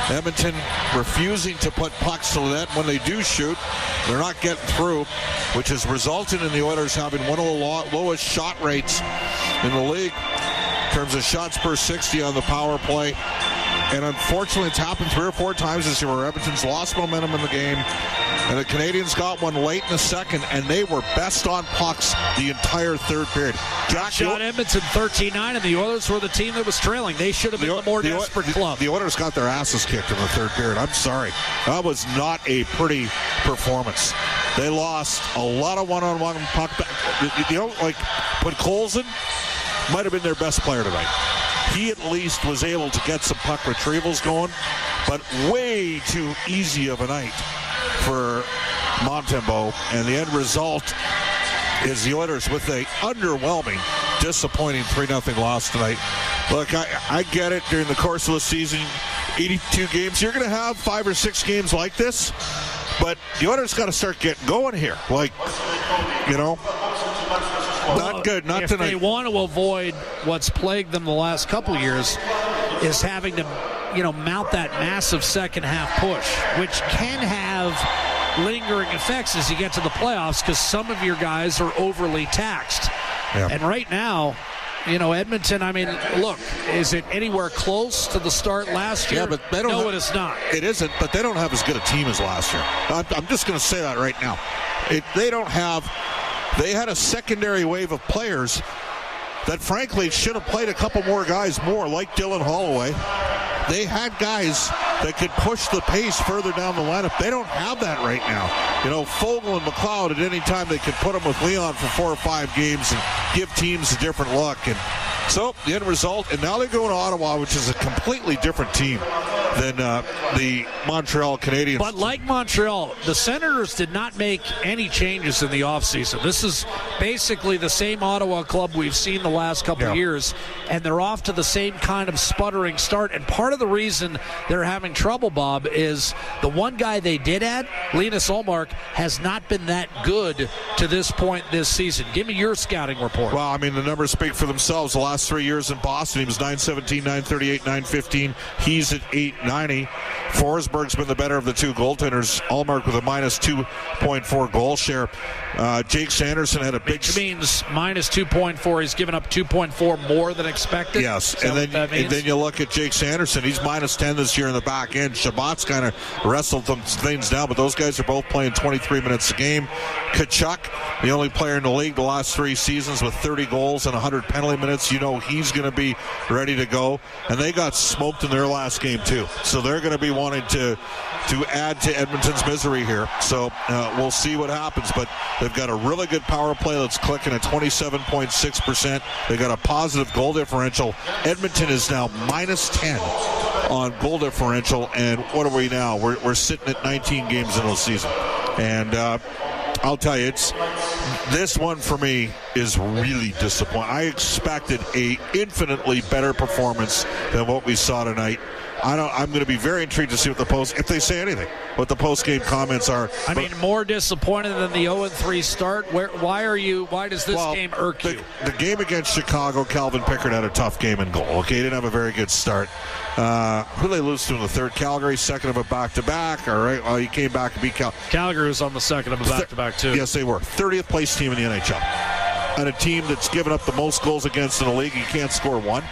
Edmonton refusing to put pucks to the net. When they do shoot, they're not getting through, which has resulted in the Oilers having one of the lowest shot rates in the league in terms of shots per 60 on the power play. And unfortunately, it's happened 3 or 4 times this year where Edmonton's lost momentum in the game. And the Canadiens got one late in the second, and they were best on pucks the entire third period. Jack shot Edmonton 13-9, and the Oilers were the team that was trailing. They should have been the more desperate club. The Oilers got their asses kicked in the third period. I'm sorry. That was not a pretty performance. They lost a lot of one-on-one puck. When Colson might have been their best player tonight. He at least was able to get some puck retrievals going, but way too easy of a night for Montembeault, and the end result is the Oilers with a underwhelming, disappointing 3-0 loss tonight. Look, I get it. During the course of the season, 82 games, you're going to have 5 or 6 games like this, but the Oilers got to start getting going here. Not good, not if tonight. If they want to avoid what's plagued them the last couple years is having to, mount that massive second half push, which can have lingering effects as you get to the playoffs because some of your guys are overly taxed. Yeah. And right now, Edmonton, look, is it anywhere close to the start last year? Yeah, but they don't. No, it is not. It isn't, but they don't have as good a team as last year. I'm just going to say that right now. They had a secondary wave of players that, frankly, should have played a couple more guys more, like Dylan Holloway. They had guys that could push the pace further down the lineup. They don't have that right now. Fogle and McLeod, at any time they could put them with Leon for 4 or 5 games and give teams a different look. And so the end result, and now they go to Ottawa, which is a completely different team than the Montreal Canadiens. But like Montreal, the Senators did not make any changes in the offseason. This is basically the same Ottawa club we've seen the last couple of years, and they're off to the same kind of sputtering start. And part of the reason they're having trouble, Bob, is the one guy they did add, Linus Ullmark, has not been that good to this point this season. Give me your scouting report. Well, the numbers speak for themselves. The last 3 years in Boston, he was .917, .938, .915. He's at .890. Forsberg's been the better of the 2 goaltenders. Ullmark with a -2.4 goal share. Jake Sanderson had a big... Which means -2.4. He's given up 2.4 more than expected. Yes, and then you look at Jake Sanderson. He's -10 this year in the back end. Shabbat's kind of wrestled some things down, but those guys are both playing 23 minutes a game. Kachuk, the only player in the league the last 3 seasons with 30 goals and 100 penalty minutes. He's going to be ready to go. And they got smoked in their last game, too. So they're going to be wanting to add to Edmonton's misery here. So we'll see what happens. But they've got a really good power play that's clicking at 27.6%. They got a positive goal differential. Edmonton is now -10 on goal differential. And what are we now? We're sitting at 19 games into the season. And I'll tell you, this one for me is really disappointing. I expected a infinitely better performance than what we saw tonight. I'm going to be very intrigued to see if they say anything, what the post-game comments are. More disappointed than the 0-3 start. Why does this game irk you? The game against Chicago, Calvin Pickard had a tough game in goal. Okay, he didn't have a very good start. Who did they lose to in the third? Calgary, second of a back-to-back. All right, well, he came back and beat Calgary was on the second of a back-to-back, too. Yes, they were. 30th place team in the NHL. And a team that's given up the most goals against in the league, you can't score one.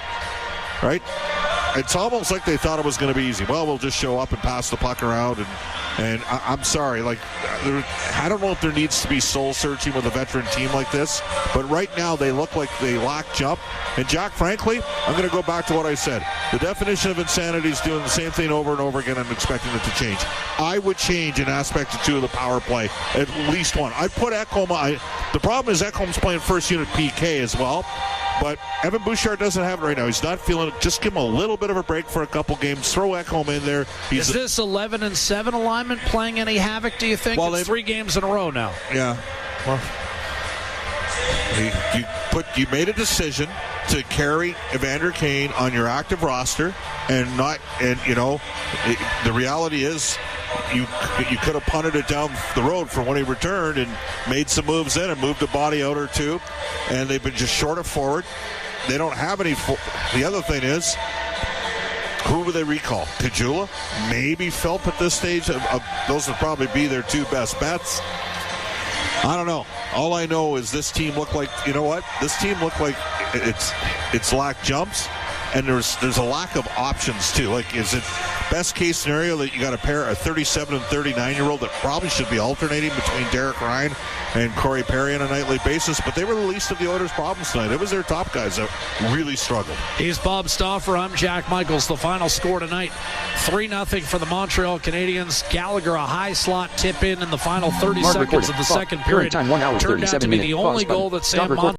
Right? It's almost like they thought it was going to be easy. Well, we'll just show up and pass the puck around. And I'm sorry. I don't know if there needs to be soul-searching with a veteran team like this. But right now, they look like they lack jump. And, Jack, frankly, I'm going to go back to what I said. The definition of insanity is doing the same thing over and over again. I'm expecting it to change. I would change an aspect or 2 of the power play, at least one. I'd put Ekholm. The problem is Ekholm's playing first unit PK as well. But Evan Bouchard doesn't have it right now. He's not feeling it. Just give him a little bit of a break for a couple games. Throw Ekholm in there. Is this 11-7 alignment playing any havoc, do you think? It's 3 games in a row now. Yeah. Well, You made a decision to carry Evander Kane on your active roster, the reality is you could have punted it down the road for when he returned and made some moves in and moved a body out or two, and they've been just short of forward. They don't have any. The other thing is, who would they recall? Kajula? Maybe Philp at this stage. Those would probably be their two best bets. I don't know. All I know is this team looked like, this team looked like it's lacked jumps, and there's a lack of options too. Like, is it best case scenario that you got a 37 and 39-year-old that probably should be alternating between Derek Ryan and Corey Perry on a nightly basis? But they were the least of the Oilers' problems tonight. It was their top guys that really struggled. He's Bob Stauffer. I'm Jack Michaels. The final score tonight, 3-0 for the Montreal Canadiens. Gallagher, a high slot tip in the final 30 seconds of the second period, turned out to be the only goal that saved Montreal.